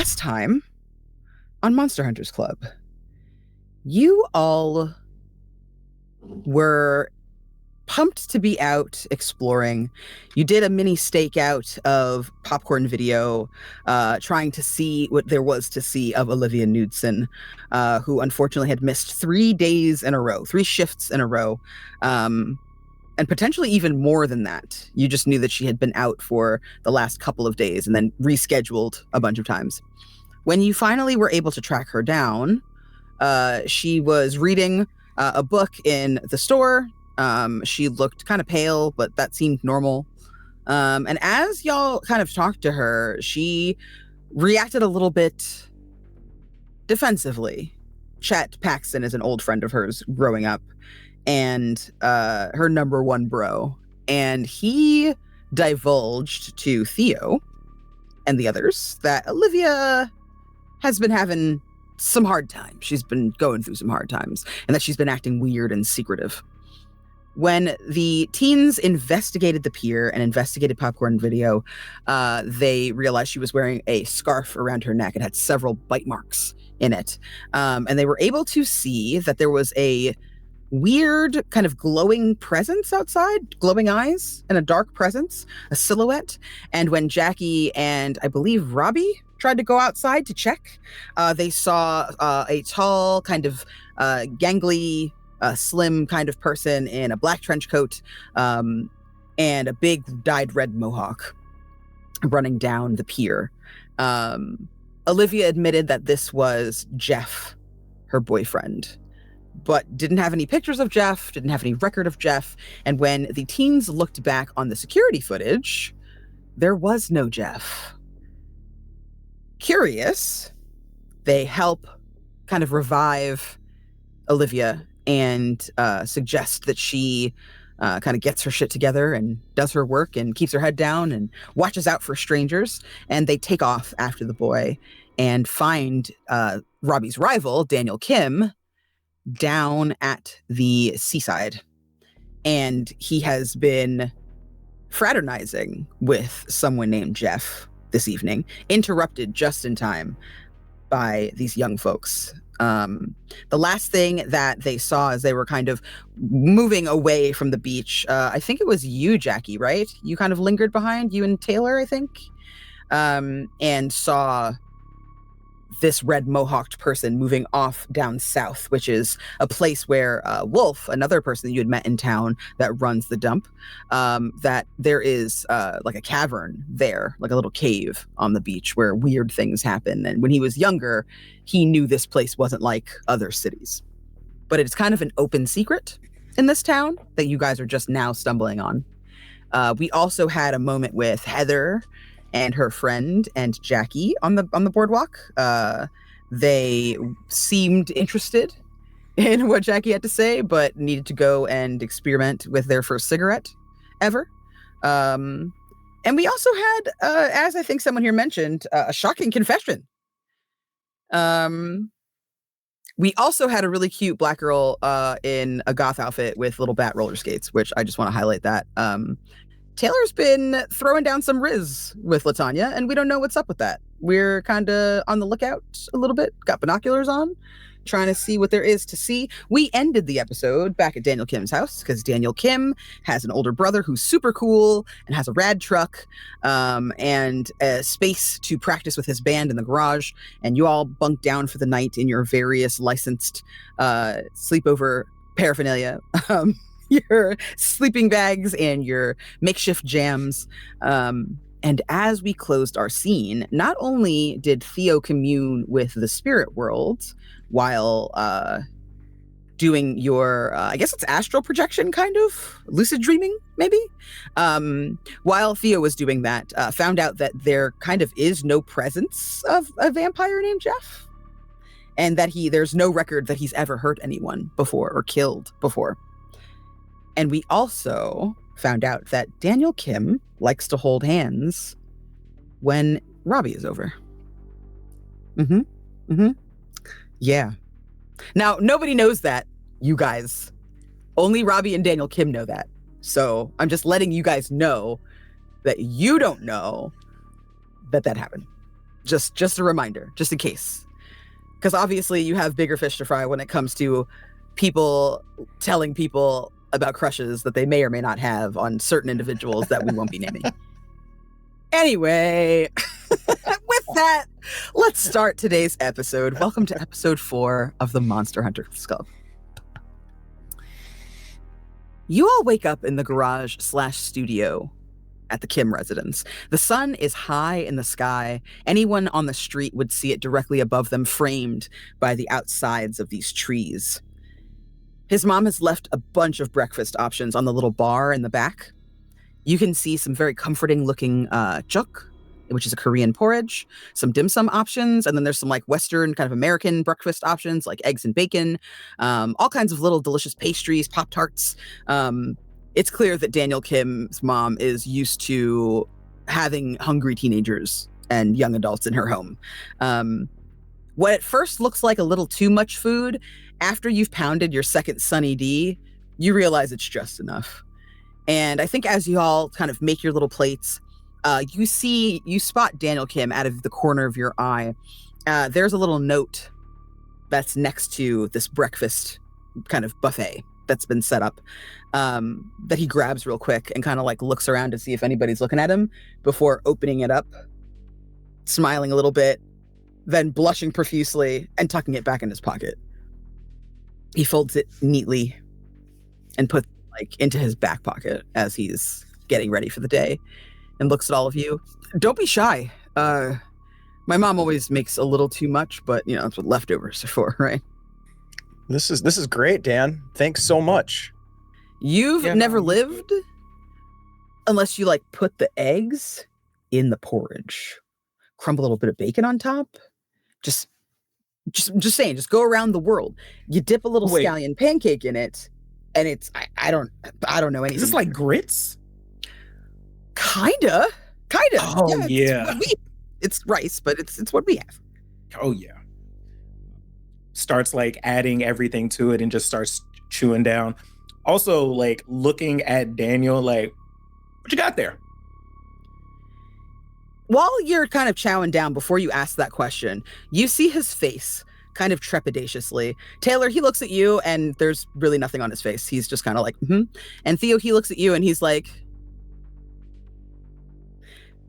last time on Monster Hunters Club, you all were pumped to be out exploring. You did a mini stakeout of popcorn video, trying to see what there was to see of Olivia Knudsen, who unfortunately had missed 3 days in a row, 3 shifts in a row, and potentially even more than that. You just knew that she had been out for the last couple of days and then rescheduled a bunch of times. When you finally were able to track her down, she was reading a book in the store. She looked kind of pale, but that seemed normal. And as y'all kind of talked to her, she reacted a little bit defensively. Chet Paxton is an old friend of hers growing up, and her number one bro. And he divulged to Theo and the others that Olivia has been having some hard times. She's been going through some hard times, and that she's been acting weird and secretive. When the teens investigated the pier and investigated popcorn video, they realized she was wearing a scarf around her neck. It had several bite marks in it. And they were able to see that there was a weird kind of glowing presence outside, glowing eyes and a dark presence, a silhouette. And when Jackie and I believe Robbie tried to go outside to check, they saw a tall, kind of gangly, slim kind of person in a black trench coat and a big dyed red mohawk running down the pier. Olivia admitted that this was Jeff, her boyfriend, but didn't have any pictures of Jeff, didn't have any record of Jeff. And when the teens looked back on the security footage, there was no Jeff. Curious, they help kind of revive Olivia and suggest that she kind of gets her shit together and does her work and keeps her head down and watches out for strangers. And they take off after the boy and find Robbie's rival, Daniel Kim, down at the seaside. And he has been fraternizing with someone named Jeff this evening, interrupted just in time by these young folks. The last thing that they saw as they were kind of moving away from the beach, I think it was you, Jackie, right? You kind of lingered behind, you and Taylor, I think, and saw this red mohawked person moving off down south, which is a place where Wolf, another person that you had met in town that runs the dump, that there is like a cavern there, like a little cave on the beach where weird things happen. And when he was younger, he knew this place wasn't like other cities. But it's kind of an open secret in this town that you guys are just now stumbling on. We also had a moment with Heather and her friend and Jackie on the boardwalk. They seemed interested in what Jackie had to say, but needed to go and experiment with their first cigarette ever. And we also had, as I think someone here mentioned, a shocking confession. We also had a really cute black girl in a goth outfit with little bat roller skates, which I just want to highlight that. Taylor's been throwing down some Riz with LaTanya, and we don't know what's up with that. We're kind of on the lookout a little bit, got binoculars on, trying to see what there is to see. We ended the episode back at Daniel Kim's house because Daniel Kim has an older brother who's super cool and has a rad truck and a space to practice with his band in the garage. And you all bunked down for the night in your various licensed sleepover paraphernalia. Your sleeping bags and your makeshift jams. And as we closed our scene, not only did Theo commune with the spirit world while doing your, I guess it's astral projection, kind of lucid dreaming, maybe. While Theo was doing that, found out that there kind of is no presence of a vampire named Jeff, and that there's no record that he's ever hurt anyone before or killed before. And we also found out that Daniel Kim likes to hold hands when Robbie is over. Yeah. Now, nobody knows that, you guys. Only Robbie and Daniel Kim know that. So I'm just letting you guys know that you don't know that happened. Just a reminder, just in case. Because obviously you have bigger fish to fry when it comes to people telling people about crushes that they may or may not have on certain individuals that we won't be naming. Anyway, with that, let's start today's episode. Welcome to episode 4 of the Monster Hunters Club. You all wake up in the garage/studio at the Kim residence. The sun is high in the sky. Anyone on the street would see it directly above them, framed by the outsides of these trees. His mom has left a bunch of breakfast options on the little bar in the back. You can see some very comforting looking juk, which is a Korean porridge, some dim sum options, and then there's some like Western kind of American breakfast options like eggs and bacon, all kinds of little delicious pastries, Pop-Tarts. It's clear that Daniel Kim's mom is used to having hungry teenagers and young adults in her home. What at first looks like a little too much food, after you've pounded your second Sunny D, you realize it's just enough. And I think as you all kind of make your little plates, you spot Daniel Kim out of the corner of your eye. There's a little note that's next to this breakfast kind of buffet that's been set up, that he grabs real quick and kind of like looks around to see if anybody's looking at him before opening it up, smiling a little bit, then blushing profusely and tucking it back in his pocket. He folds it neatly and puts it like into his back pocket as he's getting ready for the day and looks at all of you. Don't be shy. My mom always makes a little too much, but you know, that's what leftovers are for, right? This is great, Dan. Thanks so much. You've never lived unless you like put the eggs in the porridge, crumble a little bit of bacon on top. Just saying, just go around the world. You dip a little scallion pancake in it, and it's I don't know anything. Is this like grits? Kinda. Oh yeah. It's rice, but it's what we have. Oh yeah. Starts like adding everything to it and just starts chewing down. Also, like looking at Daniel, like, what you got there? While you're kind of chowing down, before you ask that question, you see his face kind of trepidatiously. Taylor, he looks at you and there's really nothing on his face. He's just kind of like, And Theo, he looks at you and he's like,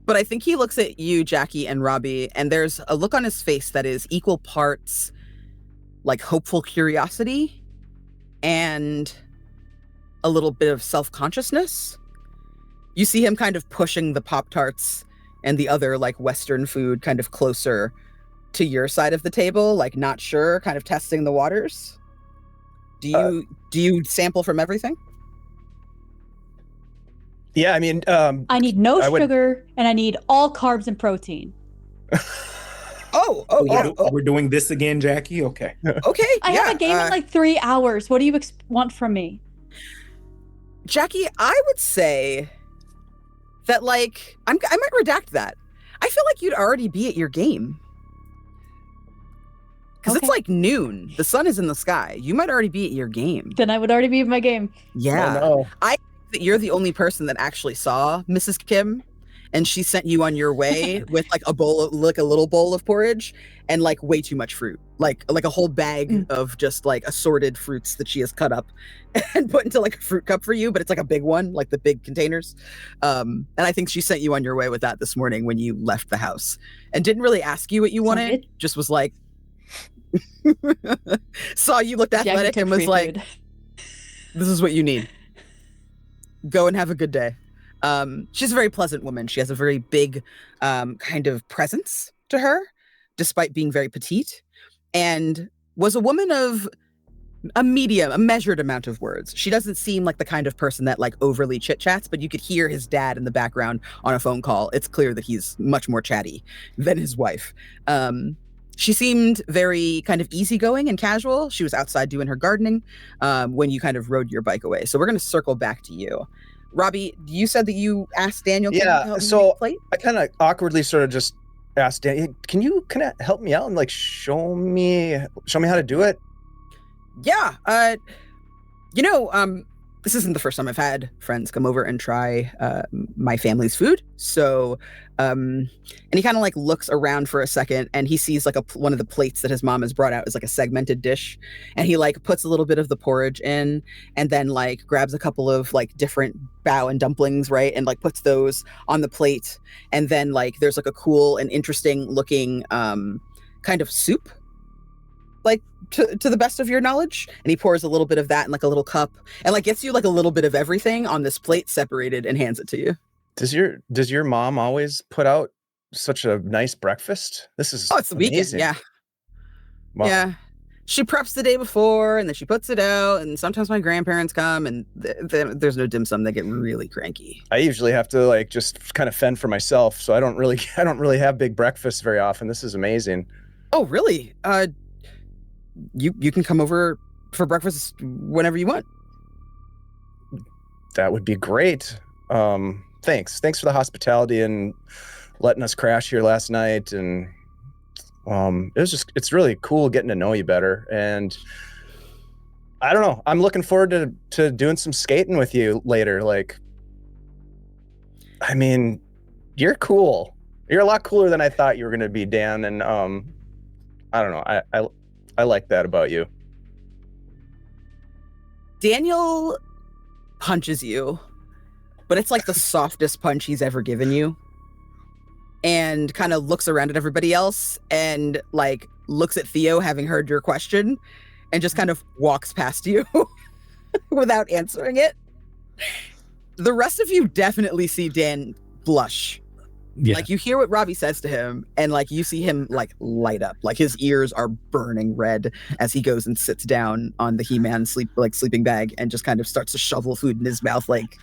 but I think he looks at you, Jackie and Robbie, and there's a look on his face that is equal parts like hopeful curiosity and a little bit of self-consciousness. You see him kind of pushing the Pop-Tarts and the other like Western food kind of closer to your side of the table, like not sure, kind of testing the waters. Do you sample from everything? Yeah, I mean, I need no sugar and I need all carbs and protein. We're doing this again, Jackie? Okay. Okay. I have a game in like 3 hours. What do you want from me? Jackie, I would say that like, I might redact that. I feel like you'd already be at your game. Because it's like noon. The sun is in the sky. You might already be at your game. Then I would already be at my game. Yeah. Oh, no. I think that you're the only person that actually saw Mrs. Kim, and she sent you on your way with like a little bowl of porridge and like way too much fruit. Like a whole bag of just like assorted fruits that she has cut up and put into like a fruit cup for you, but it's like a big one, like the big containers. And I think she sent you on your way with that this morning when you left the house and didn't really ask you what you wanted, just was like, saw you looked athletic and was like, this is what you need. Go and have a good day. She's a very pleasant woman. She has a very big kind of presence to her, despite being very petite, and was a woman of a measured amount of words. She doesn't seem like the kind of person that like overly chit-chats, but you could hear his dad in the background on a phone call. It's clear that he's much more chatty than his wife. She seemed very kind of easygoing and casual. She was outside doing her gardening when you kind of rode your bike away. So we're going to circle back to you. Robbie, you said that you asked Daniel. Yeah, so I kind of awkwardly sort of just asked Daniel, can you kind of help me out and like show me how to do it? Yeah, this isn't the first time I've had friends come over and try my family's food. So, and he kind of like looks around for a second, and he sees like one of the plates that his mom has brought out is like a segmented dish, and he like puts a little bit of the porridge in, and then like grabs a couple of like different bao and dumplings, right, and like puts those on the plate, and then like there's like a cool and interesting looking kind of soup, like to the best of your knowledge, and he pours a little bit of that in like a little cup and like gets you like a little bit of everything on this plate separated and hands it to you. Does your mom always put out such a nice breakfast? This is it's the weekend. Yeah. Wow. Yeah, she preps the day before and then she puts it out, and sometimes my grandparents come and there's no dim sum. They get really cranky. I usually have to like just kind of fend for myself, so I don't really have big breakfasts very often. This is amazing. Oh really? You can come over for breakfast whenever you want. That would be great. Thanks for the hospitality and letting us crash here last night. And it's really cool getting to know you better. And I don't know, I'm looking forward to doing some skating with you later. Like, I mean, you're cool. You're a lot cooler than I thought you were going to be, Dan. And I don't know. I like that about you. Daniel punches you, but it's like the softest punch he's ever given you. And kind of looks around at everybody else and like looks at Theo, having heard your question, and just kind of walks past you without answering it. The rest of you definitely see Dan blush. Yeah. Like you hear what Robbie says to him, and like you see him like light up, like his ears are burning red as he goes and sits down on the He-Man sleeping bag and just kind of starts to shovel food in his mouth like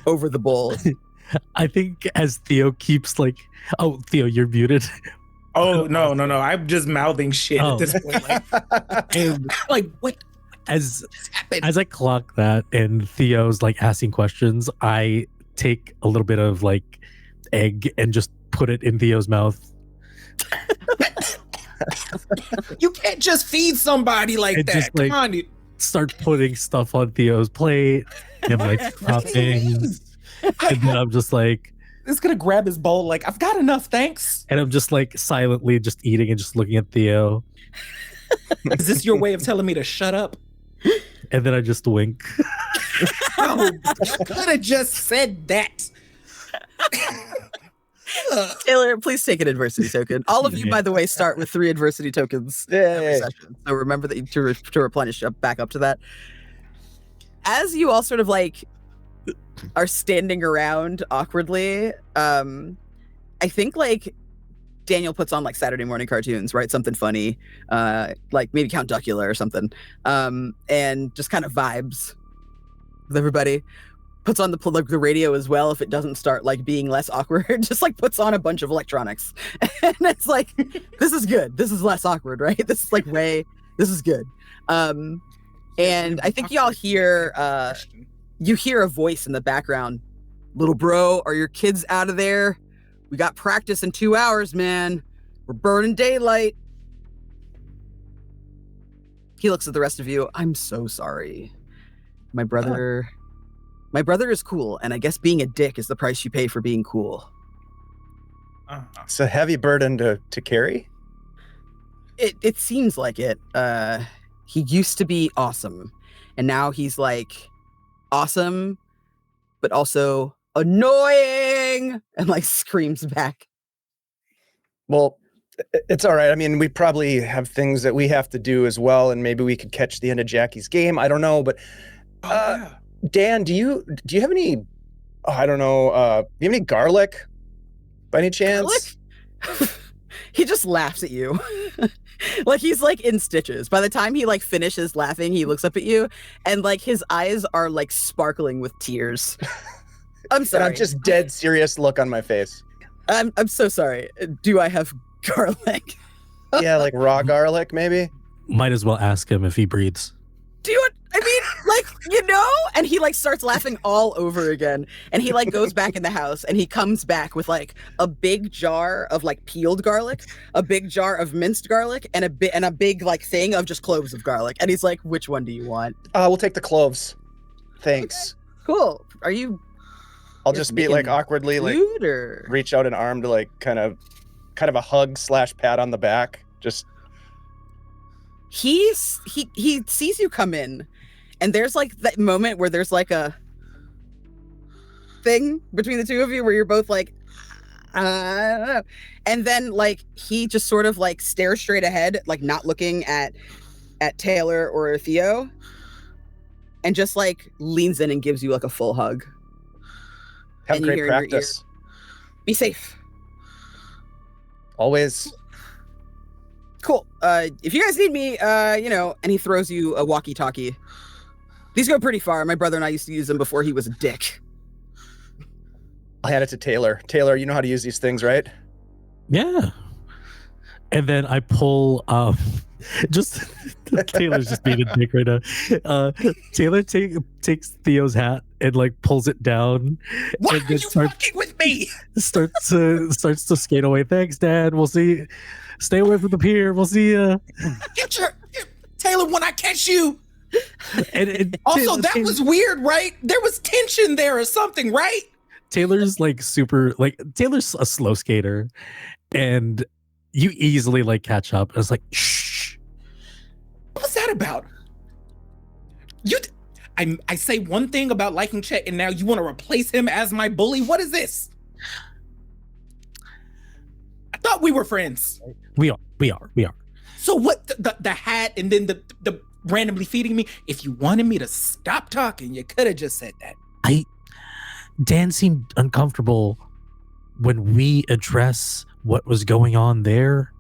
over the bowl. I think as Theo keeps like, oh Theo, you're muted. Oh no! I'm just mouthing shit at this point. Like what? As I clock that and Theo's like asking questions, I take a little bit of like egg and just put it in Theo's mouth. You can't just feed somebody like that. Just, like, come on, start putting stuff on Theo's plate and like toppings. And then I'm just like, he's gonna grab his bowl like, I've got enough, thanks. And I'm just like silently just eating and just looking at Theo. Is this your way of telling me to shut up? And then I just wink. Oh, I could have just said that. Taylor, please take an adversity token. All of you, by the way, start with 3 adversity tokens every session. So remember that to replenish back up to that. As you all sort of like are standing around awkwardly, I think like Daniel puts on like Saturday morning cartoons, right? Something funny, like maybe Count Duckula or something, and just kind of vibes with everybody. Puts on the radio as well if it doesn't start like being less awkward. Just like puts on a bunch of electronics, and it's like, this is good. This is less awkward, right? This is like this is good. And I think y'all hear you hear a voice in the background. Little bro, are your kids out of there? We got practice in 2 hours, man. We're burning daylight. He looks at the rest of you. I'm so sorry. My brother is cool, and I guess being a dick is the price you pay for being cool. It's a heavy burden to carry. It seems like it. He used to be awesome, and now he's like awesome, but also annoying, and like screams back. Well, it's all right. I mean, we probably have things that we have to do as well, and maybe we could catch the end of Jackie's game. I don't know, but Dan, do you have any? Oh, I don't know. Do you have any garlic, by any chance? Garlic? He just laughs at you, like he's like in stitches. By the time he like finishes laughing, he looks up at you, and like his eyes are like sparkling with tears. I'm sorry. And I'm just dead serious look on my face. I'm so sorry. Do I have garlic? Yeah, like raw garlic, maybe. Might as well ask him if he breathes. Do you? I mean, like, you know? And he like starts laughing all over again. And he like goes back in the house, and he comes back with like a big jar of like peeled garlic, a big jar of minced garlic, and a big like thing of just cloves of garlic. And he's like, which one do you want? We'll take the cloves. Thanks. Cool. Are you? I'll just be like awkwardly like or... reach out an arm to like kind of a hug / pat on the back. Just he sees you come in, and there's like that moment where there's like a thing between the two of you where you're both like, I don't know. And then like he just sort of like stares straight ahead, like not looking at Taylor or Theo, and just like leans in and gives you like a full hug. Have great practice. Be safe. Always. Cool. If you guys need me, and he throws you a walkie-talkie. These go pretty far. My brother and I used to use them before he was a dick. I'll hand it to Taylor. Taylor, you know how to use these things, right? Yeah. And then I pull just Taylor's just being a dick right now. Taylor takes Theo's hat and like pulls it down. Why and are you fucking with me? Starts to skate away. Thanks, Dad. We'll see. Stay away from the pier. We'll see you. Taylor, when I catch you. And also, that was weird, right? There was tension there or something, right? Taylor's like Taylor's a slow skater, and you easily like catch up. It's like, shh. What was that about? I say one thing about liking Chet, and now you want to replace him as my bully? What is this? I thought we were friends. We are. So what? The hat, and then the randomly feeding me. If you wanted me to stop talking, you could have just said that. Dan seemed uncomfortable when we address what was going on there.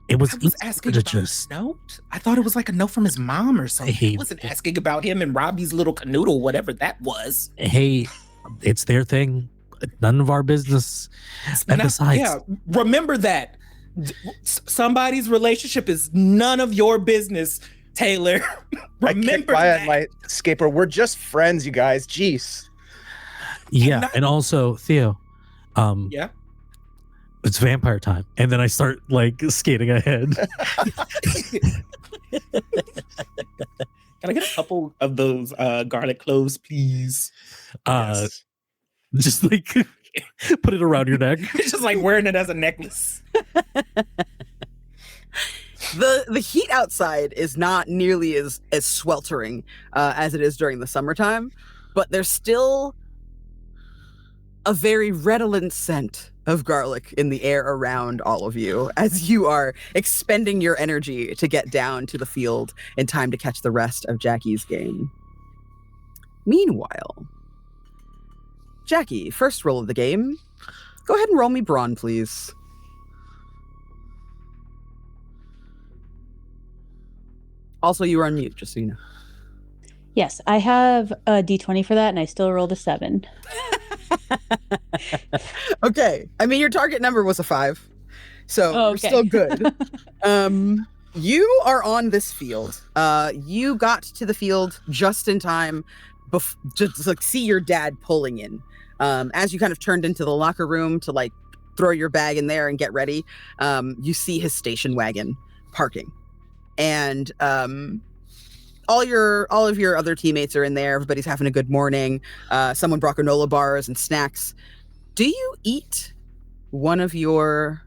It was, I was asking about a note. I thought it was like a note from his mom or something. Hey, I wasn't asking about him and Robbie's little canoodle, whatever that was. Hey, it's their thing. None of our business. And besides, yeah, remember that. Somebody's relationship is none of your business, Taylor. Remember that. My escaper. We're just friends, you guys. Jeez. Yeah, and also Theo. Yeah. It's vampire time. And then I start like skating ahead. Can I get a couple of those garlic cloves, please? Yes. Just like put it around your neck. It's just like wearing it as a necklace. The heat outside is not nearly as sweltering as it is during the summertime, but there's still a very redolent scent of garlic in the air around all of you as you are expending your energy to get down to the field in time to catch the rest of Jackie's game. Meanwhile, Jackie, first roll of the game. Go ahead and roll me brawn, please. Also, you are on mute, just so you know. Yes, I have a D20 for that, and I still rolled a 7. Okay. I mean, your target number was a 5, so you're still good. You are on this field. You got to the field just in time to like see your dad pulling in. As you kind of turned into the locker room to like throw your bag in there and get ready, you see his station wagon parking, and all of your other teammates are in there. Everybody's having a good morning. Someone brought granola bars and snacks. Do you eat one of your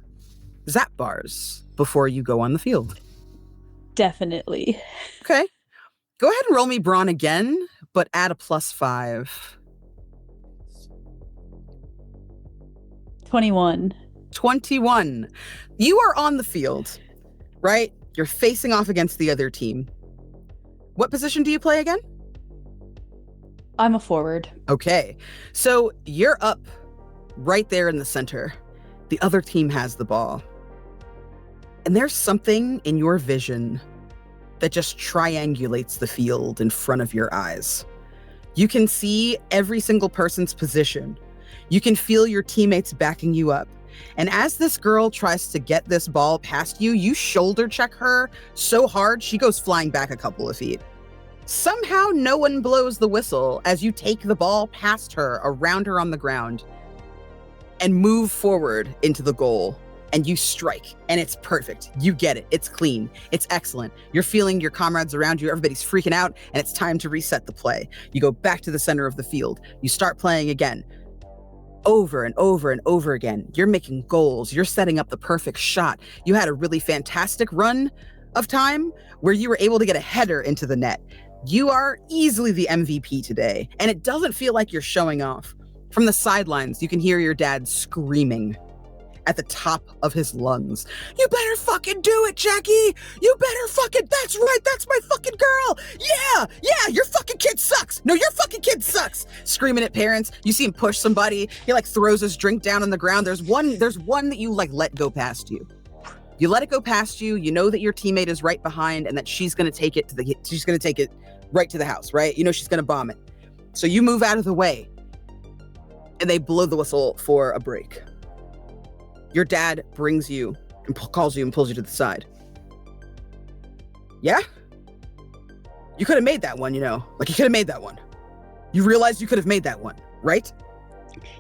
Zap bars before you go on the field? Definitely. Okay. Go ahead and roll me brawn again, but add a +5. 21. 21. You are on the field, right? You're facing off against the other team. What position do you play again? I'm a forward. Okay. So you're up right there in the center. The other team has the ball. And there's something in your vision that just triangulates the field in front of your eyes. You can see every single person's position. You can feel your teammates backing you up. And as this girl tries to get this ball past you, you shoulder check her so hard she goes flying back a couple of feet. Somehow no one blows the whistle as you take the ball past her, around her on the ground, and move forward into the goal and you strike, and it's perfect. You get it. It's clean. It's excellent. You're feeling your comrades around you. Everybody's freaking out, and it's time to reset the play. You go back to the center of the field. You start playing again. Over and over and over again. You're making goals. You're setting up the perfect shot. You had a really fantastic run of time where you were able to get a header into the net. You are easily the MVP today, and it doesn't feel like you're showing off. From the sidelines, you can hear your dad screaming at the top of his lungs. You better fucking do it, Jackie! You better fucking, that's right, that's my fucking girl! Yeah, your fucking kid sucks! No, your fucking kid sucks! Screaming at parents. You see him push somebody. He like throws his drink down on the ground. There's one that you like let go past you. You let it go past you. You know that your teammate is right behind and that she's gonna take it right to the house, right? You know she's gonna bomb it. So you move out of the way and they blow the whistle for a break. Your dad brings you and calls you and pulls you to the side. Yeah? You could have made that one, you know. Like, you could have made that one. You realized you could have made that one, right?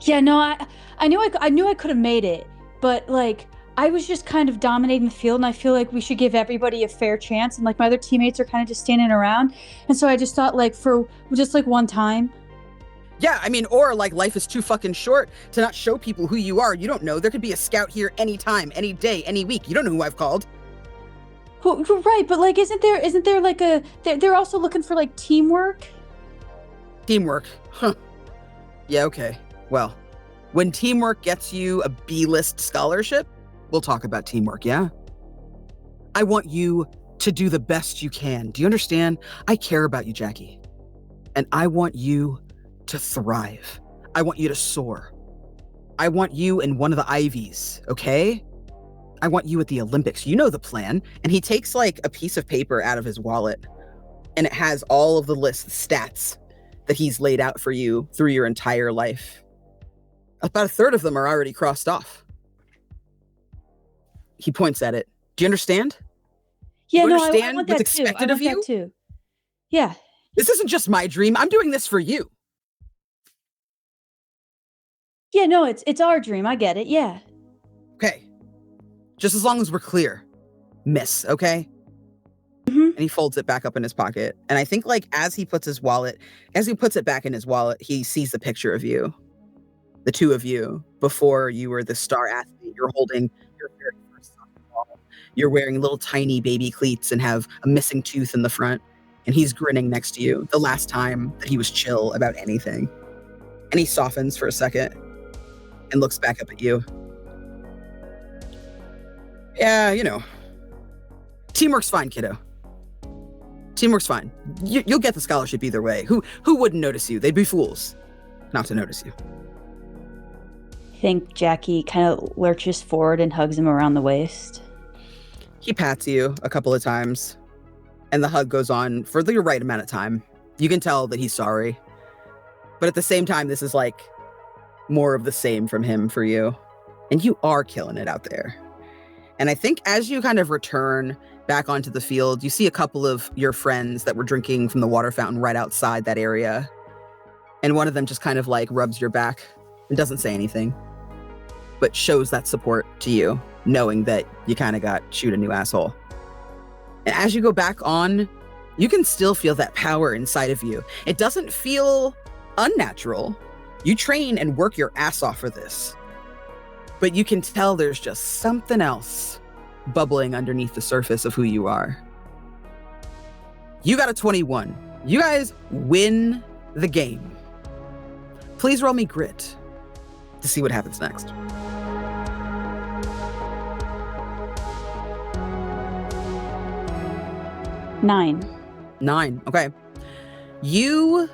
Yeah, no, I knew I could have made it, but like I was just kind of dominating the field, and I feel like we should give everybody a fair chance. And like my other teammates are kind of just standing around, and so I just thought, like, for just like one time. Yeah, I mean, or like life is too fucking short to not show people who you are. You don't know. There could be a scout here anytime, any day, any week. You don't know who I've called. Well, right, but like, isn't there like they're also looking for like teamwork? Teamwork, huh? Yeah, okay. Well, when teamwork gets you a B-list scholarship, we'll talk about teamwork, yeah? I want you to do the best you can. Do you understand? I care about you, Jackie. And I want you to thrive. I want you to soar. I want you in one of the Ivies, okay? I want you at the Olympics. You know the plan. And he takes like a piece of paper out of his wallet, and it has all of the stats that he's laid out for you through your entire life. About a third of them are already crossed off. He points at it. Do you understand? Yeah, you no, understand I want what's that too. expected of you? That too. Yeah. This isn't just my dream. I'm doing this for you. Yeah, no, it's our dream. I get it. Yeah. Okay. Just as long as we're clear. Miss, okay? Mm-hmm. And he folds it back up in his pocket. And I think like as he puts it back in his wallet, he sees the picture of you. The two of you before you were the star athlete. You're holding your very first softball. You're wearing little tiny baby cleats and have a missing tooth in the front. And he's grinning next to you, the last time that he was chill about anything. And he softens for a second and looks back up at you. Yeah, you know. Teamwork's fine, kiddo. Teamwork's fine. You'll get the scholarship either way. Who wouldn't notice you? They'd be fools not to notice you. I think Jackie kind of lurches forward and hugs him around the waist. He pats you a couple of times, and the hug goes on for the right amount of time. You can tell that he's sorry. But at the same time, this is like more of the same from him for you. And you are killing it out there. And I think as you kind of return back onto the field, you see a couple of your friends that were drinking from the water fountain right outside that area. And one of them just kind of like rubs your back and doesn't say anything, but shows that support to you, knowing that you kind of got shoot a new asshole. And as you go back on, you can still feel that power inside of you. It doesn't feel unnatural. You train and work your ass off for this. But you can tell there's just something else bubbling underneath the surface of who you are. You got a 21. You guys win the game. Please roll me grit to see what happens next. Nine. Okay. You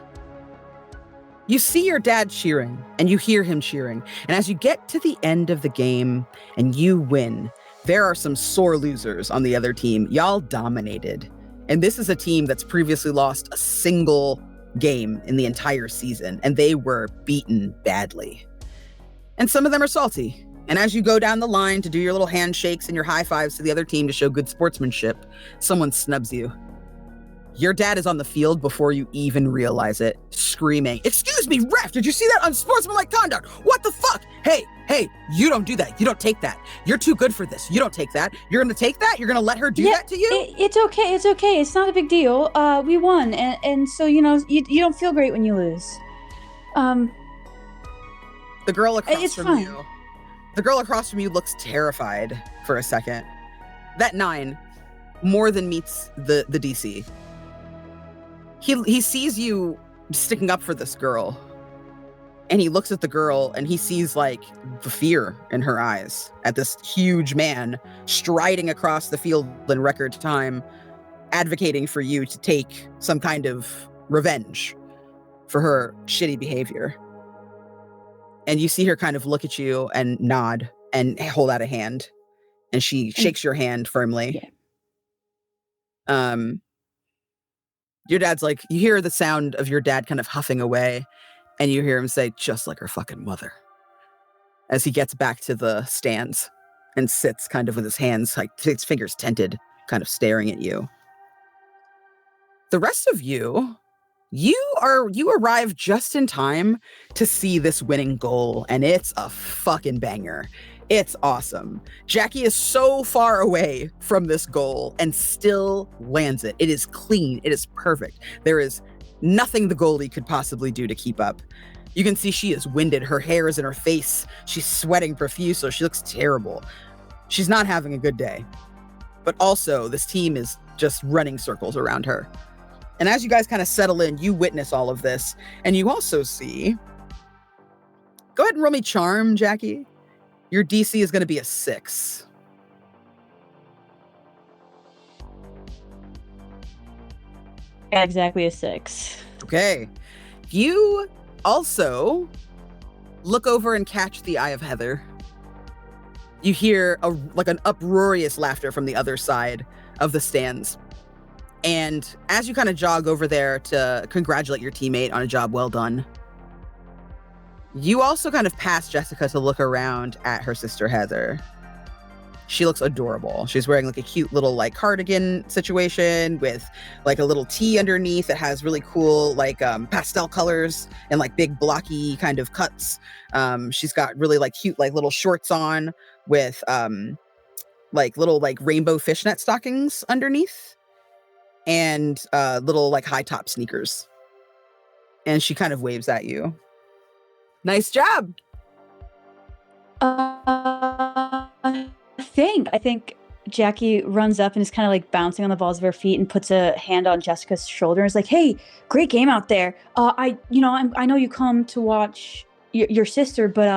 see your dad cheering, and you hear him cheering. And as you get to the end of the game and you win, there are some sore losers on the other team. Y'all dominated. And this is a team that's previously lost a single game in the entire season, and they were beaten badly. And some of them are salty. And as you go down the line to do your little handshakes and your high fives to the other team to show good sportsmanship, someone snubs you. Your dad is on the field before you even realize it, screaming, "Excuse me, ref, did you see that unsportsmanlike conduct? What the fuck? Hey, you don't do that. You don't take that. You're too good for this. You don't take that. You're gonna take that? You're gonna let her do that to you?" It's okay. It's okay. It's not a big deal. We won, and so you don't feel great when you lose. The girl across it's from fine. you. The girl across from you looks terrified for a second. That 9 more than meets the DC. He sees you sticking up for this girl, and he looks at the girl and he sees like the fear in her eyes at this huge man striding across the field in record time, advocating for you to take some kind of revenge for her shitty behavior. And you see her kind of look at you and nod and hold out a hand, and she shakes your hand firmly. Yeah. Your dad's like, you hear the sound of your dad kind of huffing away, and you hear him say, "Just like her fucking mother," as he gets back to the stands and sits kind of with his hands, like his fingers tented, kind of staring at you. The rest of you arrive just in time to see this winning goal, and it's a fucking banger. It's awesome. Jackie is so far away from this goal and still lands it. It is clean. It is perfect. There is nothing the goalie could possibly do to keep up. You can see she is winded. Her hair is in her face. She's sweating profuse, so she looks terrible. She's not having a good day. But also, this team is just running circles around her. And as you guys kind of settle in, you witness all of this. And you also see... Go ahead and roll me Charm, Jackie. Your DC is going to be a 6. Exactly a 6. Okay. You also look over and catch the eye of Heather. You hear an uproarious laughter from the other side of the stands. And as you kind of jog over there to congratulate your teammate on a job well done, you also kind of pass Jessica to look around at her sister Heather. She looks adorable. She's wearing like a cute little like cardigan situation with like a little tee underneath that has really cool like pastel colors and like big blocky kind of cuts. She's got really like cute like little shorts on with like little like rainbow fishnet stockings underneath and little like high top sneakers. And she kind of waves at you. Nice job. I think Jackie runs up and is kind of like bouncing on the balls of her feet and puts a hand on Jessica's shoulder and is like, "Hey, great game out there. I know you come to watch your sister, but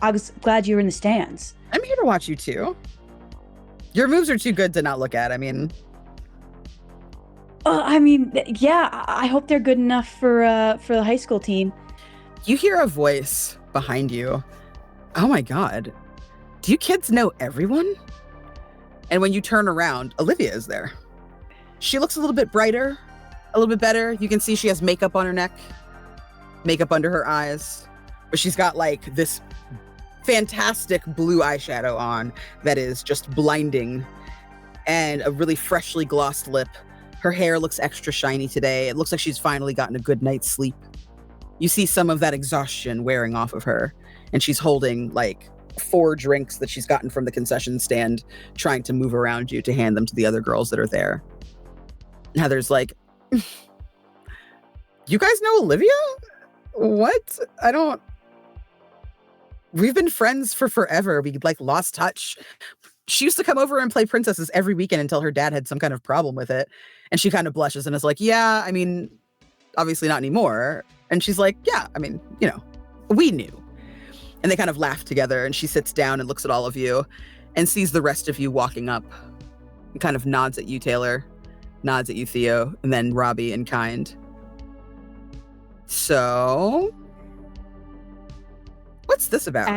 I was glad you were in the stands." I'm here to watch you too. Your moves are too good to not look at. I mean, yeah. I hope they're good enough for the high school team. You hear a voice behind you. Oh my God. Do you kids know everyone? And when you turn around, Olivia is there. She looks a little bit brighter, a little bit better. You can see she has makeup on her neck, makeup under her eyes, but she's got like this fantastic blue eyeshadow on that is just blinding, and a really freshly glossed lip. Her hair looks extra shiny today. It looks like she's finally gotten a good night's sleep. You see some of that exhaustion wearing off of her, and she's holding like 4 drinks that she's gotten from the concession stand, trying to move around you to hand them to the other girls that are there. Heather's like, "You guys know Olivia? What? We've been friends for forever. We like lost touch. She used to come over and play princesses every weekend until her dad had some kind of problem with it." And she kind of blushes and is like, "Yeah, I mean, obviously not anymore." And she's like, "Yeah, I mean, we knew." And they kind of laugh together, and she sits down and looks at all of you and sees the rest of you walking up and kind of nods at you, Taylor, nods at you, Theo, and then Robbie and Kind. So, what's this about?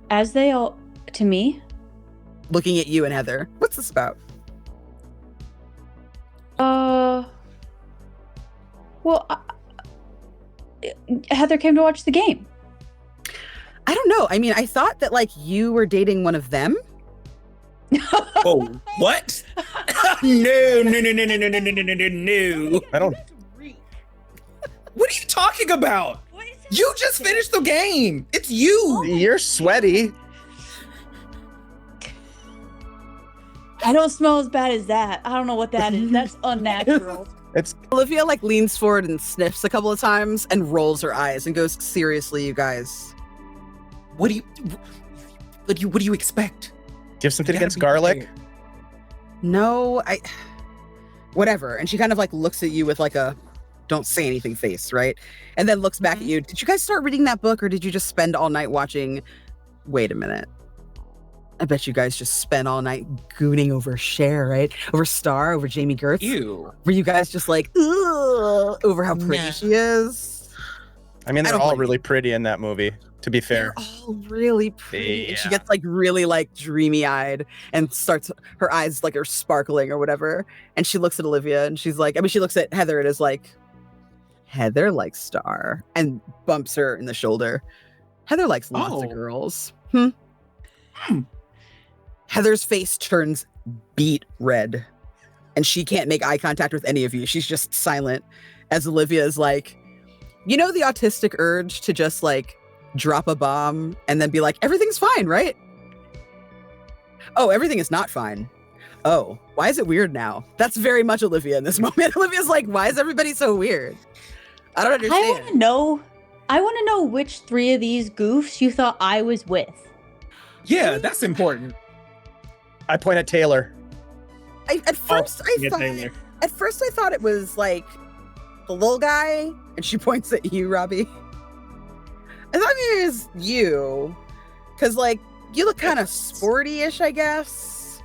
As they all, to me? Looking at you and Heather. What's this about? Well, Heather came to watch the game. I don't know. I mean, I thought that like you were dating one of them. Oh, what? No. I don't. What are you talking about? You just finished the game. It's you. You're sweaty. I don't smell as bad as that. I don't know what that is. That's unnatural. It's Olivia like leans forward and sniffs a couple of times and rolls her eyes and goes, "Seriously, you guys." What do you expect? do you have something You gotta against be garlic? prepared. No, whatever. And she kind of like looks at you with like a don't say anything face, right? And then looks back at you. Did you guys start reading that book or did you just spend all night watching? Wait a minute. I bet you guys just spent all night gooning over Cher, right? Over Star, over Jamie Gertz. Ew. Were you guys just like, ugh, over how pretty Nah. she is? I mean, I they're don't all blame really pretty in that movie, to be fair. They're all really pretty. And she Yeah. gets like really like dreamy eyed and starts, her eyes like are sparkling or whatever. And she looks at Olivia and she's like, she looks at Heather and is like, Heather likes Star, and bumps her in the shoulder. Heather likes lots of Oh. girls. Hmm. Heather's face turns beet red and she can't make eye contact with any of you. She's just silent as Olivia is like, you know, the autistic urge to just like drop a bomb and then be like, everything's fine, right? Oh, everything is not fine. Oh, why is it weird now? That's very much Olivia in this moment. Olivia's like, why is everybody so weird? I don't I understand. want to know. I want to know which 3 of these goofs you thought I was with. Yeah, that's important. I point at Taylor. At first Yeah, I Taylor. thought it was like the little guy, and she points at you, Robbie. I thought maybe it was you, because like you look kind of sporty-ish, I guess.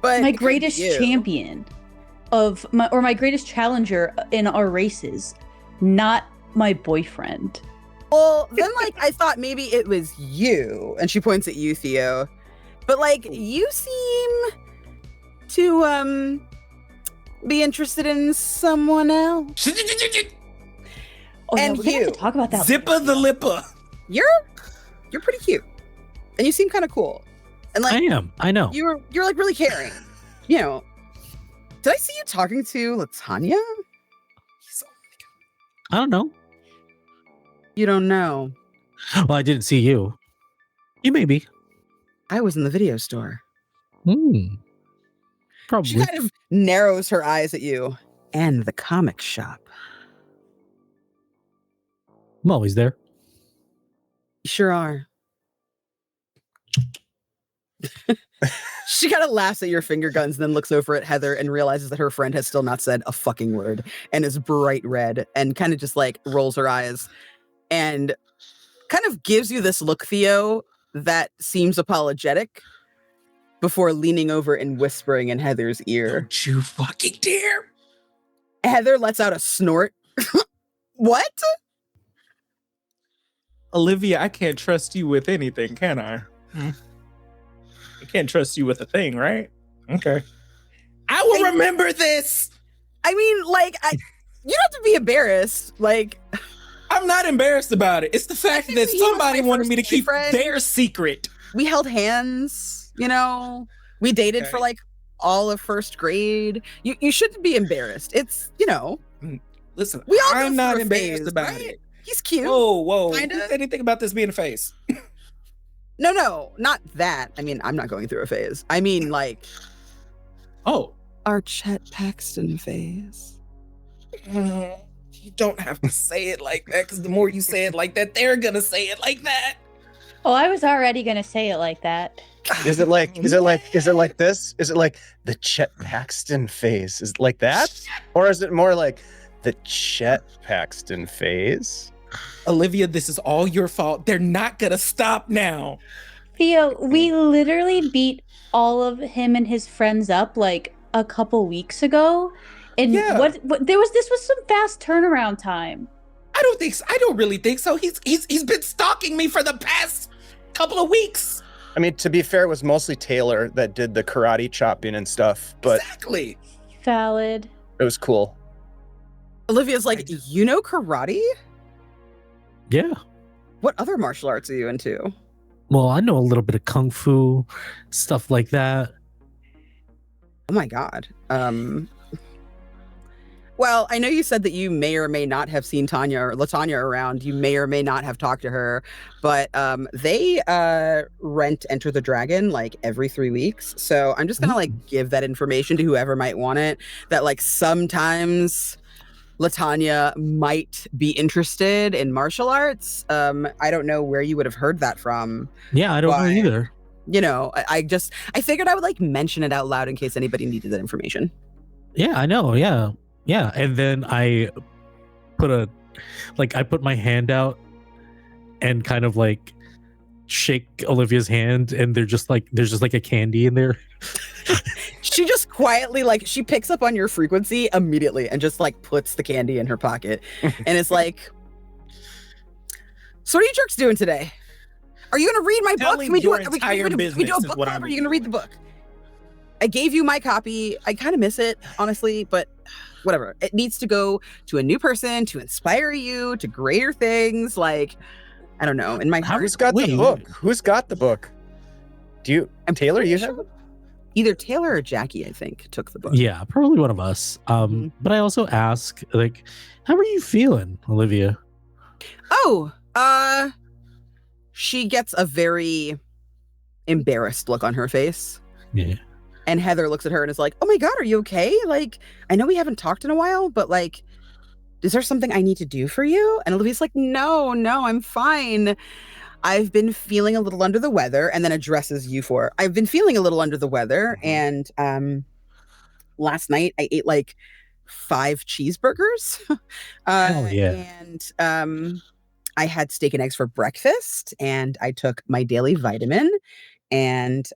But My it could be greatest you. champion my greatest challenger in our races, not my boyfriend. Well, then like I thought maybe it was you, and she points at you, Theo. But like you seem to be interested in someone else. Oh, yeah, And we're gonna have you. to talk about that. Zipper the lipper. You're pretty cute, and you seem kind of cool, and I like am. I know. you're like really caring. You know, did I see you talking to Latanya? I don't know. You don't know. Well, I didn't see you. You maybe. I was in the video store. Hmm. Probably. She kind of narrows her eyes at you and the comic shop. I'm always there. You sure are. She kind of laughs at your finger guns and then looks over at Heather and realizes that her friend has still not said a fucking word and is bright red and kind of just like rolls her eyes and kind of gives you this look, Theo, that seems apologetic before leaning over and whispering in Heather's ear. Don't you fucking dare. Heather lets out a snort. What? Olivia, I can't trust you with anything, can I? I can't trust you with a thing, right? Okay. I will remember this. I mean, like, you don't have to be embarrassed. Like, I'm not embarrassed about it. It's the fact think that he was somebody my wanted first me to keep boyfriend. their secret. we held hands, you know, we dated for Okay. like all of first grade. You shouldn't be embarrassed. It's, you know, Listen, we all go I'm not through a embarrassed phase, about right? it. He's cute. Whoa. Kinda. Who said anything about this being a face? No, not that. I mean, I'm not going through a phase. I mean, like, Oh. our Chet Paxton phase. You don't have to say it like that, because the more you say it like that, they're gonna say it like that. Oh, I was already gonna say it like that. Is it like this? Is it like the Chet Paxton phase? Is it like that? Or is it more like the Chet Paxton phase? Olivia, this is all your fault. They're not gonna stop now. Theo, we literally beat all of him and his friends up like a couple weeks ago. And Yeah. what this was some fast turnaround time. I don't think so. I don't really think so. He's been stalking me for the past couple of weeks. I mean, to be fair, it was mostly Taylor that did the karate chopping and stuff, but Exactly. Valid. it was cool. Olivia's like, you know karate? Yeah. What other martial arts are you into? Well, I know a little bit of kung fu, stuff like that. Oh my God. Well, I know you said that you may or may not have seen Tanya or LaTanya around. You may or may not have talked to her, but they rent Enter the Dragon like every 3 weeks. So I'm just gonna like give that information to whoever might want it. That like sometimes LaTanya might be interested in martial arts. I don't know where you would have heard that from. Yeah, I don't know either. You know, I figured I would like mention it out loud in case anybody needed that information. Yeah, I know. Yeah. Yeah, and then I put my hand out and kind of like shake Olivia's hand, and there's just like a candy in there. She just quietly like she picks up on your frequency immediately and just like puts the candy in her pocket, and it's like, so what are you jerks doing today? Are you gonna read my book? Can we do a book club? Or are you gonna read the book? I gave you my copy. I kind of miss it, honestly, but whatever. It needs to go to a new person to inspire you to greater things. Like, I don't know. In my heart, who's got the book? Who's got the book? Do you? Taylor, you have it? Either Taylor or Jackie, I think, took the book. Yeah, probably one of us. But I also ask, like, how are you feeling, Olivia? Oh, she gets a very embarrassed look on her face. Yeah. And Heather looks at her and is like, oh my God, are you okay? Like, I know we haven't talked in a while, but like, is there something I need to do for you? And Olivia's like, no, I'm fine. I've been feeling a little under the weather, and then addresses you for, I've been feeling a little under the weather. And last night I ate like 5 cheeseburgers. Hell yeah. And I had steak and eggs for breakfast, and I took my daily vitamin. And,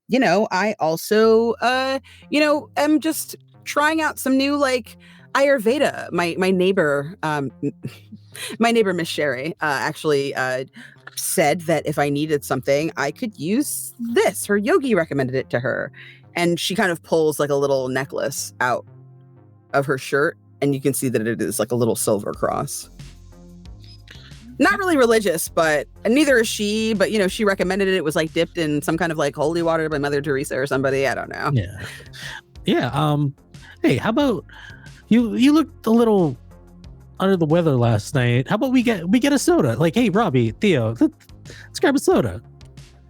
you know, I also, am just trying out some new, like, Ayurveda. My neighbor, Miss Sherry, actually, said that if I needed something, I could use this. Her yogi recommended it to her. And she kind of pulls like a little necklace out of her shirt, and you can see that it is like a little silver cross. Not really religious, but neither is she. But, you know, she recommended it. It was like dipped in some kind of like holy water by Mother Teresa or somebody. I don't know. Yeah. Yeah. Hey, how about you looked a little under the weather last night. How about we get a soda? Like, hey, Robbie, Theo, let's grab a soda.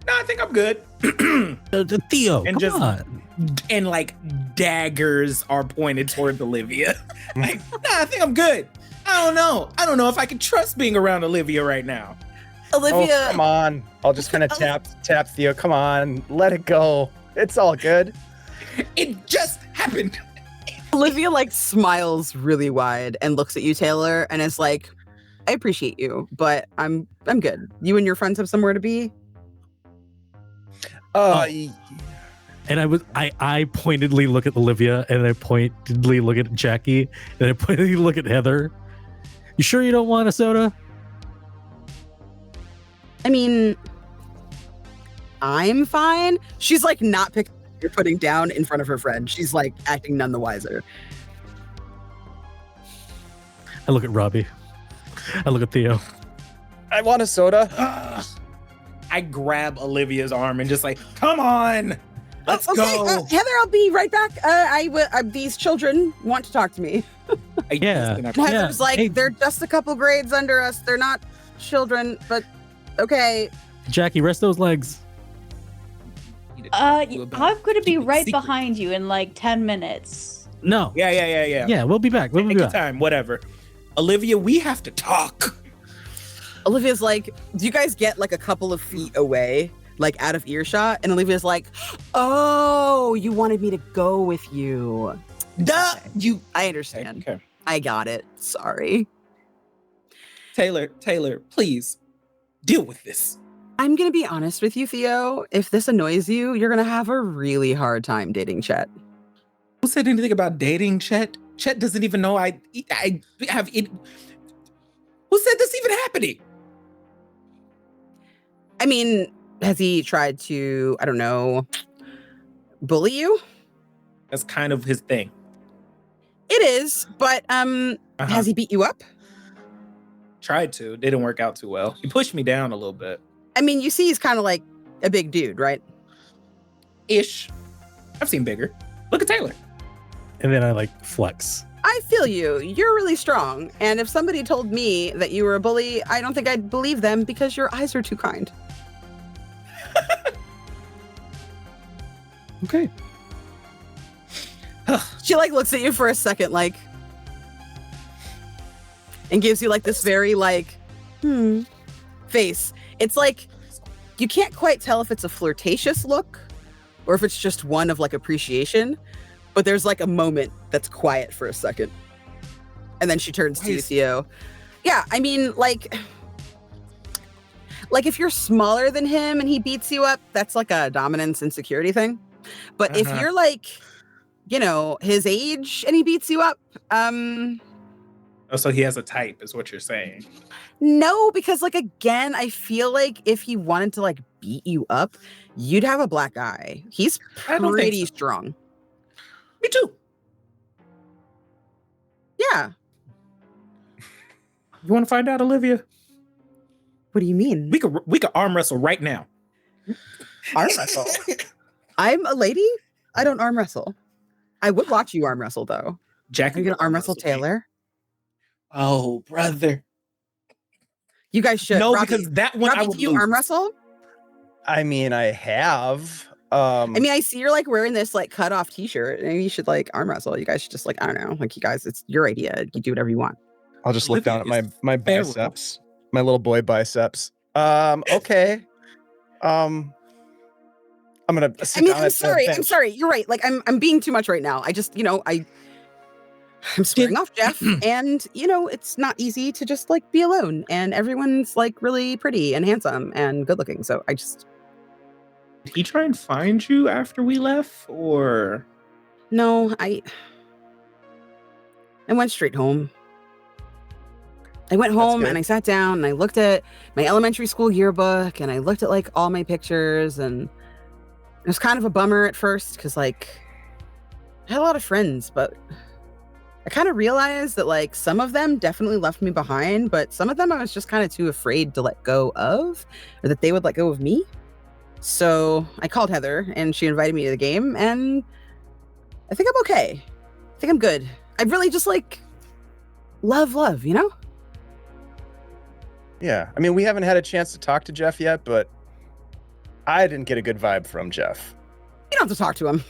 No, I think I'm good. Theo, and come on. And like daggers are pointed towards Olivia. Like, nah, I think I'm good. I don't know if I can trust being around Olivia right now. Olivia, come on. I'll just kind of tap Theo. Come on, let it go. It's all good. It just happened. Olivia like smiles really wide and looks at you, Taylor, and is like, I appreciate you, but I'm good. You and your friends have somewhere to be? And I pointedly look at Olivia, and I pointedly look at Jackie, and I pointedly look at Heather. You sure you don't want a soda? I mean, I'm fine. She's like not picking up what you're putting down in front of her friend. She's like acting none the wiser. I look at Robbie. I look at Theo. I want a soda. I grab Olivia's arm and just like, come on, let's go. Heather, I'll be right back. These children want to talk to me. Yeah. Heather's like, hey, they're just a couple grades under us. They're not children, but okay. Jackie, rest those legs. I'm gonna be right behind you in like 10 minutes. No. Yeah. Yeah, we'll be back. We'll be back. Time, whatever. Olivia, we have to talk. Olivia's like, do you guys get like a couple of feet away, like out of earshot? And Olivia's like, oh, you wanted me to go with you. Duh, I understand. Okay. I got it. Sorry. Taylor, please deal with this. I'm going to be honest with you, Theo. If this annoys you, you're going to have a really hard time dating Chet. Who said anything about dating Chet? Chet doesn't even know I have it. Who said this even happening? I mean, has he tried to, I don't know, bully you? That's kind of his thing. It is, but has he beat you up? Tried to. Didn't work out too well. He pushed me down a little bit. I mean, you see he's kind of like a big dude, right? Ish. I've seen bigger. Look at Taylor. And then I like flex. I feel you. You're really strong. And if somebody told me that you were a bully, I don't think I'd believe them because your eyes are too kind. Okay. She like looks at you for a second, like, and gives you like this very like, face. It's like you can't quite tell if it's a flirtatious look or if it's just one of like appreciation, but there's like a moment that's quiet for a second. And then she turns to you. Yeah, I mean, like if you're smaller than him and he beats you up, that's like a dominance and security thing. But if you're like, you know, his age and he beats you up, Oh, so he has a type, is what you're saying. no, because like again, I feel like if he wanted to like beat you up, you'd have a black eye. He's I don't think pretty so. strong. Me too. Yeah. You want to find out, Olivia? What do you mean? We could arm wrestle right now. Arm wrestle? I'm a lady. I don't arm wrestle. I would watch you arm wrestle though. Jack, Are you gonna arm wrestle Taylor? Oh, brother. You guys should. No, Robbie, because that one I Robbie, would do you lose. arm wrestle? I mean, I have. I mean, I see you're like wearing this like cut off t-shirt. Maybe you should like arm wrestle. You guys should just like, I don't know, like you guys, it's your idea. You do whatever you want. I'll just look down at Olivia my feral. biceps, my little boy biceps. Okay. I'm gonna. I mean, I'm sorry. You're right. Like I'm being too much right now. I just, you know, I'm swearing off Jeff, and you know, it's not easy to just like be alone. And everyone's like really pretty and handsome and good looking. So I just Did he try and find you after we left, or no, I went straight home. I went home and I sat down and I looked at my elementary school yearbook and I looked at like all my pictures, and it was kind of a bummer at first because like I had a lot of friends, but I kind of realized that like some of them definitely left me behind, but some of them I was just kind of too afraid to let go of, or that they would let go of me. So I called Heather and she invited me to the game, and I think I'm okay. I think I'm good. I really just like love, you know? Yeah, I mean, we haven't had a chance to talk to Jeff yet, but I didn't get a good vibe from Jeff. You don't have to talk to him.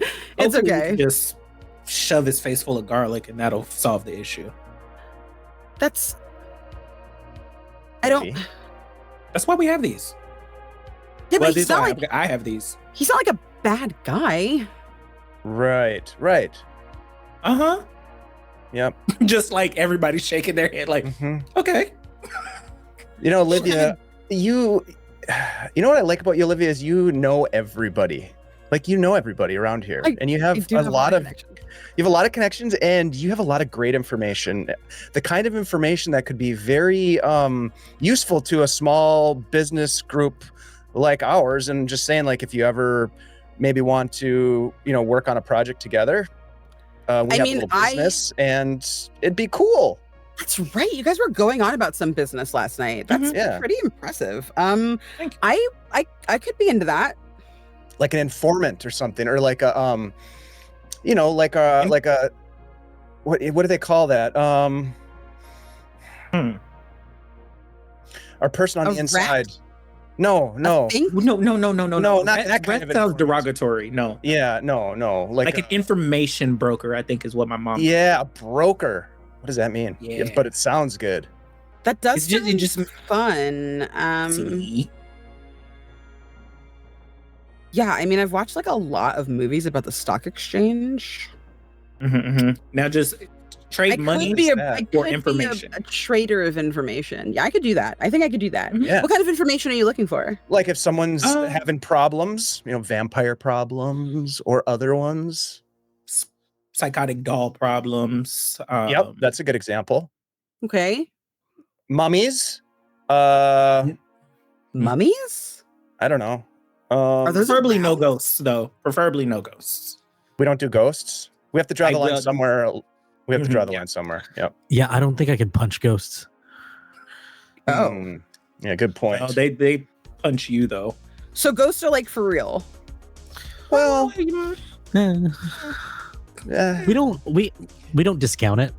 It's hopefully we okay. can just shove his face full of garlic and that'll solve the issue. That's. I don't. Maybe. That's why we have these. Yeah, Well, but these I have these. he's not like a bad guy. Right. Uh-huh. Yep. Just like everybody shaking their head like, Mhm. okay. You know, Olivia, you know what I like about you, Olivia, is you know everybody. Like, you know everybody around here, and you have do a have lot of connections. you have a lot of connections, and you have a lot of great information. The kind of information that could be very useful to a small business group like ours. And just saying, like, if you ever maybe want to, you know, work on a project together, we have a little business, and it'd be cool. That's right. You guys were going on about some business last night. That's Yeah. pretty impressive. Thank you. I could be into that. Like an informant or something, or like a you know, like a what do they call that? Our person on A the rat? inside. No. I think No, No, not that Rat kind of sounds information. derogatory. No. Yeah, no. Like an information broker, I think is what my mom. yeah, a broker. What does that mean? Yeah. But it sounds good. that does It just sound fun. See? Yeah, I mean, I've watched like a lot of movies about the stock exchange. Now just trade money could be a, that, I or could be information. a trader of information. Yeah, I could do that. I think I could do that. Mhm. Yeah. What kind of information are you looking for? Like if someone's Uh, having problems, you know, vampire problems or other ones. Psychotic doll problems. Yep, that's a good example. Okay. Mummies. Mummies? I don't know. Are those preferably no allowed? ghosts, though. Preferably no ghosts. We don't do ghosts. We have to draw I the line will- somewhere. We have to draw the Yeah. line somewhere. Yep. Yeah, I don't think I can punch ghosts. Oh. Yeah, good point. No, they punch you though. So ghosts are like for real. Well, We don't discount it.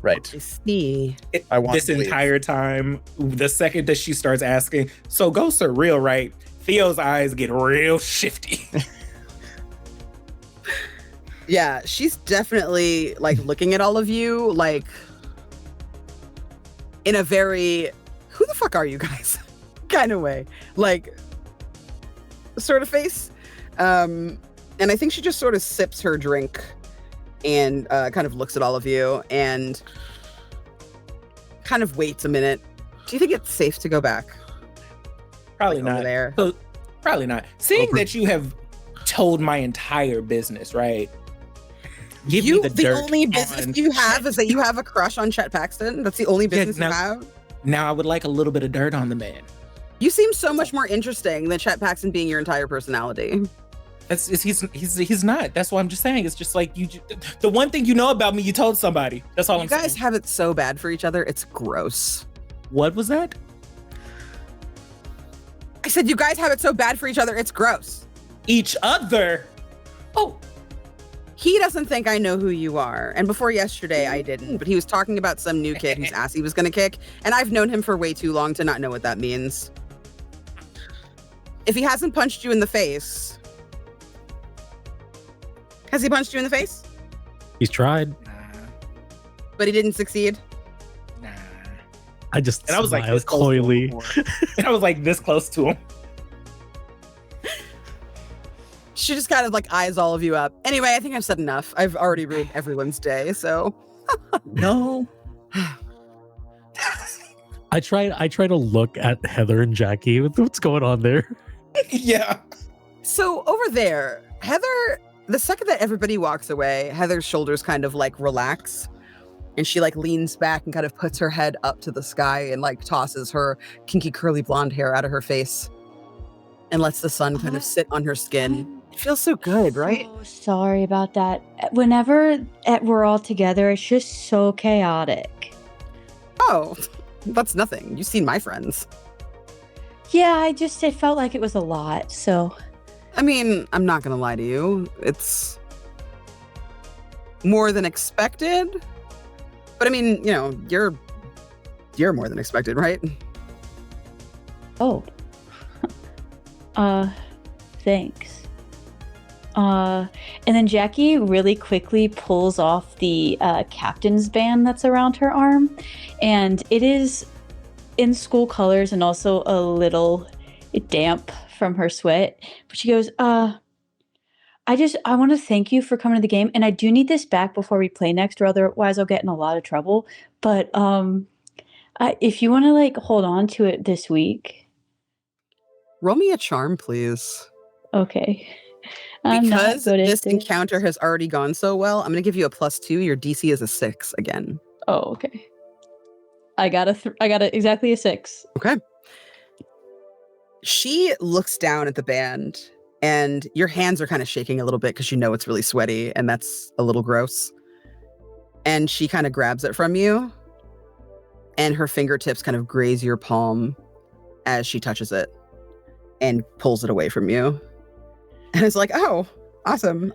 Right. I see. I want This to believe. entire time, the second that she starts asking, so ghosts are real, right? Theo's eyes get real shifty. Yeah, she's definitely like looking at all of you like in a very who the fuck are you guys kind of way. Like sort of face. And I think she just sort of sips her drink and kind of looks at all of you and kind of waits a minute. Do you think it's safe to go back? Probably Like, over not. there. So, probably not. Seeing that you have told my entire business, right? Give me The dirt only business on- you have is that you have a crush on Chet Paxton. That's the only business now- you have. Now I would like a little bit of dirt on the man. You seem so much more interesting than Chet Paxton being your entire personality. He's not. That's what I'm just saying. It's just like the one thing you know about me, you told somebody. That's all You I'm guys saying. have it so bad for each other. It's gross. What was that? I said you guys have it so bad for each other. It's gross. Each other. Oh, He doesn't think I know who you are. And before yesterday, I didn't. But he was talking about some new kid whose ass he was going to kick. And I've known him for way too long to not know what that means. If he hasn't punched you in the face. Has he punched you in the face? He's tried. But he didn't succeed? Nah. I just And I was like smiled this close to him coyly. before. And I was like this close to him. She just kind of like eyes all of you up. Anyway, I think I've said enough. I've already ruined everyone's day, so. No. I try to look at Heather and Jackie. What's going on there? Yeah. So over there, Heather, the second that everybody walks away, Heather's shoulders kind of like relax. And she like leans back and kind of puts her head up to the sky and like tosses her kinky curly blonde hair out of her face. And lets the sun kind of sit on her skin. It feels so good, right? So sorry about that. Whenever we're all together, it's just so chaotic. Oh, that's nothing. You've seen my friends. Yeah, it felt like it was a lot. So I mean, I'm not going to lie to you. It's more than expected. But I mean, you know, you're more than expected, right? oh, thanks. And then Jackie really quickly pulls off the captain's band that's around her arm, and it is in school colors and also a little damp from her sweat. But she goes, I want to thank you for coming to the game, and I do need this back before we play next, or otherwise I'll get in a lot of trouble. But if you want to like hold on to it this week. Roll me a charm, please. Okay. I'm not Because good at this encounter has already gone so well, I'm going to give you a +2. Your DC is a 6 again. Oh, okay. I got exactly a 6. Okay. She looks down at the band, and your hands are kind of shaking a little bit because you know it's really sweaty, and that's a little gross. And she kind of grabs it from you, and her fingertips kind of graze your palm as she touches it and pulls it away from you. And it's like, oh, awesome.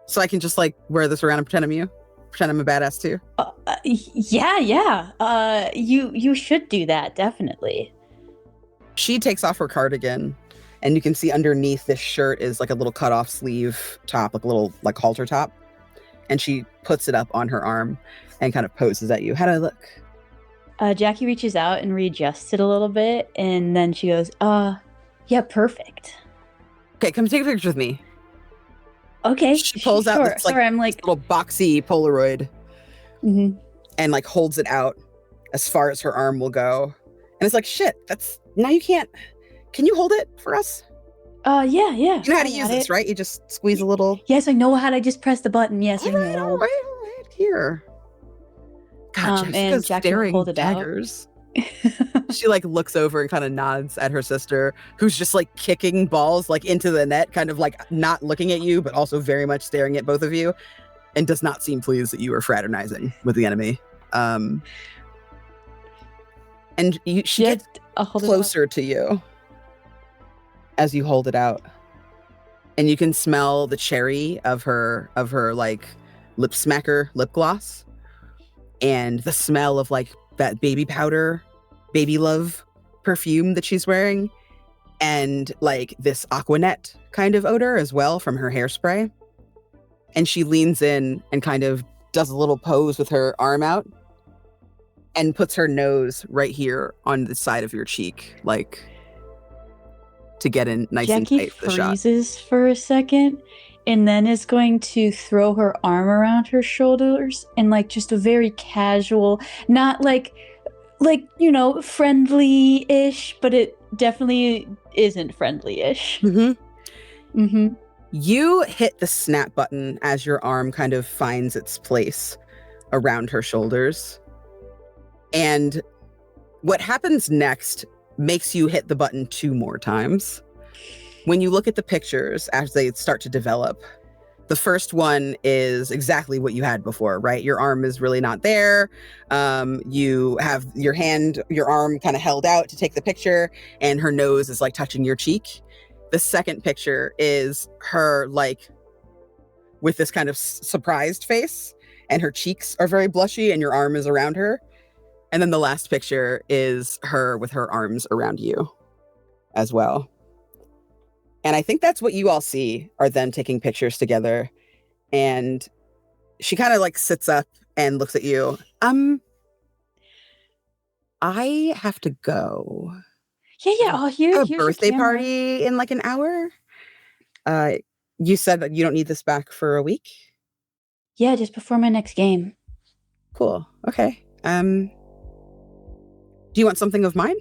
So I can just like wear this around and pretend I'm you? Pretend I'm a badass too? Yeah. You should do that, definitely. She takes off her cardigan, and you can see underneath this shirt is like a little cut off sleeve top, like a little like halter top. And she puts it up on her arm and kind of poses at you. How do I look? Jackie reaches out and readjusts it a little bit, and then she goes, yeah, perfect. Okay, come take a picture with me. Okay. She pulls out sure. this like Sorry, I'm like, little boxy Polaroid mhm. and like holds it out as far as her arm will go. And it's like, shit, that's now you can't. Can you hold it for us? Yeah. You know how to I use got this, it. right? You just squeeze a little. Yes, I know how to just press the button. Yes, I All right, know. all right. Here. God, And Jessica's Jackie staring pulled it out. daggers. She like looks over and kind of nods at her sister, who's just like kicking balls like into the net, kind of like not looking at you, but also very much staring at both of you, and does not seem pleased that you are fraternizing with the enemy. And she gets I'll hold closer to you as you hold it out. and you can smell the cherry of her like lip smacker lip gloss, and the smell of like that baby powder, baby love perfume that she's wearing, and like this Aquanet kind of odor as well from her hairspray. And she leans in and kind of does a little pose with her arm out and puts her nose right here on the side of your cheek, like to get in nice and Jackie tight for the shot. freezes for a second and then is going to throw her arm around her shoulders and like just a very casual, not like you know, friendly-ish, but it definitely isn't friendly-ish. You hit the snap button as your arm kind of finds its place around her shoulders. And what happens next makes you hit the button 2 more times. When you look at the pictures as they start to develop, the first one is exactly what you had before, right? Your arm is really not there. You have your arm kind of held out to take the picture, and her nose is like touching your cheek. The second picture is her like with this kind of surprised face, and her cheeks are very blushy and your arm is around her. And then the last picture is her with her arms around you as well. And I think that's what you all see, are them taking pictures together. And she kind of like sits up and looks at you. I have to go. Yeah. Oh, here's A your birthday camera. party in like an hour. You said that you don't need this back for a week? Yeah, just before my next game. Cool. Okay. Do you want something of mine?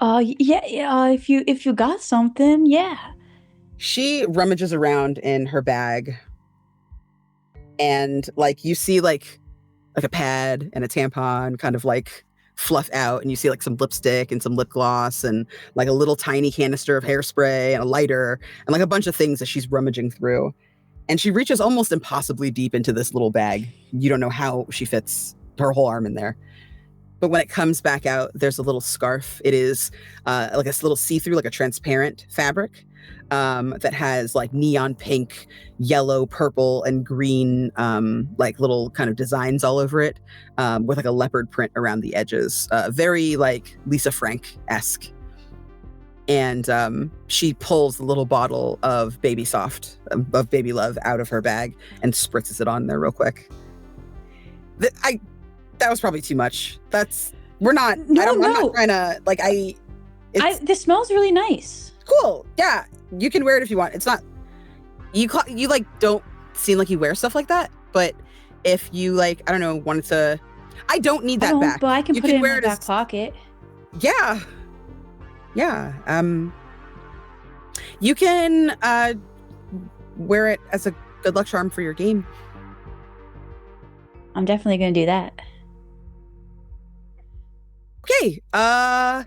Yeah. If you got something, yeah. She rummages around in her bag, and like you see like a pad and a tampon kind of like fluff out, and you see like some lipstick and some lip gloss and like a little tiny canister of hairspray and a lighter and like a bunch of things that she's rummaging through. And she reaches almost impossibly deep into this little bag. You don't know how she fits her whole arm in there. But when it comes back out, there's a little scarf. It is like a little see-through, like a transparent fabric that has like neon pink, yellow, purple, and green like little kind of designs all over it with like a leopard print around the edges. Very like Lisa Frank-esque. And she pulls the little bottle of Baby Soft, of Baby Love out of her bag and spritzes it on there real quick. That was probably too much. I'm not trying to like This smells really nice. Cool. Yeah, you can wear it if you want. It's not you like don't seem like you wear stuff like that, but if you like, I don't know, wanted to, I don't need that back. But I can you put it in wear my it back pocket. Yeah. You can wear it as a good luck charm for your game. I'm definitely gonna do that. Okay. Bye.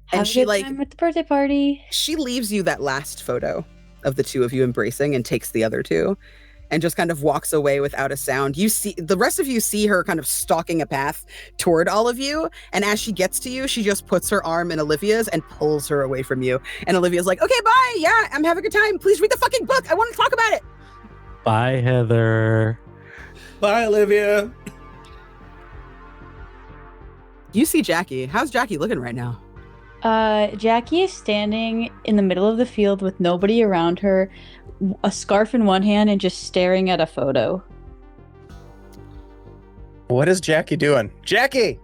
Have a good time at the birthday party. She leaves you that last photo of the two of you embracing and takes the other two and just kind of walks away without a sound. You see, the rest of you see her kind of stalking a path toward all of you. And as she gets to you, she just puts her arm in Olivia's and pulls her away from you. And Olivia's like, okay, bye. Yeah, I'm having a good time. Please read the fucking book. I want to talk about it. Bye, Heather. Bye, Olivia. You see Jackie. How's Jackie looking right now? Jackie is standing in the middle of the field with nobody around her, a scarf in one hand and just staring at a photo. What is Jackie doing? Jackie!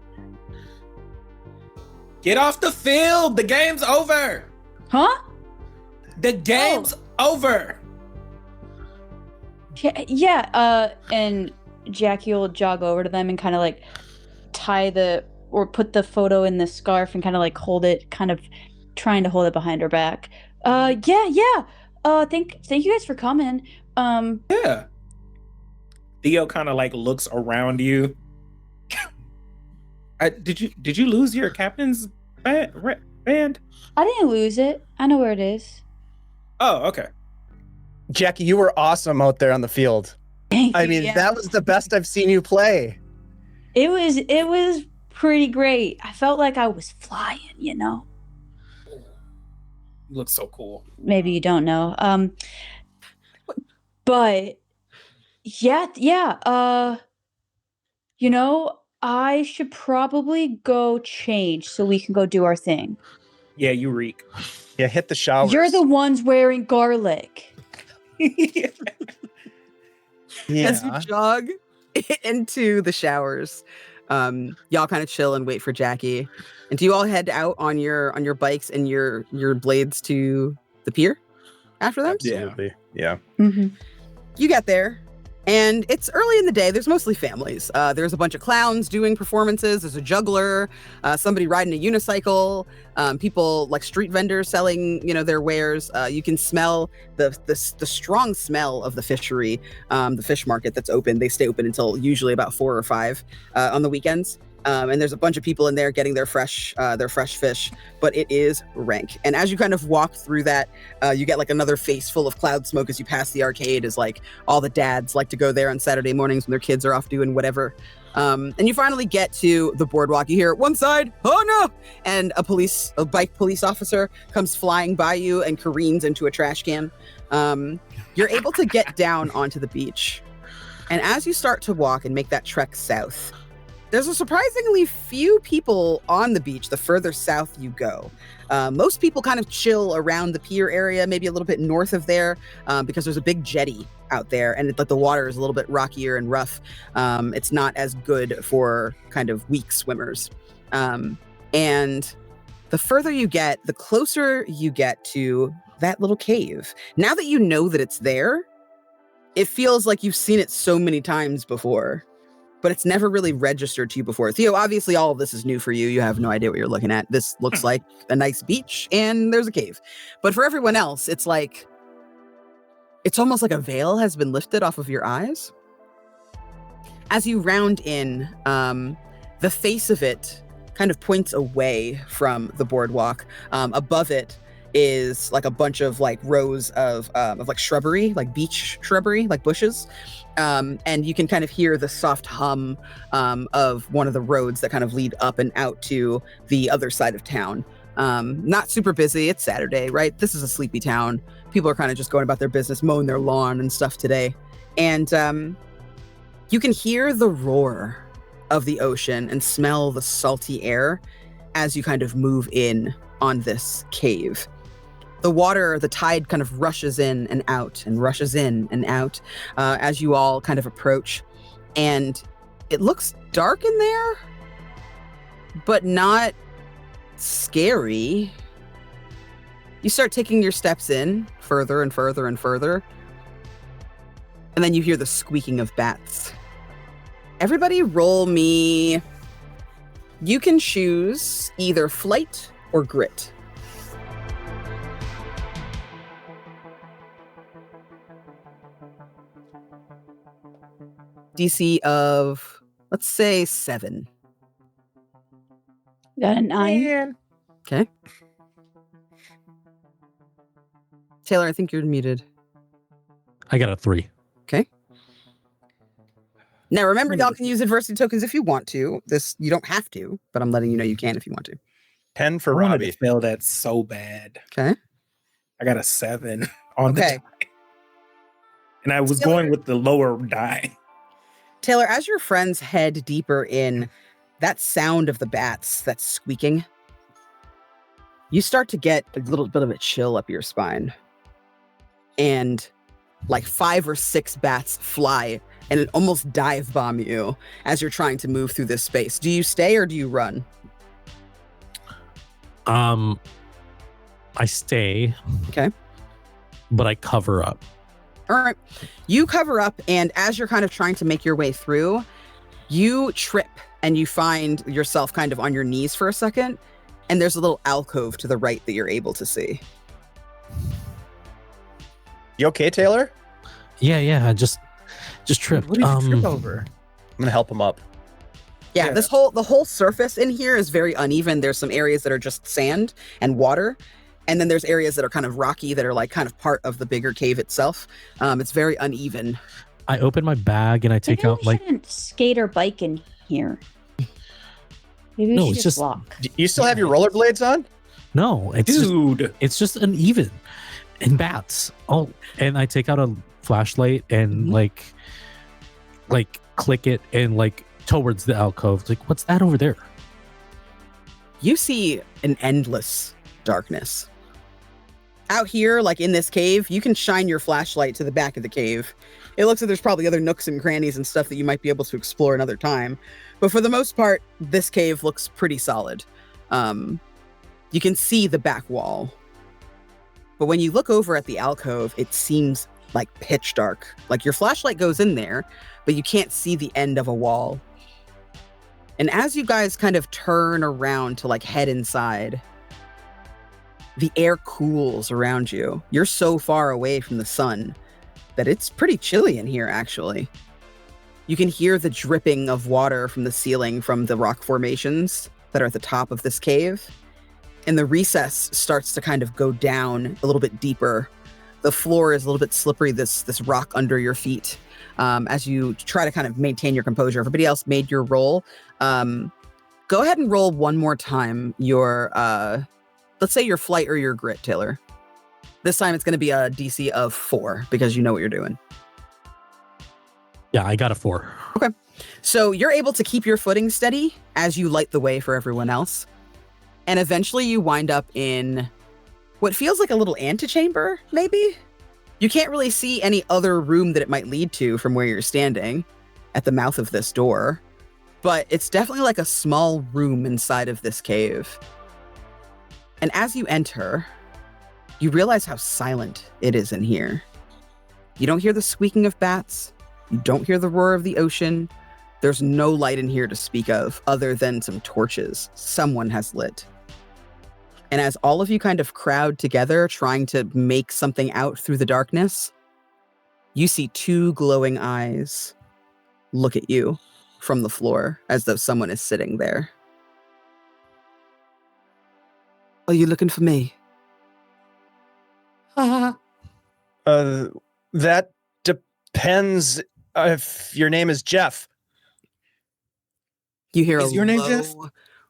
Get off the field. The game's over. Huh? The game's over. Yeah, and Jackie will jog over to them and kind of like put the photo in the scarf and kind of like hold it, kind of trying to hold it behind her back. Thank you guys for coming. Yeah. Theo kind of like looks around you. Did you lose your captain's band? I didn't lose it. I know where it is. Oh, okay. Jackie, you were awesome out there on the field. I mean, that was the best I've seen you play. It was pretty great. I felt like I was flying, you know? looks so cool. Maybe you don't know. But yeah. You know, I should probably go change so we can go do our thing. Yeah, you reek. Yeah, hit the showers. You're the ones wearing garlic. Yeah. As you jog into the showers, y'all kind of chill and wait for Jackie. And do you all head out on your bikes and your blades to the pier after that? Absolutely. Yeah. Mm-hmm. You get there, and it's early in the day. There's mostly families. There's a bunch of clowns doing performances. There's a juggler, somebody riding a unicycle, people like street vendors selling, their wares. You can smell the strong smell of the fishery, the fish market that's open. They stay open until usually about 4 or 5 on the weekends. And there's a bunch of people in there getting their fresh fish, but it is rank. And as you kind of walk through that, you get like another face full of cloud smoke as you pass the arcade, as like all the dads like to go there on Saturday mornings when their kids are off doing whatever. And you finally get to the boardwalk. You hear one side, oh no! And a bike police officer comes flying by you and careens into a trash can. You're able to get down onto the beach. And as you start to walk and make that trek south, there's a surprisingly few people on the beach the further south you go. Most people kind of chill around the pier area, maybe a little bit north of there, because there's a big jetty out there, and the water is a little bit rockier and rough. It's not as good for kind of weak swimmers. And the further you get, the closer you get to that little cave. Now that you know that it's there, it feels like you've seen it so many times before, but it's never really registered to you before. Theo, obviously all of this is new for you. You have no idea what you're looking at. This looks like a nice beach and there's a cave. But for everyone else, it's almost like a veil has been lifted off of your eyes. As you round in, the face of it kind of points away from the boardwalk. Above it is like a bunch of like rows of like shrubbery, like beach shrubbery, like bushes. And you can kind of hear the soft hum of one of the roads that kind of lead up and out to the other side of town. Not super busy. It's Saturday, right? This is a sleepy town. People are kind of just going about their business, mowing their lawn and stuff today. And you can hear the roar of the ocean and smell the salty air as you kind of move in on this cave. The water, the tide kind of rushes in and out and rushes in and out as you all kind of approach. And it looks dark in there, but not scary. You start taking your steps in further and further and further. And then you hear the squeaking of bats. Everybody roll me. You can choose either flight or grit. DC of, let's say, 7. Got a 9. Man. Okay. Taylor, I think you're muted. I got a 3. Okay. Now remember, y'all can use adversity tokens if you want to. You don't have to, but I'm letting you know you can if you want to. 10 for I wanted Robbie. to fail that so bad. Okay. I got a 7 on the Okay. die. And I was going with the lower die. Taylor, as your friends head deeper in, that sound of the bats that's squeaking, you start to get a little bit of a chill up your spine. And like 5 or 6 bats fly and it almost dive bomb you as you're trying to move through this space. Do you stay or do you run? I stay. Okay. But I cover up. All right. You cover up, and as you're kind of trying to make your way through, you trip and you find yourself kind of on your knees for a second, and there's a little alcove to the right that you're able to see. You okay, Taylor? Yeah. I just tripped. What did you trip over? I'm gonna help him up. Yeah, the whole surface in here is very uneven. There's some areas that are just sand and water. And then there's areas that are kind of rocky that are like kind of part of the bigger cave itself. It's very uneven. I open my bag and I take Maybe out we like shouldn't skate or bike in here. Maybe we No, should it's just just- walk. Do you still have your rollerblades on? No, it's just an even and bats. Oh, and I take out a flashlight and like click it and like towards the alcove. It's like, what's that over there? You see an endless darkness. Out here, like in this cave, you can shine your flashlight to the back of the cave. It looks like there's probably other nooks and crannies and stuff that you might be able to explore another time. But for the most part, this cave looks pretty solid. You can see the back wall. But when you look over at the alcove, it seems like pitch dark. Like your flashlight goes in there, but you can't see the end of a wall. And as you guys kind of turn around to like head inside, the air cools around you. You're so far away from the sun that it's pretty chilly in here, actually. You can hear the dripping of water from the ceiling from the rock formations that are at the top of this cave. And the recess starts to kind of go down a little bit deeper. The floor is a little bit slippery, this rock under your feet. As you try to kind of maintain your composure. Everybody else made your roll. Go ahead and roll one more time your, let's say your flight or your grit, Taylor. This time it's going to be a DC of 4 because you know what you're doing. Yeah, I got a 4. Okay. So you're able to keep your footing steady as you light the way for everyone else. And eventually you wind up in what feels like a little antechamber, maybe? You can't really see any other room that it might lead to from where you're standing at the mouth of this door. But it's definitely like a small room inside of this cave. And as you enter, you realize how silent it is in here. You don't hear the squeaking of bats. You don't hear the roar of the ocean. There's no light in here to speak of other than some torches someone has lit. And as all of you kind of crowd together, trying to make something out through the darkness, you see 2 glowing eyes look at you from the floor as though someone is sitting there. Are you looking for me? That depends if your name is Jeff. You hear Is your name Jeff?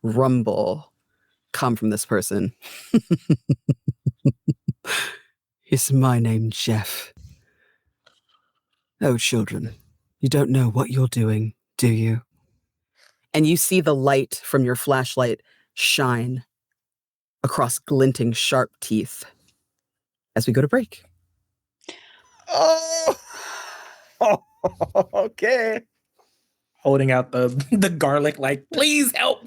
Rumble come from this person. It's my name, Jeff. Oh, children, you don't know what you're doing, do you? And you see the light from your flashlight shine across glinting, sharp teeth as we go to break. Oh, okay. Holding out the garlic, like, please help.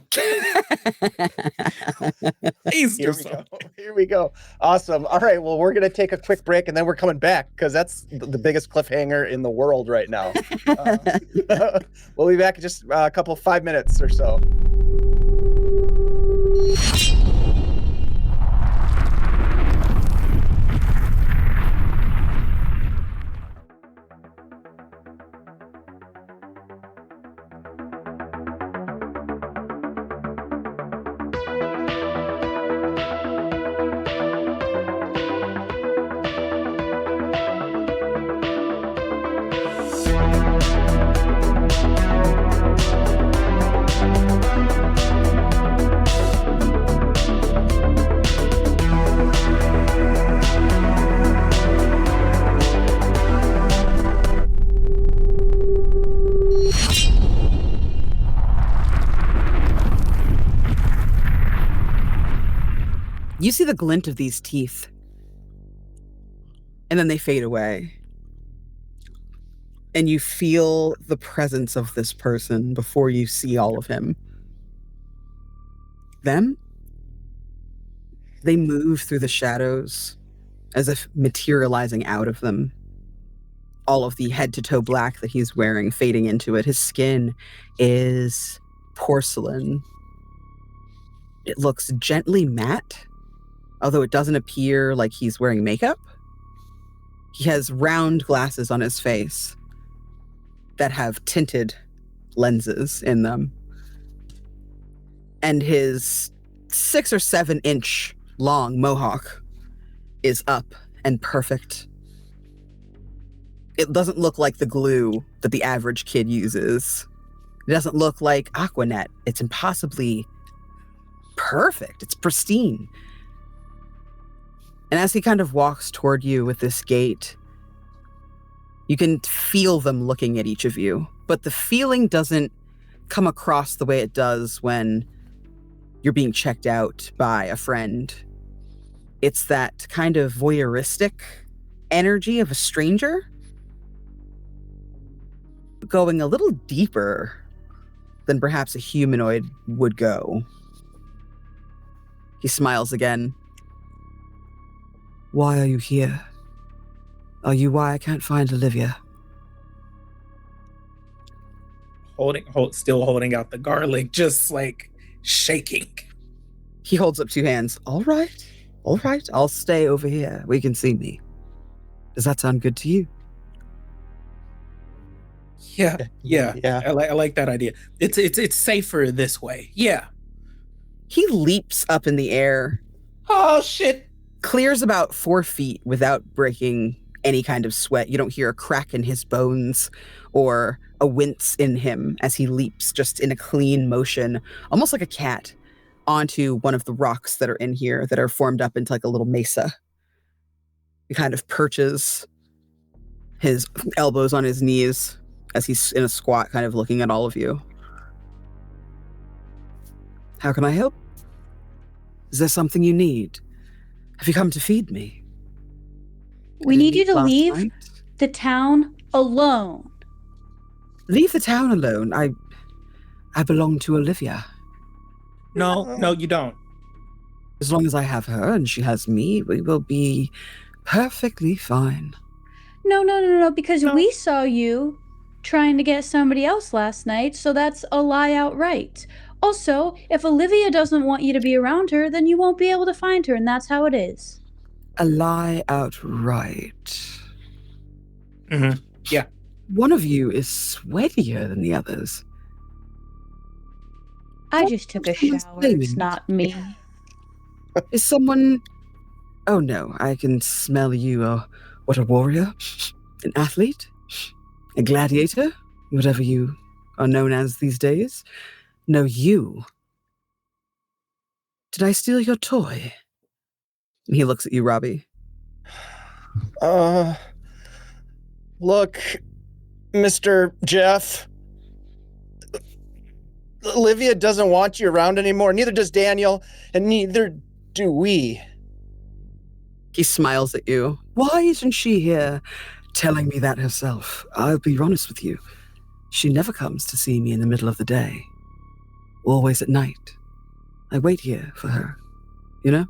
Please do something. Here we go. Awesome. All right. Well, we're going to take a quick break and then we're coming back because that's the biggest cliffhanger in the world right now. We'll be back in just a couple 5 minutes or so. You see the glint of these teeth, and then they fade away. And you feel the presence of this person before you see all of him. Them? They move through the shadows as if materializing out of them. All of the head-to-toe black that he's wearing fading into it. His skin is porcelain. It looks gently matte, although it doesn't appear like he's wearing makeup. He has round glasses on his face that have tinted lenses in them. And his 6 or 7 inch long mohawk is up and perfect. It doesn't look like the glue that the average kid uses. It doesn't look like Aquanet. It's impossibly perfect. It's pristine. And as he kind of walks toward you with this gait, you can feel them looking at each of you, but the feeling doesn't come across the way it does when you're being checked out by a friend. It's that kind of voyeuristic energy of a stranger going a little deeper than perhaps a humanoid would go. He smiles again. Why are you here? Are you why I can't find Olivia? Still holding out the garlic, just like shaking. He holds up 2 hands. All right. I'll stay over here. We can see me. Does that sound good to you? Yeah. I like that idea. It's safer this way. Yeah. He leaps up in the air. Oh shit. Clears about 4 feet without breaking any kind of sweat. You don't hear a crack in his bones or a wince in him as he leaps just in a clean motion, almost like a cat, onto one of the rocks that are in here that are formed up into like a little mesa. He kind of perches his elbows on his knees as he's in a squat, kind of looking at all of you. How can I help? Is there something you need? Have you come to feed me? We need you to Last leave night? the town alone. Leave the town alone. I belong to Olivia. No, you don't. As long as I have her and she has me, we will be perfectly fine. No, because No. we saw you trying to get somebody else last night, so that's a lie outright. Also, if Olivia doesn't want you to be around her, then you won't be able to find her, and that's how it is. A lie outright. Mm-hmm. Yeah. One of you is sweatier than the others. I just took a Someone's shower. blaming It's me. not me. Is someone... Oh no, I can smell you. What, a warrior? An athlete? A gladiator? Whatever you are known as these days. No, you. Did I steal your toy? And he looks at you, Robbie. Look, Mr. Jeff. Olivia doesn't want you around anymore. Neither does Daniel, and neither do we. He smiles at you. Why isn't she here telling me that herself? I'll be honest with you. She never comes to see me in the middle of the day. Always at night. I wait here for her. You know?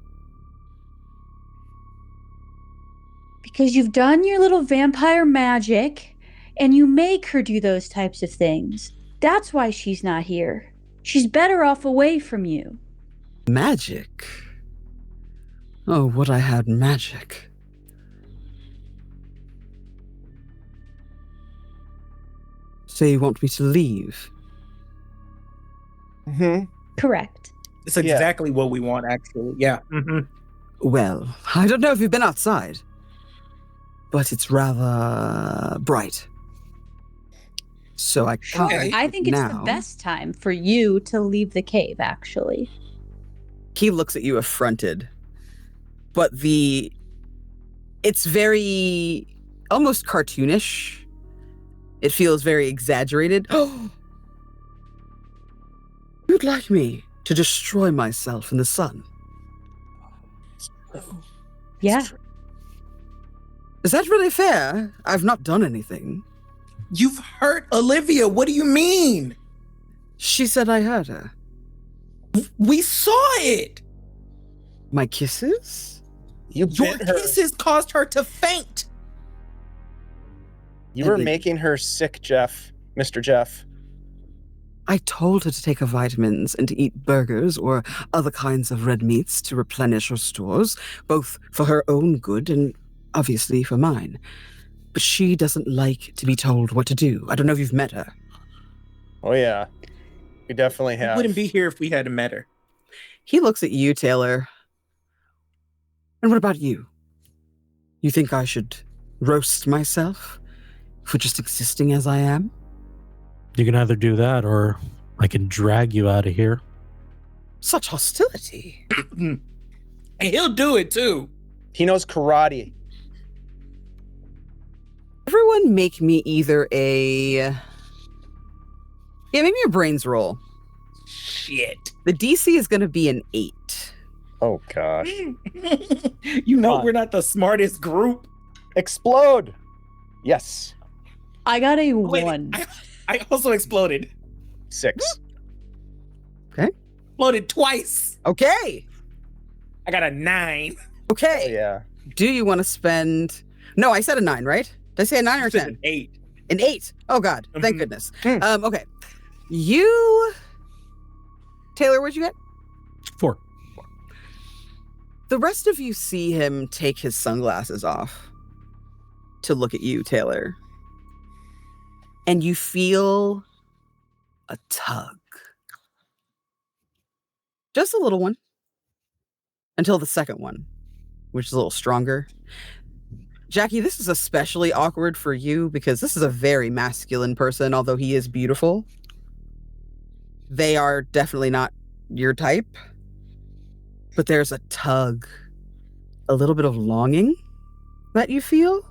Because you've done your little vampire magic, and you make her do those types of things. That's why she's not here. She's better off away from you. Magic? Oh, would I had magic. So you want me to leave? Mm-hmm. Correct. It's exactly what we want, actually. Yeah. Mm-hmm. Well, I don't know if you've been outside, but it's rather bright. So I can't. Okay. I think it's the now. best time for you to leave the cave, actually. He looks at you affronted, but it's very almost cartoonish. It feels very exaggerated. Oh, you'd like me to destroy myself in the sun? Yeah. Is that really fair? I've not done anything. You've hurt Olivia. What do you mean? She said I hurt her. We saw it. My kisses? You Your bit her. kisses caused her to faint. You were Maybe. making her sick, Jeff. Mr. Jeff. I told her to take her vitamins and to eat burgers or other kinds of red meats to replenish her stores, both for her own good and obviously for mine. But she doesn't like to be told what to do. I don't know if you've met her. Oh, yeah. We definitely We have. wouldn't be here if we hadn't met her. He looks at you, Taylor. And what about you? You think I should roast myself for just existing as I am? You can either do that or I can drag you out of here. Such hostility. And he'll do it too. He knows karate. Everyone make me either make me a brains roll. Shit. The DC is going to be an 8. Oh gosh. You know we're not the smartest group. Explode. Yes. I got a Wait, 1. I also exploded. 6. Exploded twice. Okay. I got a 9. Okay. Oh, yeah. Do you want to spend... No, I said a 9, right? Did I say a 9 or a 10? An 8. An 8. Oh, God. Thank Mhm. goodness. Mm. Okay. You... Taylor, what'd you get? 4. The rest of you see him take his sunglasses off to look at you, Taylor. And you feel a tug. Just a little one. Until the second one, which is a little stronger. Jackie, this is especially awkward for you because this is a very masculine person, although he is beautiful. They are definitely not your type. But there's a tug, a little bit of longing that you feel,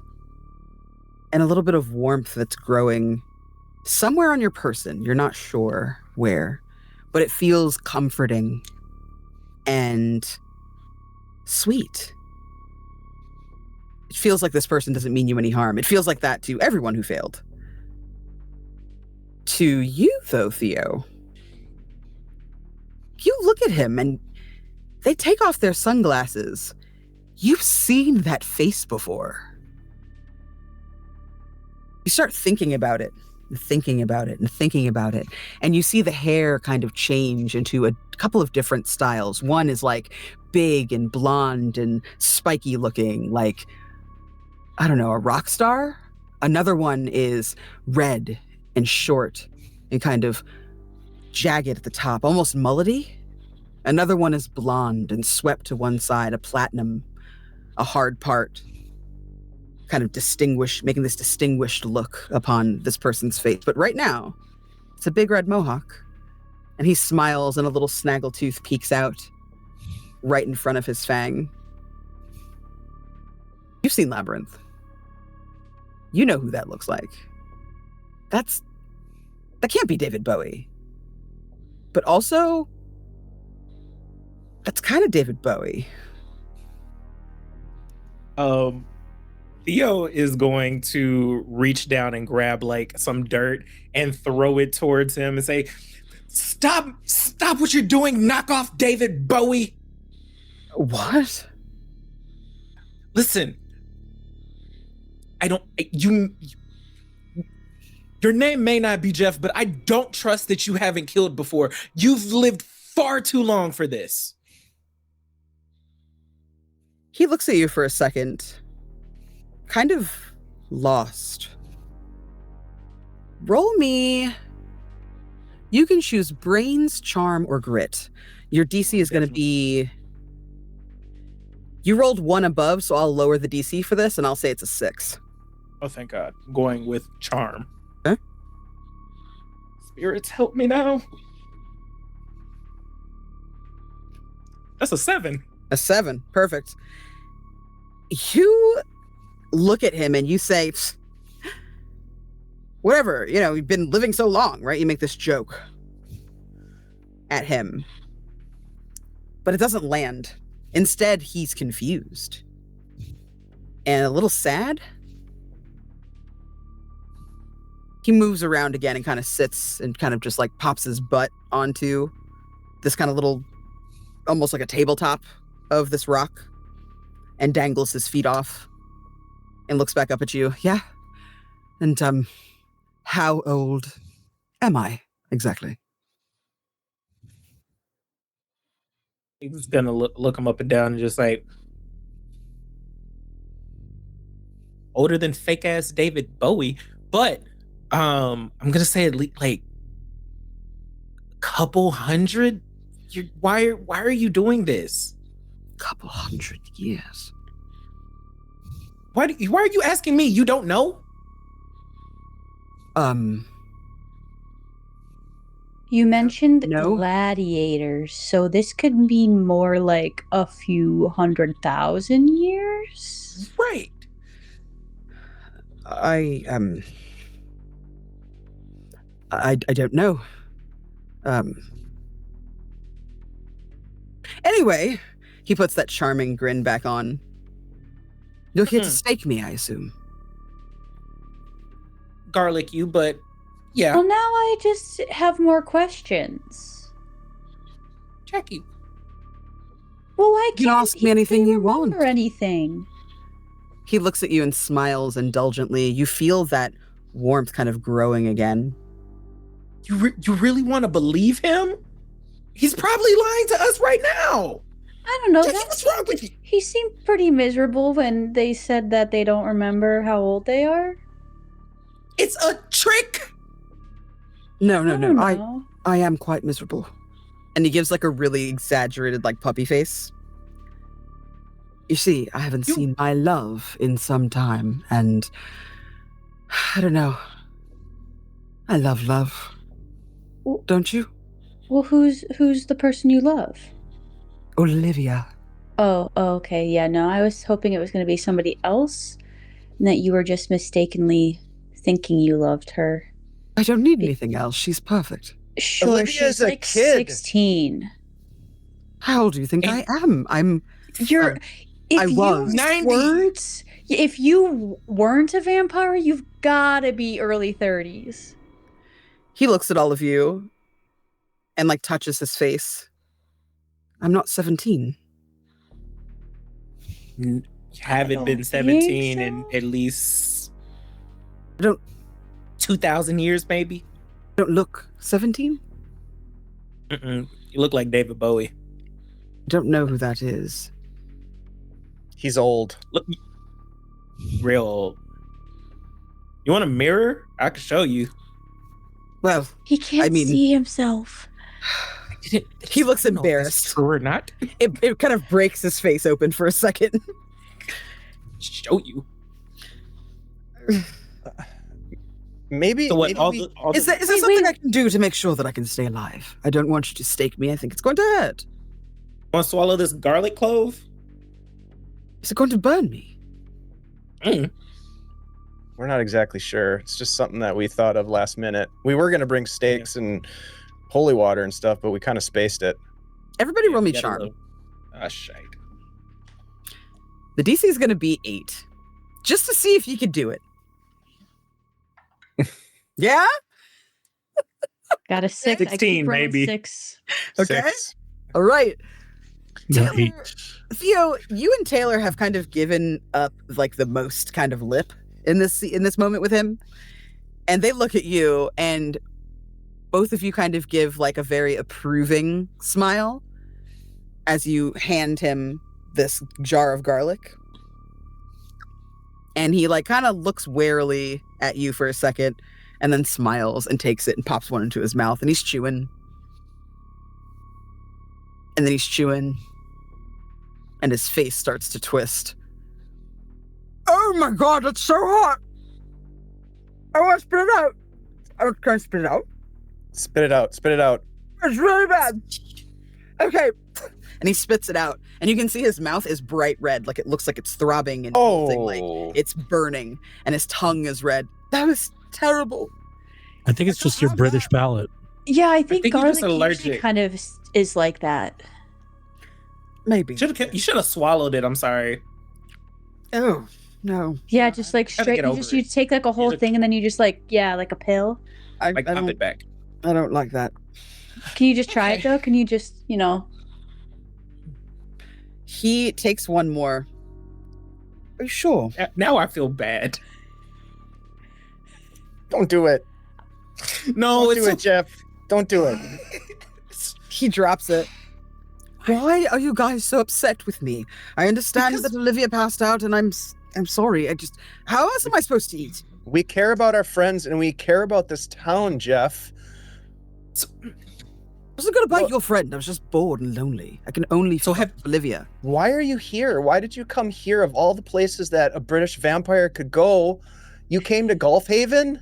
and a little bit of warmth that's growing somewhere on your person. You're not sure where, but it feels comforting and sweet. It feels like this person doesn't mean you any harm. It feels like that to everyone who failed. To you, though, Theo, you look at him and they take off their sunglasses. You've seen that face before. You start thinking about it, and thinking about it, and thinking about it. And you see the hair kind of change into a couple of different styles. One is like big and blonde and spiky looking, like, I don't know, a rock star. Another one is red and short and kind of jagged at the top, almost mullety. Another one is blonde and swept to one side, a platinum, a hard part, kind of making this distinguished look upon this person's face. But right now, it's a big red mohawk, and he smiles and a little snaggletooth peeks out right in front of his fang. You've seen Labyrinth. You know who that looks like. That can't be David Bowie. But also, that's kind of David Bowie. Theo is going to reach down and grab like some dirt and throw it towards him and say, Stop what you're doing. Knock off David Bowie. What? Listen, your name may not be Jeff, but I don't trust that you haven't killed before. You've lived far too long for this. He looks at you for a second, kind of lost. Roll me. You can choose brains, charm, or grit. Your DC is going to be... You rolled 1 above, so I'll lower the DC for this, and I'll say it's a 6. Oh, thank God. I'm going with charm. Huh? Spirits, help me now. That's a 7. A 7. Perfect. You look at him and you say, whatever, you've been living so long, right? You make this joke at him. But it doesn't land. Instead, he's confused. And a little sad. He moves around again and kind of sits and kind of just like pops his butt onto this kind of little, almost like a tabletop of this rock, and dangles his feet off and looks back up at you. Yeah? And, how old am I exactly? He's gonna look him up and down and just like, older than fake ass David Bowie, but I'm gonna say at least like a couple hundred. Why are you doing this? Couple hundred years. Why are you asking me? You don't know? You mentioned No. gladiators, so this could be more like a few 100,000 years? vampires? Right. I don't know. Anyway, he puts that charming grin back on. You're here to stake me, I assume. Garlic you, but yeah. Well, now I just have more questions. Jackie. Well, why You can can't ask me he anything you want. remember anything? He looks at you and smiles indulgently. You feel that warmth kind of growing again. You really want to believe him? He's probably lying to us right now. I don't know. Jackie, what's wrong with you? He seemed pretty miserable when they said that they don't remember how old they are. It's a trick. No. I don't know. I am quite miserable. And he gives like a really exaggerated like puppy face. You see, I haven't seen my love in some time, and I don't know. I love love. Don't you? Well, who's the person you love? Olivia. Oh, okay. Yeah, no, I was hoping it was going to be somebody else, and that you were just mistakenly thinking you loved her. I don't need anything else. She's perfect. Sure, Olivia's she's a like kid. 16. How old do you think I am? You're. I was 90. If you weren't a vampire, you've got to be early 30s. He looks at all of you and like touches his face. I'm not 17. You haven't don't been think 17 so. in at least I don't 2,000 years, maybe. don't look 17. You look like David Bowie. Don't know who that is. He's old. Look, real old. You want a mirror? I can show you. Well, He can't see himself. he looks I don't know if that's embarrassed. True or not? It kind of breaks his face open for a second. Show you. Maybe. So what? maybe All we- the, all Is the, there something I can do to make sure that I can stay alive? I don't want you to stake me. I think it's going to hurt. Want to swallow this garlic clove? Is it going to burn me? We're not exactly sure. It's just something that we thought of last minute. We were going to bring steaks and holy water and stuff, but we kind of spaced it. Everybody roll me Get a charm. little- Ah, shite. The DC is going to be 8. Just to see if you could do it. Yeah? Got a 6. 16, baby. 6. Okay. 6. All right. No, Taylor- 8. Theo, you and Taylor have kind of given up like the most kind of lip in this moment with him. And they look at you and both of you kind of give like a very approving smile as you hand him this jar of garlic. And he like kind of looks warily at you for a second and then smiles and takes it and pops one into his mouth and he's chewing. And then he's chewing and his face starts to twist. Oh my god, it's so hot! I want to spit it out. Oh, can I spit it out? Spit it out. Spit it out. It's really bad. Okay. And he spits it out. And you can see his mouth is bright red, like it looks like it's throbbing and pulsing, like it's burning. And his tongue is red. That was terrible. I think it's just your British palate. Yeah, I think think you're garlic just usually allergic. kind of is like that. Maybe. You should have swallowed it. I'm sorry. Oh, no. Yeah, just like Gotta straight. get You over just it. you take like a whole should- thing and then you just like like a pill. I Like, pop don't it back. I don't like that. Can you just try it Okay. though? Can you just He takes one more. Are you sure? Now I feel bad. Don't do it. No, Don't it's do it, Jeff. Don't do it. He drops it. Why are you guys so upset with me? I understand Because- that Olivia passed out and I'm sorry. How else am I supposed to eat? We care about our friends and we care about this town, Jeff. I wasn't gonna bite Well- your friend. I was just bored and lonely. I can only So fuck Olivia. Why are you here? Why did you come here of all the places that a British vampire could go? You came to Gulf Haven?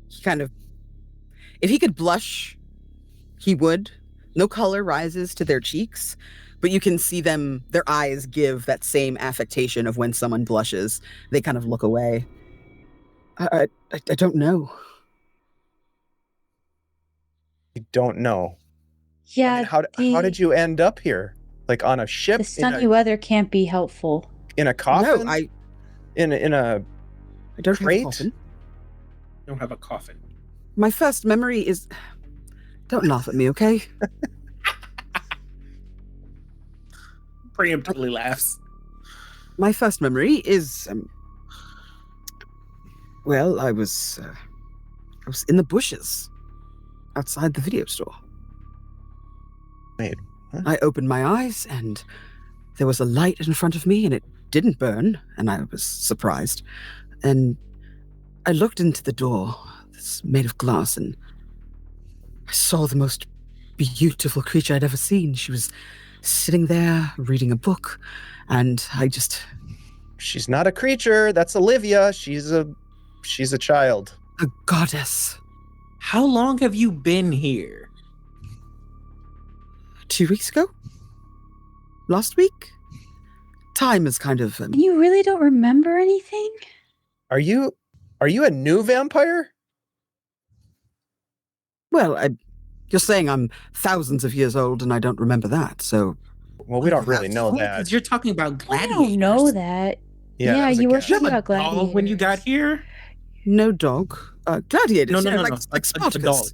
He kind of, if he could blush, he would. No color rises to their cheeks, but you can see them, their eyes give that same affectation of when someone blushes. They kind of look away. I don't know. You don't know. Yeah, I mean, how did you end up here? Like on a ship? the sunny weather can't be helpful. In a coffin? No, in a I don't crate? have a coffin. Don't have a coffin. My first memory is... Don't laugh at me, okay? Preemptively laughs. My first memory is... well, I was in the bushes outside the video store. Wait, what? I opened my eyes and there was a light in front of me and it didn't burn, and I was surprised. And I looked into the door that's made of glass and I saw the most beautiful creature I'd ever seen. She was sitting there reading a book, and I just... She's not a creature. That's Olivia. She's a child. A goddess. How long have you been here? 2 weeks ago? Last week? Time is kind of... You really don't remember anything? Are you a new vampire? Well, you're saying I'm thousands of years old and I don't remember that, so... Well, we don't really know that. Because you're talking about I gladiators. don't know that. Yeah, Yeah, that was a you were guess. talking You have a about gladiators. dog when you got here? No dog. Gladiators. No, you know, no. like A Spartacus. dog.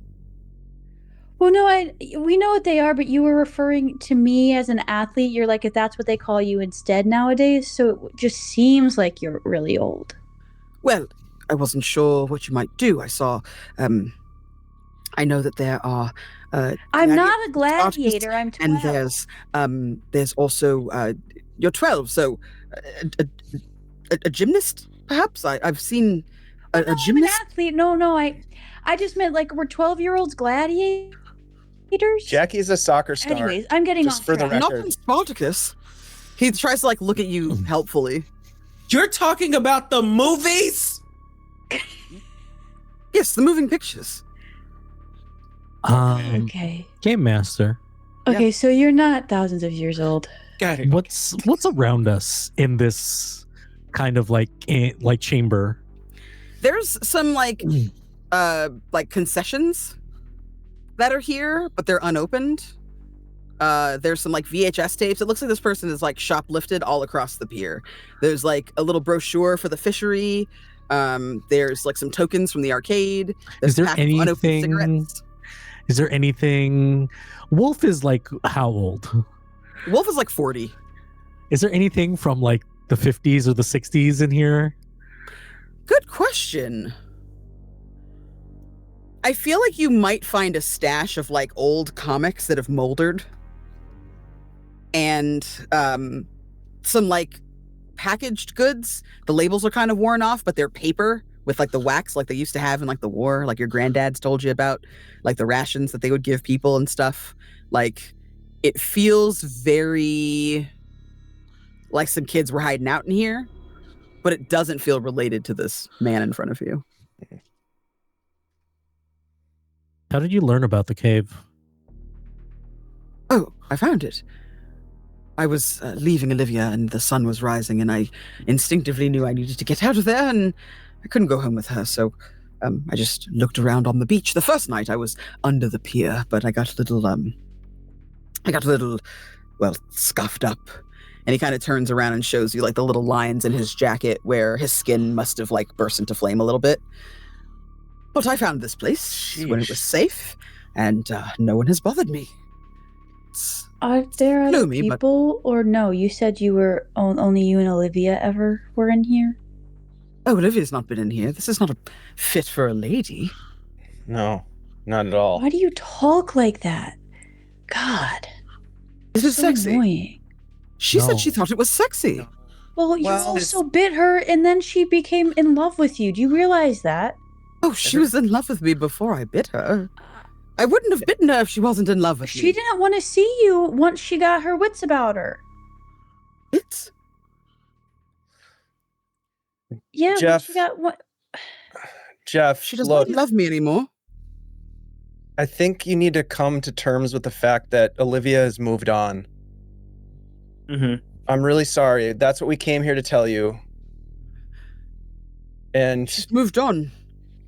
Well, no, we know what they are, but you were referring to me as an athlete. You're like, if that's what they call you instead nowadays, so it just seems like you're really old. Well, I wasn't sure what you might do. I saw... I know that there are... I'm not a Spartacus, gladiator. I'm 12. and there's also... you're 12, so... a gymnast, perhaps? I've seen a No, I'm an gymnast... athlete. No, I just meant like we're 12-year-olds gladiators. Jackie's a soccer star. Anyways, I'm getting Just off for the track. Not record. from Spartacus. He tries to, like, look at you helpfully. You're talking about the movies? Yes, the moving pictures. Okay. Game Master, Okay, so you're not thousands of years old. Got it. what's around us in this kind of like chamber? There's some, like concessions that are here, but they're unopened. There's some, like, VHS tapes. It looks like this person is, like, shoplifted all across the pier. There's, like, a little brochure for the fishery. There's, like, some tokens from the arcade. There's Is there a pack of unopened anything? cigarettes. Is there anything? Wolf is like how old? Wolf is, like, 40. Is there anything from like the 50s or the 60s in here? Good question. I feel like you might find a stash of, like, old comics that have moldered. And some, like, packaged goods. The labels are kind of worn off, but they're paper with, like, the wax like they used to have in, like, the war, like your granddads told you about, like the rations that they would give people and stuff. Like, it feels very like some kids were hiding out in here, but it doesn't feel related to this man in front of you. How did you learn about the cave? Oh, I found it. I was leaving Olivia and the sun was rising, and I instinctively knew I needed to get out of there, and I couldn't go home with her, so I just looked around on the beach. The first night I was under the pier, but I got a little, well, scuffed up. And he kind of turns around and shows you, like, the little lines in his jacket where his skin must have, like, burst into flame a little bit. But I found this place when it was safe, and no one has bothered me. Are there other gloomy, but- people, or no? You said you were only you and Olivia ever were in here. Oh, Olivia's not been in here. This is not a fit for a lady. No, not at all. Why do you talk like that? God, This is so sexy. annoying. She said No. she thought it was sexy. Well, you Well, also bit her, and then she became in love with you. Do you realize that? Oh, she was in love with me before I bit her. I wouldn't have bitten her if she wasn't in love with She me. didn't want to see you once she got her wits about her. It's Yeah, once Jeff, she got what? Jeff, she doesn't look, love me anymore. I think you need to come to terms with the fact that Olivia has moved on. Mm-hmm. I'm really sorry. That's what we came here to tell you. And She's moved on.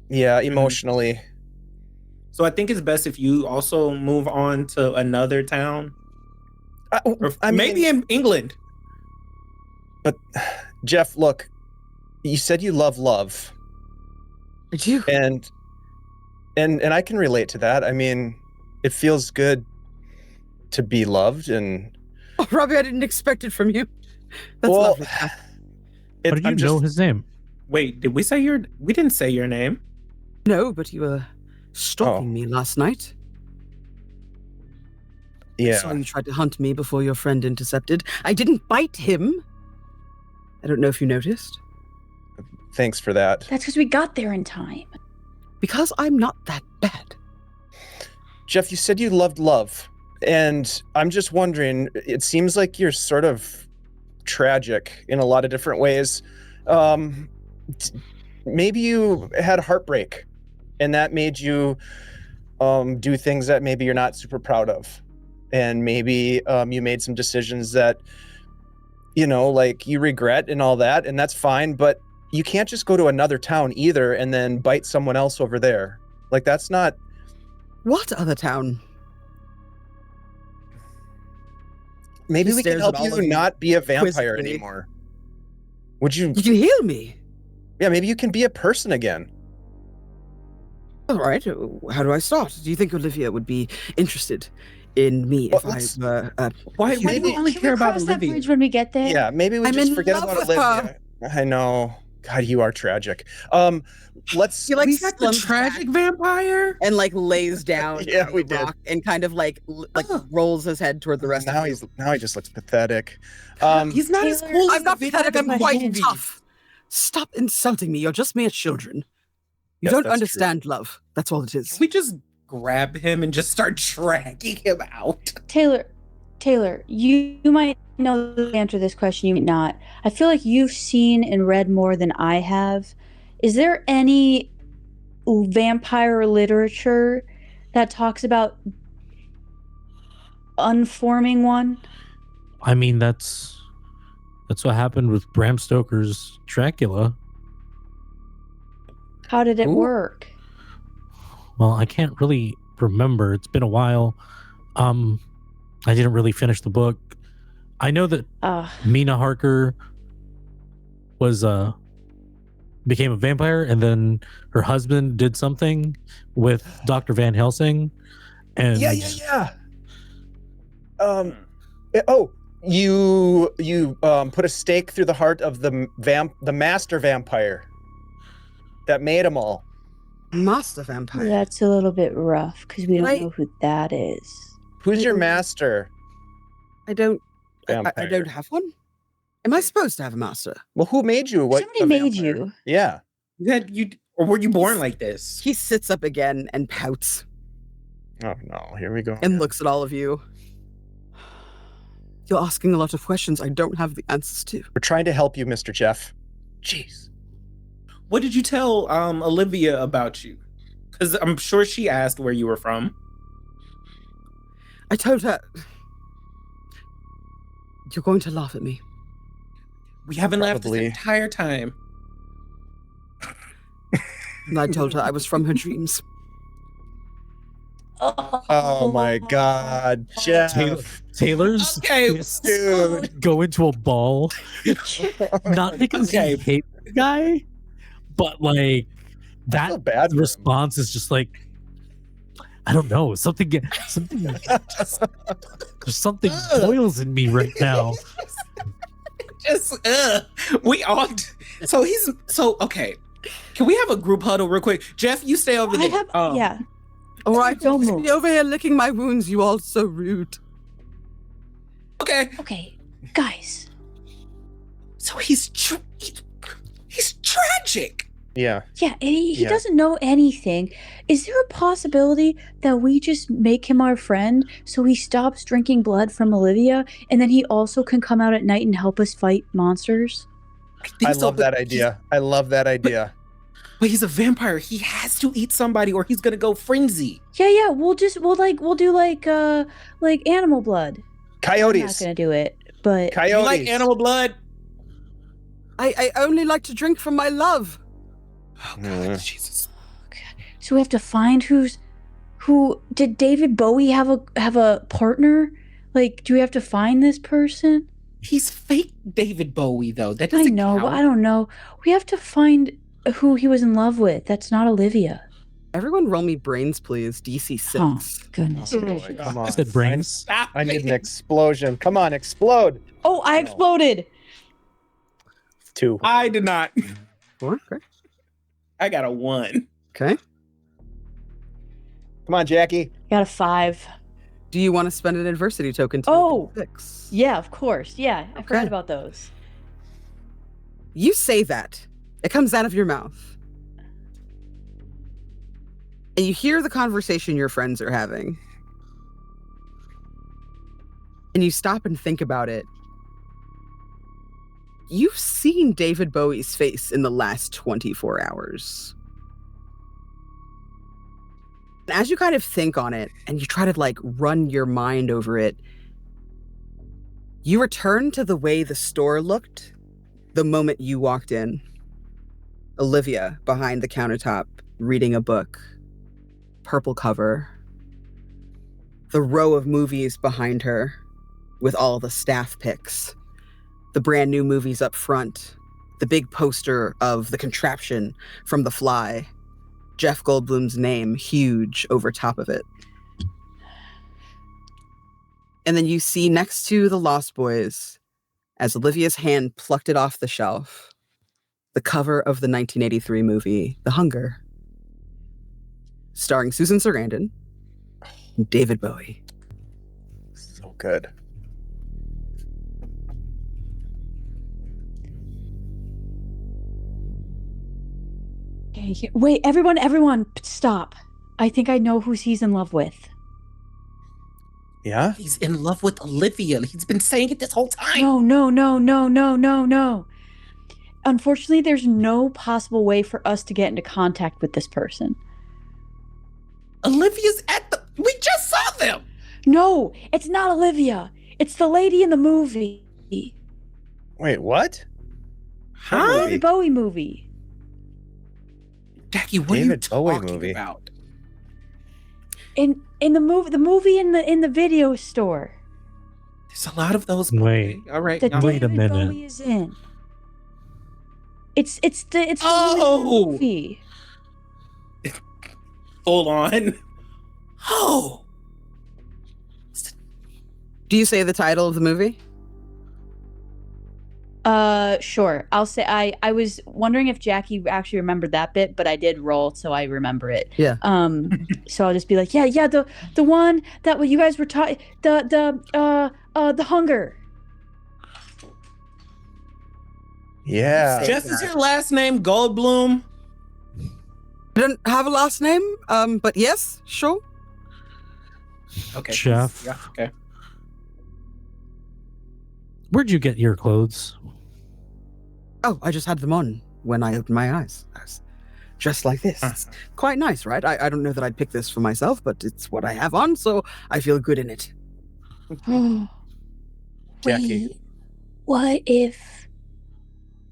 yeah, emotionally. So I think it's best if you also move on to another town, or maybe in England. But Jeff, look, you said you love. I do. And I can relate to that. I mean, it feels good to be loved, and Oh, Robbie, I didn't expect it from you. That's well, lovely. How do you know his name? Wait, did we say we didn't say your name. No, but you were stalking me last night. I saw Yeah. you tried to hunt me before your friend intercepted. I didn't bite him. I don't know if you noticed. Thanks for that. That's because we got there in time. Because I'm not that bad. Jeff, you said you loved love, and I'm just wondering, it seems like you're sort of tragic in a lot of different ways. Maybe you had heartbreak, and that made you do things that maybe you're not super proud of. And maybe you made some decisions that, like you regret and all that, and that's fine, but you can't just go to another town either and then bite someone else over there. Like, that's not... What other town? Maybe He we can stares help at all you of you not be a vampire quizzically. anymore. Would you... You can heal me. Yeah, maybe you can be a person again. All right. How do I start? Do you think Olivia would be interested in me Well, if I let's- were... Why do Maybe- you only Can care we about cross that Olivia? bridge when we get there? Yeah, maybe we I'm just in forget love about with Olivia. I know. God, you are tragic. Let's... He like We got the slumps tragic back vampire. and like lays down Yeah, on we the did. rock and kind of like rolls his head toward the rest now of you. now he just looks pathetic. He's not as Taylor- cool as I'm not the pathetic, I'm villain in the quite movie. tough. Stop insulting me. You're just mere children. You Yes, don't that's understand love. That's all it is. Can we just grab him and just start dragging him out? Taylor, you might know the answer to this question, you might not. I feel like you've seen and read more than I have. Is there any vampire literature that talks about unforming one? I mean, that's what happened with Bram Stoker's Dracula. How did it Ooh. work? Well, I can't really remember. It's been a while. I didn't really finish the book. I know that Mina Harker was became a vampire, and then her husband did something with Dr. Van Helsing. And Yeah. You put a stake through the heart of the master vampire that made them all. Master vampire. That's a little bit rough because we don't Right. know who that is. Who's your master? I don't Vampire. don't have one. Am I supposed to have a master? Well, who made you? Somebody made you. Yeah. Or were you born like this? He sits up again and pouts Oh no, here we go. and looks at all of you. You're asking a lot of questions I don't have the answers to. We're trying to help you, Mr. Jeff. Jeez. What did you tell Olivia about you? Because I'm sure she asked where you were from. I told her, you're going to laugh at me. We haven't laughed this Probably. entire time. And I told her I was from her dreams. Oh my God, Jeff. Taylor's Okay, Dude. go into a ball, not because Okay. he hates the guy, but like I feel that bad for him. response is just like, I don't know, something there's something boils in me right now. just we all. So okay. Can we have a group huddle real quick? Jeff, you stay over there. Yeah. All right, Don't don't move. be over here licking my wounds, you all so rude. Okay. Okay, guys. So he's tragic. Yeah. Yeah, he Yeah. doesn't know anything. Is there a possibility that we just make him our friend so he stops drinking blood from Olivia and then he also can come out at night and help us fight monsters? I so, love but that idea. I love that idea. But he's a vampire. He has to eat somebody or he's gonna go frenzy. Yeah, we'll do like animal blood. I'm not Coyotes. gonna do it. but Coyotes. You like animal blood? I only like to drink from my love. Oh God, Jesus. so we have to find who did David Bowie have a partner? Like, do we have to find this person? He's fake David Bowie though. That I doesn't know, count. but I don't know. We have to find who he was in love with. That's not Olivia. Everyone roll me brains, please. DC 6. Oh, goodness. Oh, boy, come I on. said brains. Stop I need an it. explosion. Come on, explode. Oh, I exploded. 2. I did not. 4, okay. I got a 1. Okay. Come on, Jackie. Got a 5. Do you want to spend an adversity token to Oh. make it 6? Yeah, of course. Yeah, I forgot Okay. about those. You say that. It comes out of your mouth. And you hear the conversation your friends are having. And you stop and think about it. You've seen David Bowie's face in the last 24 hours. And as you kind of think on it and you try to run your mind over it, you return to the way the store looked the moment you walked in. Olivia behind the countertop reading a book. Purple cover. The row of movies behind her with all the staff pics. The brand new movies up front. The big poster of The Contraption from The Fly. Jeff Goldblum's name huge over top of it. And then you see next to The Lost Boys, as Olivia's hand plucked it off the shelf, the cover of the 1983 movie, The Hunger, starring Susan Sarandon and David Bowie. So good. Okay, wait, everyone, stop. I think I know who he's in love with. Yeah? He's in love with Olivia. He's been saying it this whole time. No. Unfortunately, there's no possible way for us to get into contact with this person. Olivia's at the. We just saw them. No, it's not Olivia. It's the lady in the movie. Wait, what? Huh? Movie? David Bowie movie. Jackie, what David are you Bowie talking movie. about? In the movie in the video store. There's a lot of those. Wait. Okay, all right. That y'all- Wait a David minute. Bowie is in. It's the Oh! movie. Hold on. Oh. Do you say the title of the movie? Sure. I'll say I was wondering if Jackie actually remembered that bit, but I did roll, so I remember it. Yeah. So I'll just be like, yeah, the one that you guys were talking, the Hunger. Yeah. Jess, is your last name Goldblum? I don't have a last name, but yes, sure. Okay. Jeff. Yeah, okay. Where'd you get your clothes? Oh, I just had them on when I opened my eyes. I was dressed like this. It's quite nice, right? I don't know that I'd pick this for myself, but it's what I have on, so I feel good in it. Jackie. Wait, what if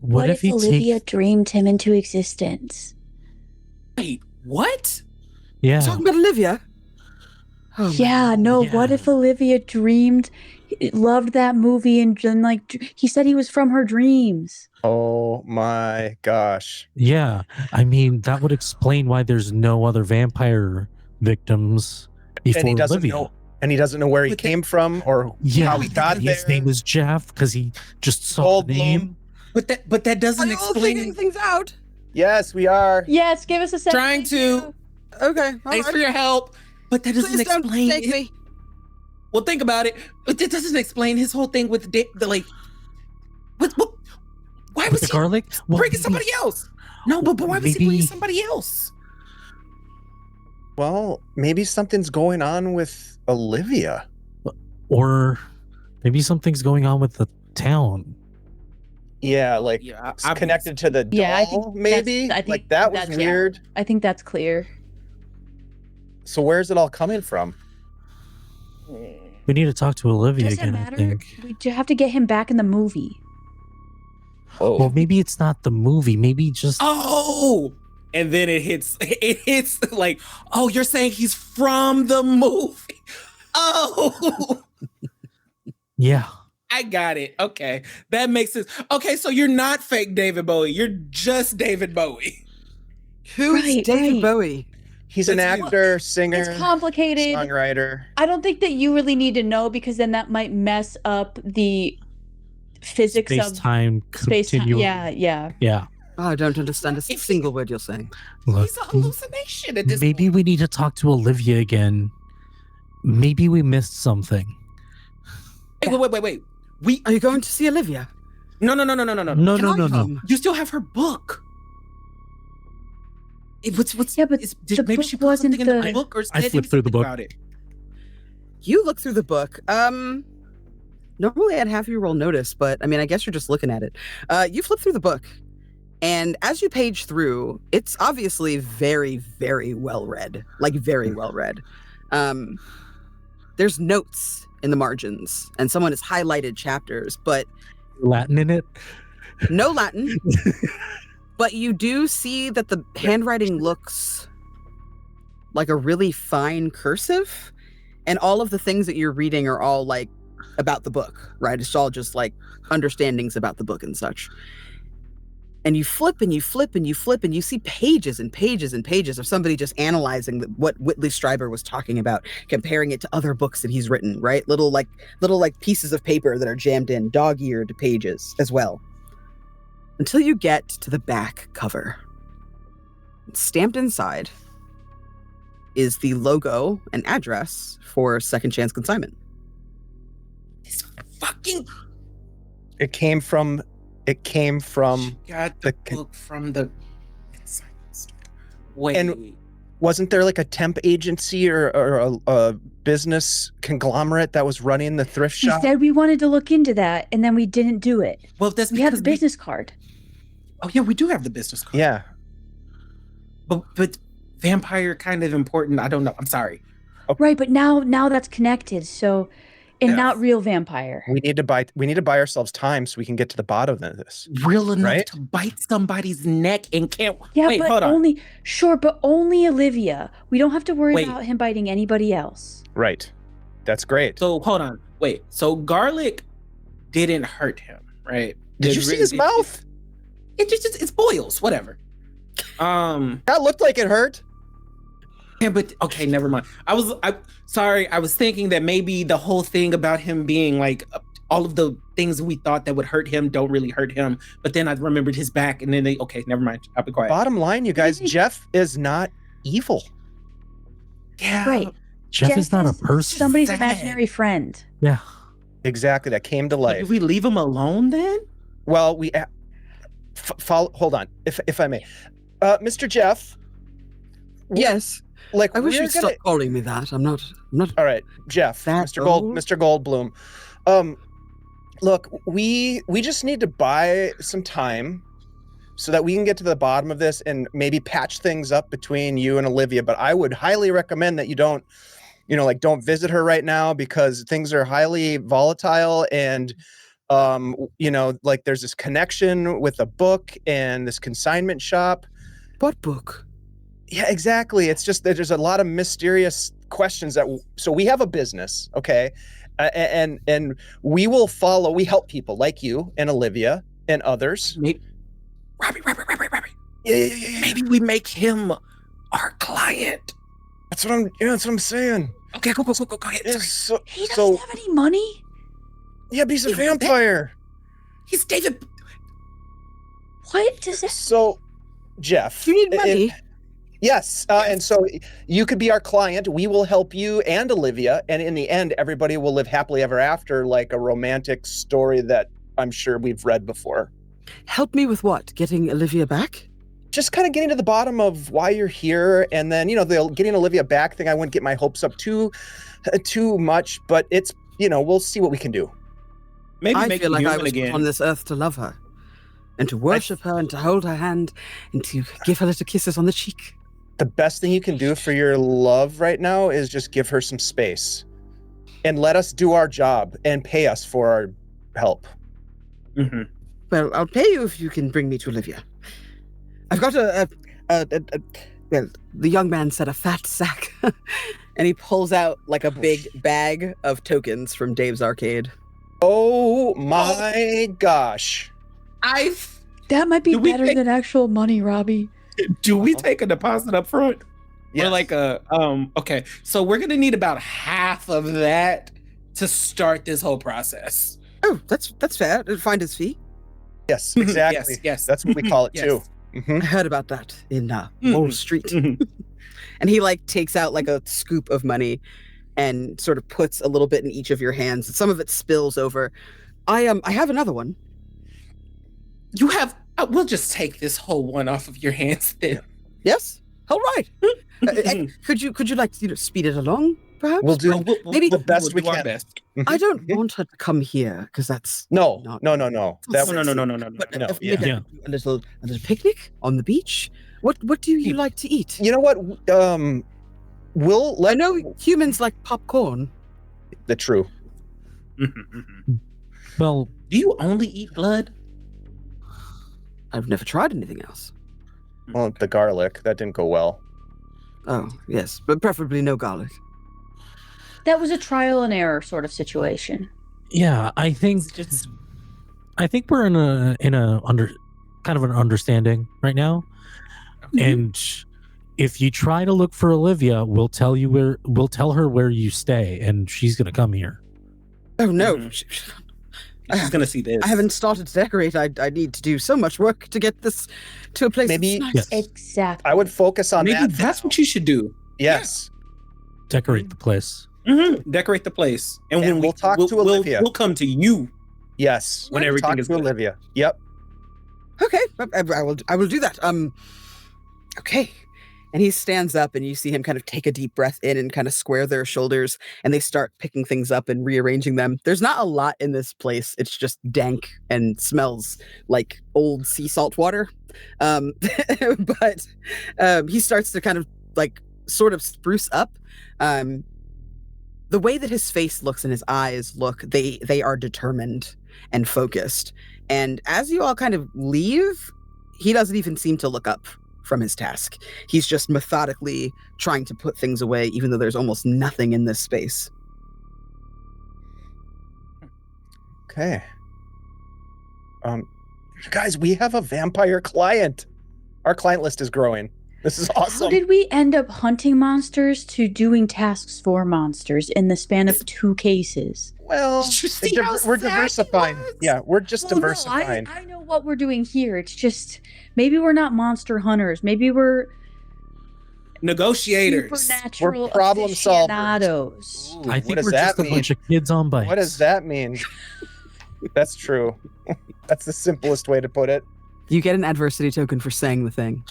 What if he Olivia takes? dreamed him into existence? Wait, what? Yeah. Talking about Olivia? Oh, my Yeah, God. no. Yeah. What if Olivia loved that movie and he said he was from her dreams? Oh my gosh. Yeah. I mean, that would explain why there's no other vampire victims before And he doesn't Olivia. know. And he doesn't know where he But came from or Yeah. how he got His there. name is Jeff because he just saw the name. But that Are doesn't you all figuring explain. things out? Yes, we are. Yes, give us a second. Trying to. Okay. all Thanks right. for your help. But that doesn't Please don't explain. take me. Well, think about it. But that doesn't explain his whole thing with the like. What? Why With was the he garlic? Well, bringing somebody else? No, but why was he maybe- bringing somebody else? Well, maybe something's going on with Olivia. Or maybe something's going on with the town. Yeah, like Yeah, it's connected to the doll, Yeah, I think maybe. that's- I think like that was that's- yeah. weird. I think that's clear. So where's it all coming from? We need to talk to Olivia Does it again, I matter? think. We do have to get him back in the movie. Oh, Well, maybe it's not the movie. Maybe just Oh, and then it hits like, oh, you're saying he's from the movie. Oh, yeah. I got it. Okay, that makes sense. Okay, so you're not fake David Bowie. You're just David Bowie. Who's Right, David right. Bowie? he's an That's- actor, singer, It's complicated. songwriter. I don't think that you really need to know because then that might mess up the physics Space of time space time. continuum. Yeah. Yeah. Oh, I don't understand a If- single word you're saying. Look, He's a hallucination at this maybe point. we need to talk to Olivia again. Maybe we missed something. Hey, wait. We Are you going to see Olivia? no. No, Can no, I no. come? You still have her book. What's Yeah, but the maybe book she put wasn't something in the the- book or I said flipped through the something book. about it. You look through the book. Normally I'd have you roll notice, but I mean, I guess you're just looking at it. You flip through the book, and as you page through, it's obviously very, very well read. Like very well read. There's notes in the margins, and someone has highlighted chapters, but Latin in it. no Latin. But you do see that the handwriting looks like a really fine cursive, and all of the things that you're reading are all like about the book, right? It's all just like understandings about the book and such. And you flip and you flip and you flip and you see pages and pages and pages of somebody just analyzing what Whitley Strieber was talking about, comparing it to other books that he's written, right? Little pieces of paper that are jammed in, dog-eared pages as well. Until you get to the back cover. Stamped inside is the logo and address for Second Chance Consignment. This fucking It came from got the the con- book from the consignment store. Wait, And- wasn't there like a temp agency or a business conglomerate that was running the thrift We shop? said we wanted to look into that, and then we didn't do it. well, that's We have because the business card. oh yeah, we do have the business card. Yeah. but vampire kind of important. I don't know. I'm sorry. Right, but now that's connected. So, and Yeah. not real vampire. We need to buy ourselves time so we can get to the bottom of this. Real enough Right? to bite somebody's neck and can't. Yeah, wait, but hold on. only Olivia. We don't have to worry Wait. about him biting anybody else. Right. That's great. So hold on. Wait. So garlic didn't hurt him, right? Did you see his mouth? It just it's boils, whatever. That looked like it hurt. Yeah, but okay, never mind. I sorry. I was thinking that maybe the whole thing about him being like all of the things we thought that would hurt him don't really hurt him. But then I remembered his back, and then okay, never mind. I'll be quiet. Bottom line, you guys, Jeff is not evil. Yeah, Right. Jeff is not a person. Somebody's Sad. imaginary friend. Yeah. Exactly. That came to So life. did we leave him alone then? Well, we follow. Hold on, if I may, Mr. Jeff. Yes. Like I wish we're you'd gonna- stop calling me that. I'm not. All right, Jeff, That Mr. old? Goldblum. Look, we just need to buy some time so that we can get to the bottom of this and maybe patch things up between you and Olivia. But I would highly recommend that you don't visit her right now because things are highly volatile and like there's this connection with a book and this consignment shop. What book? Yeah, exactly. It's just that there's a lot of mysterious questions so we have a business, okay? And we will follow, we help people like you and Olivia and others. Maybe, Robbie. Yeah. Maybe we make him our client. That's what I'm saying. Okay, go ahead. Yeah, Sorry. He doesn't so have any money. yeah, but he's a Yeah, vampire. He's David. What does it? So, Jeff, You need money. yes, and so you could be our client. We will help you and Olivia, and in the end, everybody will live happily ever after, like a romantic story that I'm sure we've read before. Help me with what? Getting Olivia back? Just kind of getting to the bottom of why you're here, and then the getting Olivia back thing. I wouldn't get my hopes up too much, but it's we'll see what we can do. Maybe I make feel him like I human was put again. on this earth to love her, and to worship her, and to hold her hand, and to give her little kisses on the cheek. The best thing you can do for your love right now is just give her some space. and let us do our job and pay us for our help. Mm-hmm. Well, I'll pay you if you can bring me to Olivia. I've got well, the young man said a fat sack. And he pulls out like a big bag of tokens from Dave's Arcade. Oh my gosh. That might be Do we better take- than actual money, Robbie. Do we take a deposit up front? Yes. Or like okay. So we're gonna need about half of that to start this whole process. Oh, that's fair. Find his fee. Yes, exactly. Yes. That's what we call it Yes. too. Mhm. I heard about that in Wall Street. Mhm. And he like takes out like a scoop of money and sort of puts a little bit in each of your hands. Some of it spills over. I have another one. You have. We'll just take this whole one off of your hands then. Yes. All right. Could you like to speed it along, perhaps? We'll do Maybe the best we'll we do our can. best. I don't want her to come here because that's No. Not- That No. But No, if yeah. maybe I could do a little picnic on the beach. What do you like to eat? You know what? We'll I let know humans like popcorn. the true. Well, Do you only eat blood? I've never tried anything else. Well, the garlic that didn't go well. Oh yes, but preferably no garlic. That was a trial and error sort of situation. yeah, I think we're in a kind of an understanding right now. And if you try to look for Olivia, we'll tell her where you stay, and she's gonna come here. Oh no, Mhm. She's gonna see this. I haven't started to decorate. I need to do so much work to get this to a place Maybe- that's nice. Yes. Exactly. I would focus on Maybe that. that's now. what you should do. Yes. Decorate the place. Decorate the place, and And when we'll talk to Olivia. We'll come to you. Yes. When We'll everything talk is to good. Olivia. Yep. Okay, I will do that. Okay. And he stands up and you see him kind of take a deep breath in and kind of square their shoulders and they start picking things up and rearranging them. There's not a lot in this place. It's just dank and smells like old sea salt water. But he starts to kind of like sort of spruce up. The way that his face looks and his eyes look, they are determined and focused. And as you all kind of leave, he doesn't even seem to look up from his task. He's just methodically trying to put things away, even though there's almost nothing in this space. Okay. Guys, we have a vampire client. Our client list is growing. This is How awesome. did we end up hunting monsters to doing tasks for monsters in the span of 2 cases? Well, Did you see how we're sad he diversifying. was? Yeah, we're just Well, no, diversifying. I know what we're doing here. It's just maybe we're not monster hunters. Maybe we're Negotiators. supernatural We're problem solvers. aficionados. Ooh, I what think does we're that just a mean? bunch of kids on bikes. What does that mean? That's true. That's the simplest way to put it. You get an adversity token for saying the thing.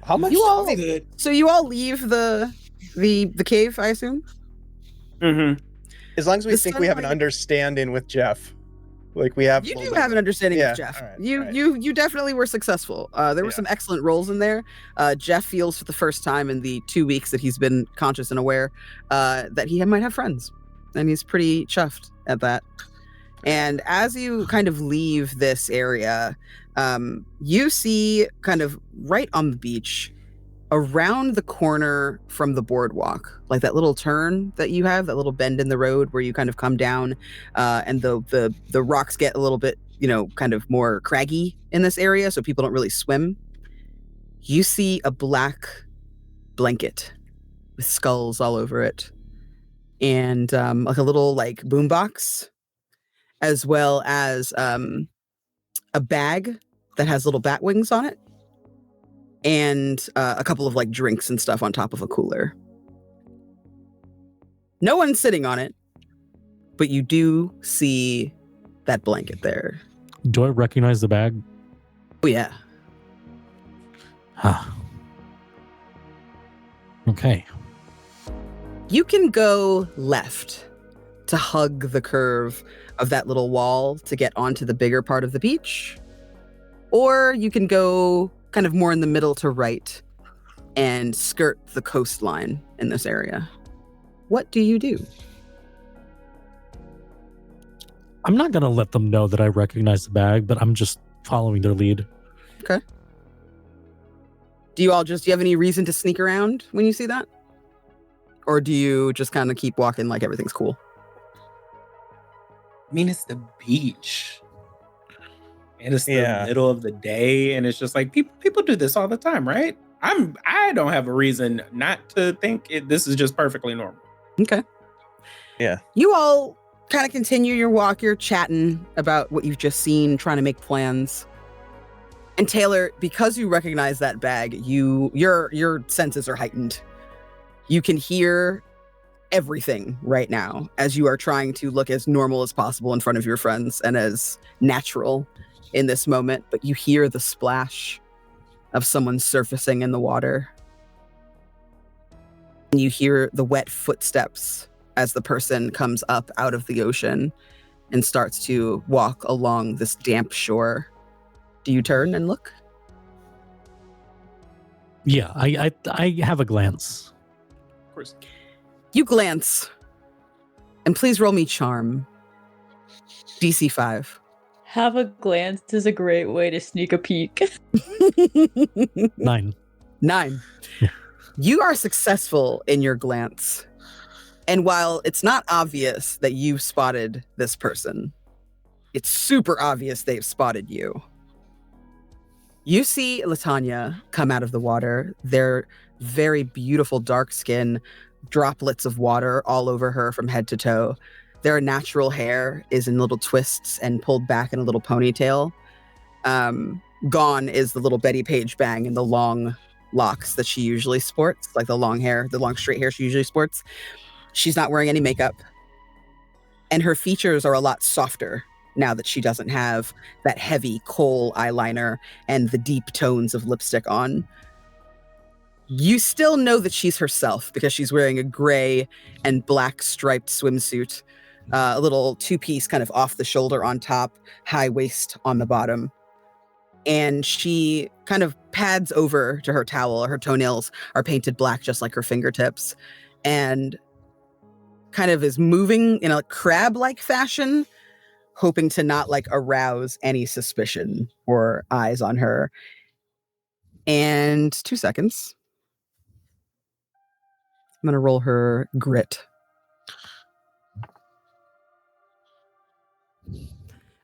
How much? You all- Good. So you all leave the cave, I assume? Mm-hmm. As long as we the think we have an sunlight- understanding with Jeff, like we have. a You little do bit- have an understanding Yeah, of Jeff. all right, you all right. you definitely were successful. There were Yeah. some excellent rolls in there. Jeff feels for the first time in the 2 weeks that he's been conscious and aware that he might have friends, and he's pretty chuffed at that. And as you kind of leave this area, you see kind of right on the beach, around the corner from the boardwalk, like that little turn that you have, that little bend in the road where you kind of come down, and the rocks get a little bit, kind of more craggy in this area, so people don't really swim. You see a black blanket with skulls all over it, and like a little like boombox, as well as a bag that has little bat wings on it, and a couple of like drinks and stuff on top of a cooler. No one's sitting on it, but you do see that blanket there. Do I recognize the bag? Oh yeah. Okay. You can go left to hug the curve of that little wall to get onto the bigger part of the beach, or you can go kind of more in the middle to right and skirt the coastline in this area. What do you do? I'm not gonna let them know that I recognize the bag, but I'm just following their lead. Okay. Do you have any reason to sneak around when you see that? Or do you just kind of keep walking like everything's cool? I mean, it's the beach. And it's the Yeah. middle of the day, and it's just like people do this all the time, right? I don't have a reason not to think this is just perfectly normal. Okay. Yeah. You all kind of continue your walk. You're chatting about what you've just seen, trying to make plans. And Taylor, because you recognize that bag, your senses are heightened. You can hear everything right now as you are trying to look as normal as possible in front of your friends and as natural in this moment, but you hear the splash of someone surfacing in the water. And you hear the wet footsteps as the person comes up out of the ocean and starts to walk along this damp shore. Do you turn and look? Yeah, I have a glance. Of course. You glance. And please roll me charm. DC 5. Have a glance is a great way to sneak a peek. 9. 9. Yeah. You are successful in your glance. And while it's not obvious that you've spotted this person, it's super obvious they've spotted you. You see Latanya come out of the water. Their very beautiful dark skin, droplets of water all over her from head to toe. Their natural hair is in little twists and pulled back in a little ponytail. Gone is the little Betty Page bang and the long locks that she usually sports, like the long straight hair she usually sports. She's not wearing any makeup. And her features are a lot softer now that she doesn't have that heavy coal eyeliner and the deep tones of lipstick on. You still know that she's herself because she's wearing a gray and black striped swimsuit, a little two-piece kind of off the shoulder on top, high waist on the bottom. And she kind of pads over to her towel. Her toenails are painted black just like her fingertips, and kind of is moving in a crab-like fashion, hoping to not like arouse any suspicion or eyes on her. And 2 seconds. I'm going to roll her grit.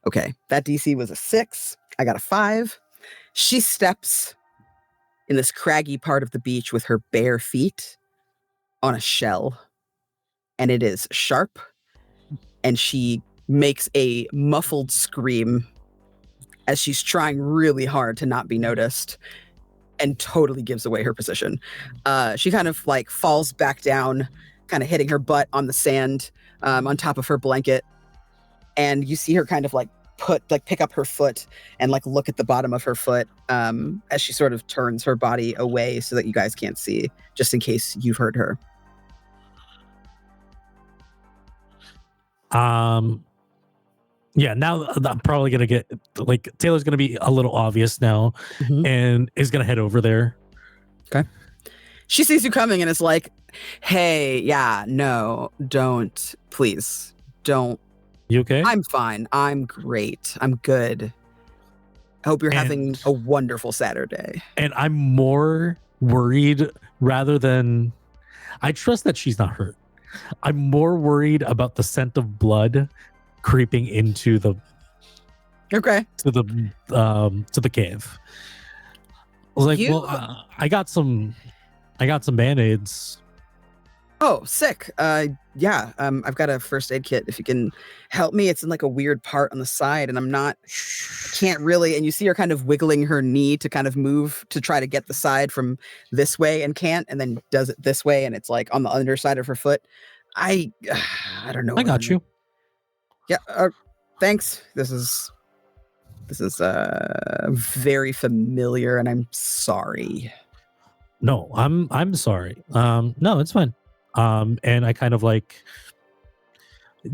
Okay, that DC was a 6. I got a 5. She steps in this craggy part of the beach with her bare feet on a shell. And it is sharp. And she makes a muffled scream as she's trying really hard to not be noticed, and totally gives away her position. She kind of like falls back down, kind of hitting her butt on the sand on top of her blanket. And you see her kind of like pick up her foot and like look at the bottom of her foot as she sort of turns her body away so that you guys can't see, just in case you've heard her. Yeah, now I'm probably gonna get like Taylor's gonna be a little obvious now, and is gonna head over there. Okay. She sees you coming and is like, "Hey, yeah, no, don't, please, don't." You okay? I'm fine. I'm great. I'm good. I hope you're having a wonderful Saturday. And I'm more worried rather than I trust that she's not hurt. I'm more worried about the scent of blood creeping into the to the cave. I was like, well, I got some band-aids. Oh, sick. Yeah, I've got a first aid kit if you can help me. It's in like a weird part on the side, and can't really, and you see her kind of wiggling her knee to kind of move to try to get the side from this way and can't, and then does it this way, and it's like on the underside of her foot. I don't know. I got you. Yeah, thanks. This is very familiar, and I'm sorry. No, I'm sorry. No, it's fine. And I kind of like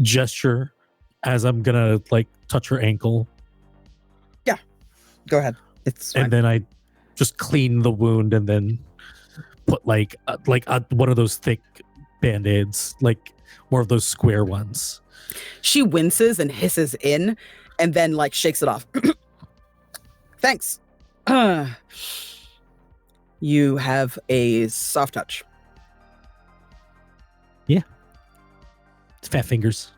gesture as I'm gonna like touch her ankle. Yeah, go ahead. It's fine. And then I just clean the wound and then put like one of those thick band-aids, like more of those square ones. She winces and hisses in and then like shakes it off. Thanks. You have a soft touch. It's fat fingers.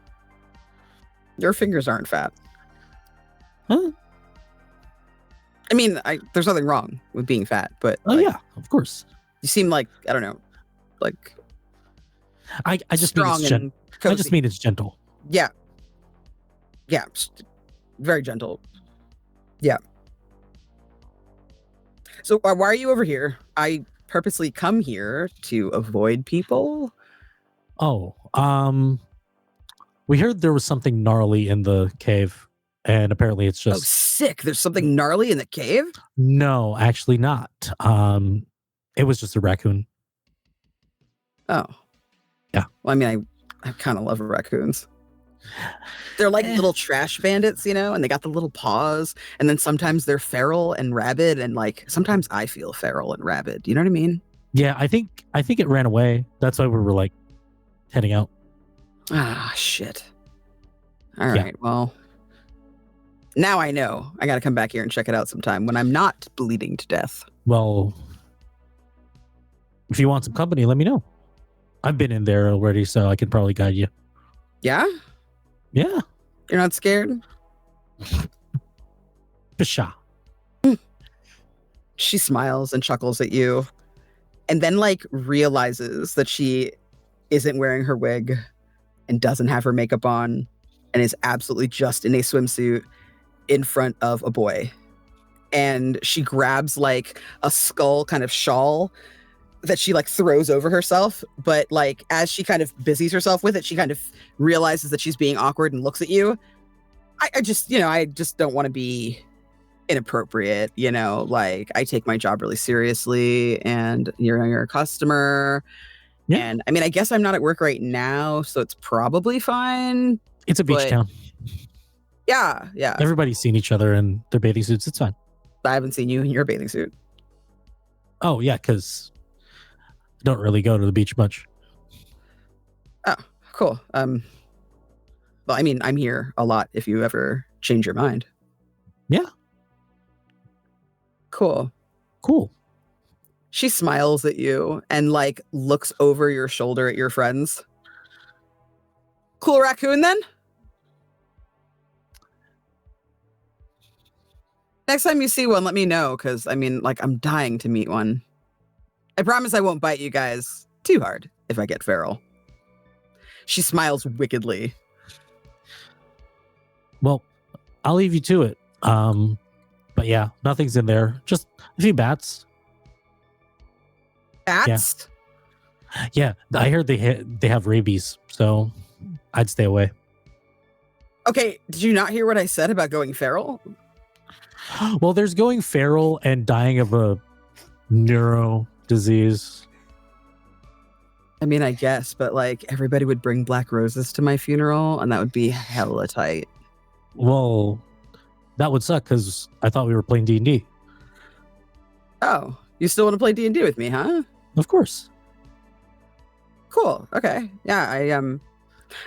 Your fingers aren't fat. Huh? I mean, there's nothing wrong with being fat, but Oh like, yeah, of course. you seem like, I don't know, like I just mean strong it's and I just cozy. mean it's gentle. Yeah. Yeah. Very gentle. Yeah. So why are you over here? I purposely come here to avoid people. Oh, we heard there was something gnarly in the cave, and apparently it's Oh, just sick. There's something gnarly in the cave? no, actually not. It was just a raccoon. Oh. Yeah. Well, I mean, I kind of love raccoons. They're like little trash bandits, you know, and they got the little paws. And then sometimes they're feral and rabid. And like sometimes I feel feral and rabid. You know what I mean? Yeah, I think it ran away. That's why we were like heading out. Ah, shit. All Yeah. right. Well, now I know. I got to come back here and check it out sometime when I'm not bleeding to death. Well, if you want some company, let me know. I've been in there already, so I can probably guide you. Yeah? Yeah. You're not scared? Pshaw. She smiles and chuckles at you and then like realizes that she isn't wearing her wig and doesn't have her makeup on and is absolutely just in a swimsuit in front of a boy. And she grabs like a skull kind of shawl that she like throws over herself. But like as she kind of busies herself with it, she kind of realizes that she's being awkward and looks at you. I just don't want to be inappropriate, you know, like I take my job really seriously and you're a customer. Yeah. And I mean, I guess I'm not at work right now, so it's probably fine. It's a beach But- town. Yeah. Everybody's seen each other in their bathing suits. It's fine. I haven't seen you in your bathing suit. Oh, yeah, because I don't really go to the beach much. Oh, cool. Well, I mean, I'm here a lot if you ever change your mind. Yeah. Cool. Cool. She smiles at you and like looks over your shoulder at your friends. Cool raccoon then? Next time you see one, let me know, because I mean, like, I'm dying to meet one. I promise I won't bite you guys too hard if I get feral. She smiles wickedly. Well, I'll leave you to it. But yeah, nothing's in there. Just a few bats. Bats? Yeah, I heard they have rabies, so I'd stay away. Okay, did you not hear what I said about going feral? Well, there's going feral and dying of a neuro disease. I mean, I guess, but like everybody would bring black roses to my funeral, and that would be hella tight. Well, that would suck because I thought we were playing D&D. Oh, you still want to play D&D with me, huh? Of course. Cool. Okay. Yeah, I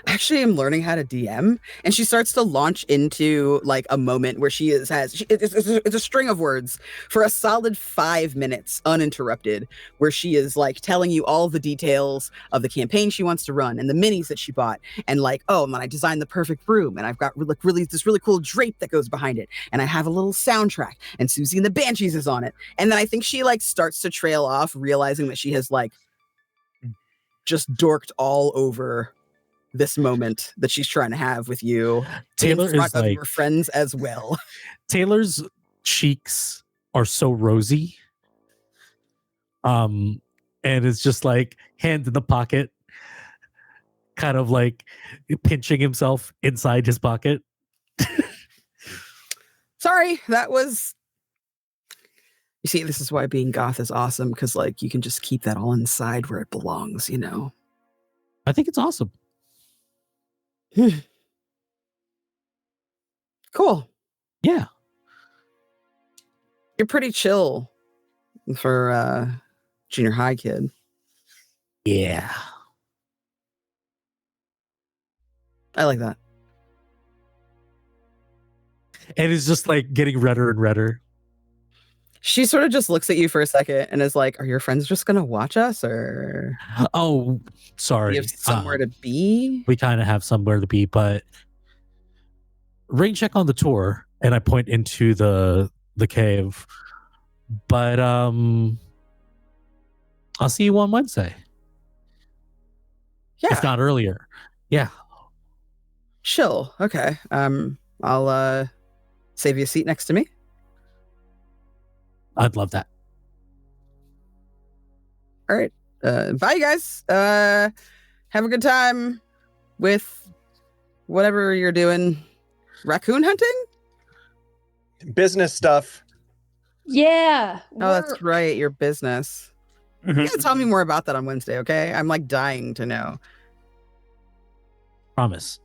actually am learning how to DM, and she starts to launch into like a moment where it's a string of words for a solid 5 minutes uninterrupted, where she is like telling you all the details of the campaign she wants to run and the minis that she bought, and like, oh man, I designed the perfect room, and I've got this really cool drape that goes behind it, and I have a little soundtrack, and Susie and the Banshees is on it, and then I think she like starts to trail off, realizing that she has like just dorked all over this moment that she's trying to have with you Taylor in front is of like your friends as well. Taylor's cheeks are so rosy. And it's just like hands in the pocket, kind of like pinching himself inside his pocket. Sorry, that was. You see, this is why being goth is awesome, because like you can just keep that all inside where it belongs, you know. I think it's awesome. Cool. Yeah. You're pretty chill for junior high kid. Yeah. I like that. And it's just like getting redder and redder. She sort of just looks at you for a second and is like, "Are your friends just gonna watch us, or Oh, do sorry. you have somewhere to be?" We kind of have somewhere to be, but rain check on the tour, and I point into the cave. But I'll see you on Wednesday, Yeah, if not earlier. Yeah. chill. Okay. I'll save you a seat next to me. I'd love that. All right. Bye, you guys. Have a good time with whatever you're doing. Raccoon hunting? Business stuff. Yeah. Oh, that's right. Your business. You gotta tell me more about that on Wednesday, okay? I'm like dying to know. Promise.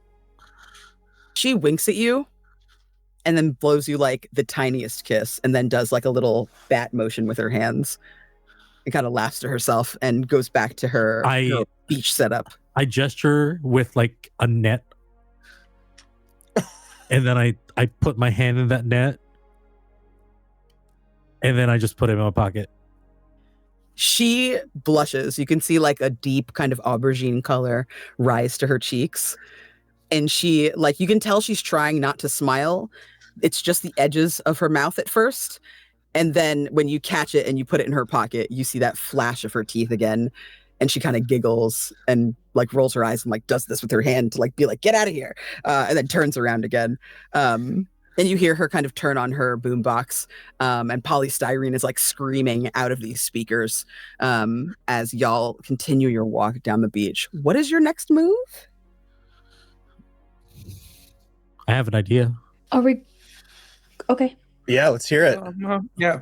She winks at you and then blows you like the tiniest kiss and then does like a little bat motion with her hands and kind of laughs to herself and goes back to her beach setup. I gesture with like a net, and then I put my hand in that net, and then I just put it in my pocket. She blushes. You can see like a deep kind of aubergine color rise to her cheeks. And she, like, you can tell she's trying not to smile. It's just the edges of her mouth at first. And then when you catch it and you put it in her pocket, you see that flash of her teeth again. And she kind of giggles and like rolls her eyes and like does this with her hand to like be like, "Get out of here." And then turns around again. And you hear her kind of turn on her boombox. And polystyrene is like screaming out of these speakers as y'all continue your walk down the beach. What is your next move? I have an idea. Are we okay? Yeah, let's hear it. Yeah.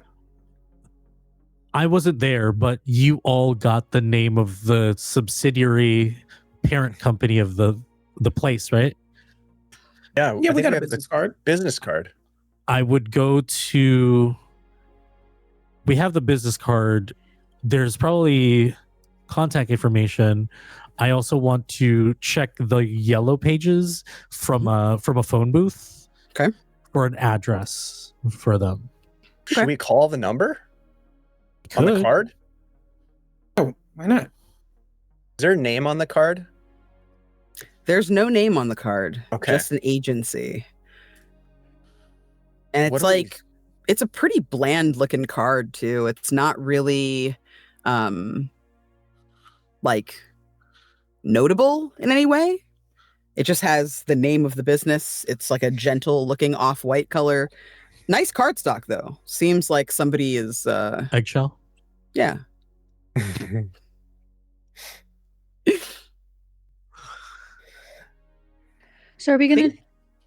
I wasn't there, but you all got the name of the subsidiary parent company of the place, right? Yeah, Yeah, I we think got a have business the card. business card. I would go to. We have the business card. There's probably contact information. I also want to check the yellow pages from a phone booth. Okay. For an address for them. Should we call the number on the Could. card? Oh, why not? Is there a name on the card? There's no name on the card. Okay. Just an agency. And What it's do we- like, it's a pretty bland looking card too. It's not really like notable in any way. It just has the name of the business. It's like a gentle looking off-white color. Nice cardstock though. Seems like somebody is Eggshell. yeah. So are we gonna think-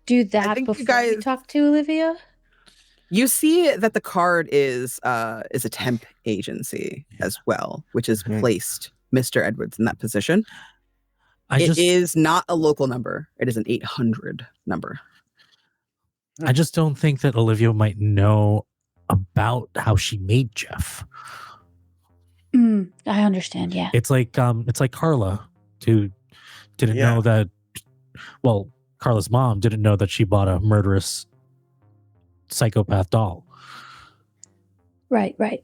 do that think you before we guys- talk to Olivia? You see that the card is a temp agency as well, which has Mhm. placed Mr. Edwards in that position. I It is not a local number. It is an 800 number. I just don't think that Olivia might know about how she made Jeff. I understand. Yeah. It's like Carla, who didn't Yeah. know that. Well, Carla's mom didn't know that she bought a murderous psychopath doll. Right. Right.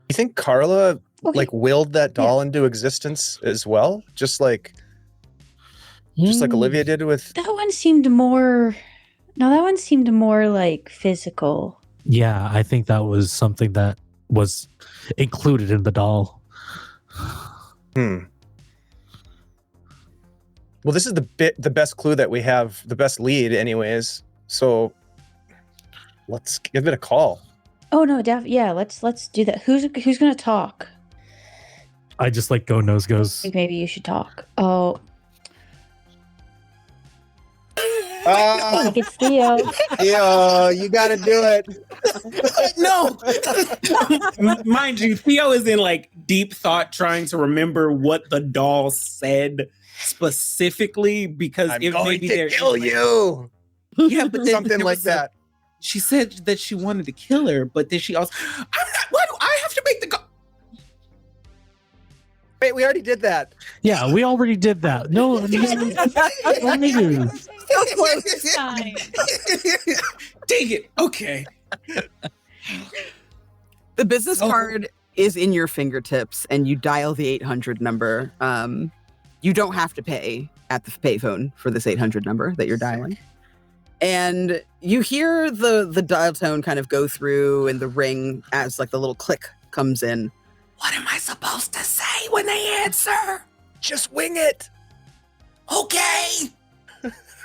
You think Carla Okay. like willed that doll into existence as well? Just like Mm, Olivia did with that one seemed more. No, that one seemed more like physical. Yeah, I think that was something that was included in the doll. Well, this is the best clue that we have, the best lead anyways. So let's give it a call. Oh no, yeah. Let's do that. Who's gonna talk? I just like go nose I goes. think maybe you should talk. Oh, I think it's Theo. Yo, you gotta do it. No. Mind you, Theo is in like deep thought trying to remember what the doll said specifically because I'm if going maybe to there's kill you. Yeah, but then Something there like was that. She said that she wanted to kill her, but then she also, I'm not, why do I have to make the call? Wait, we already did that. Yeah, we already did that. No, So close this time. Dang it. Okay. The business card is in your fingertips, and you dial the 800 number. You don't have to pay at the payphone for this 800 number that you're dialing. And you hear the dial tone kind of go through and the ring as like the little click comes in. What am I supposed to say when they answer? Just wing it. Okay.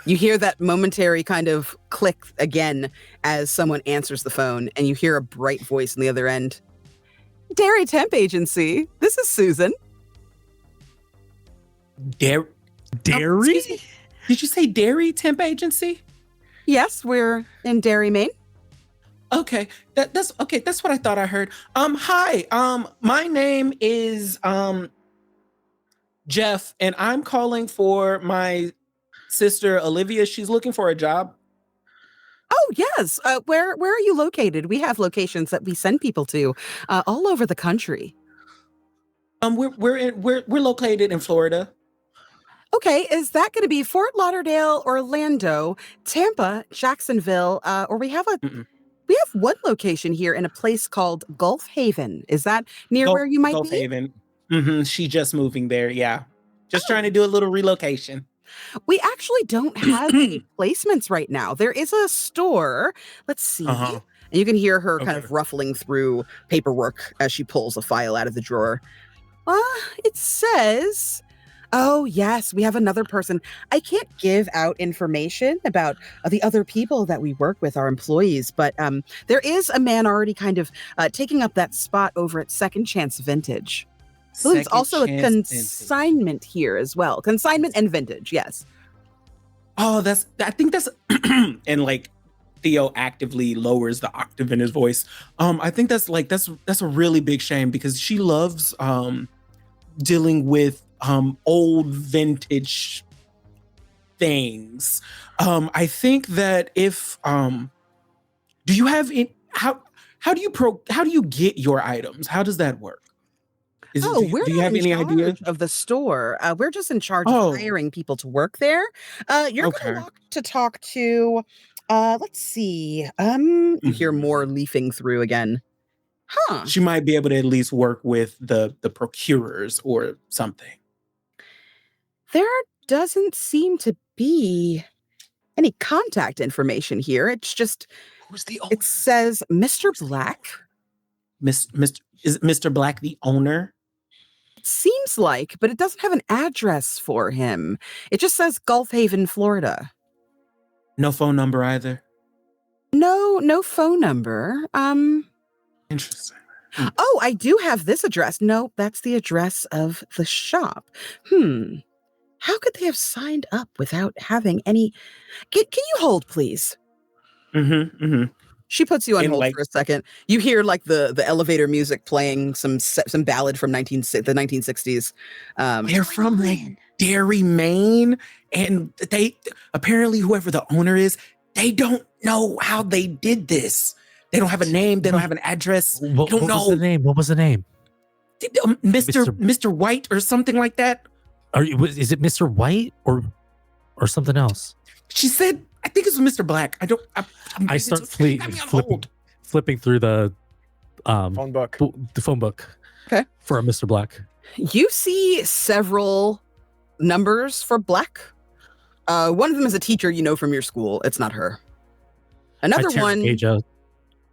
You hear that momentary kind of click again as someone answers the phone, and you hear a bright voice on the other end. Dairy Temp Agency. This is Susan. Dairy? Did you say Dairy Temp Agency? Yes, we're in Derry, Maine. Okay, that's okay. That's what I thought I heard. Hi. My name is Jeff, and I'm calling for my sister Olivia. She's looking for a job. Oh yes. Where are you located? We have locations that we send people to all over the country. We're located in Florida. Okay, is that going to be Fort Lauderdale, Orlando, Tampa, Jacksonville, or we have one location here in a place called Gulf Haven. Is that near where you might Gulf be? Haven. Mm-hmm. She just moving there. Yeah, just trying to do a little relocation. We actually don't have any placements right now. There is a store. Let's see. And you can hear her kind of ruffling through paperwork as she pulls a file out of the drawer. It says, oh, yes, we have another person. I can't give out information about the other people that we work with, our employees, but there is a man already kind of taking up that spot over at Second Chance Vintage. So there's also a consignment here as well. Consignment and vintage, yes. Oh, I think that's, and like Theo actively lowers the octave in his voice. I think that's a really big shame because she loves dealing with old vintage things. I think that if do you have how do you get your items? How does that work? We're do you have any idea of the store? We're just in charge of hiring people to work there. You're going to talk to. Let's see. You hear more leafing through again. Huh? She might be able to at least work with the procurers or something. There doesn't seem to be any contact information here. It's just who's the owner? It says Mr. Black. Is Mr. Black the owner? It seems like, but it doesn't have an address for him. It just says Gulf Haven, Florida. No phone number either. No phone number. Interesting. Oh, I do have this address. No, that's the address of the shop. How could they have signed up without having any? Can you hold, please? She puts you on hold for a second. You hear like the elevator music playing some ballad from the 1960s. They're from like Derry, Maine, and they apparently whoever the owner is, they don't know how they did this. They don't have a name. They don't have an address. What was the name? What was the name? Mr. White or something like that. Is it Mr. White or something else? She said, I think it's Mr. Black. I start flipping through the phone book. The phone book. Okay. For a Mr. Black. You see several numbers for Black. One of them is a teacher you know from your school. It's not her. Another one.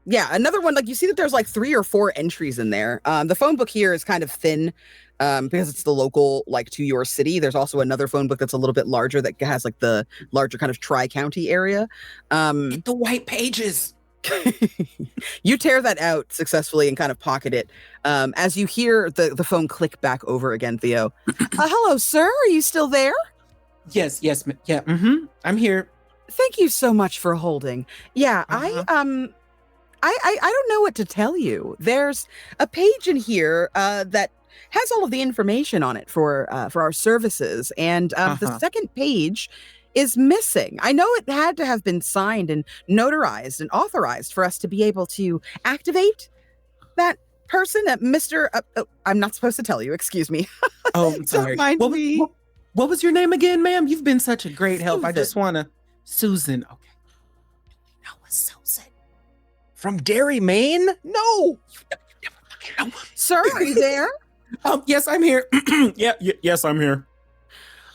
Yeah, another one, like you see that there's like 3 or 4 entries in there. The phone book here is kind of thin because it's the local, like to your city. There's also another phone book that's a little bit larger that has like the larger kind of tri-county area. The white pages. You tear that out successfully and kind of pocket it. As you hear the phone click back over again, Theo. Hello, sir. Are you still there? Yes. Yeah. I'm here. Thank you so much for holding. Yeah, I don't know what to tell you. There's a page in here that has all of the information on it for our services, and the second page is missing. I know it had to have been signed and notarized and authorized for us to be able to activate that person, Mr. I'm not supposed to tell you. Excuse me. Oh, I'm sorry. Don't mind me. What was your name again, ma'am? You've been such a great help. I just Susan. want to... Susan. Okay. No, it's Susan. From Derry, Maine? No. Sir, are you there? Yes, I'm here. Yes, I'm here.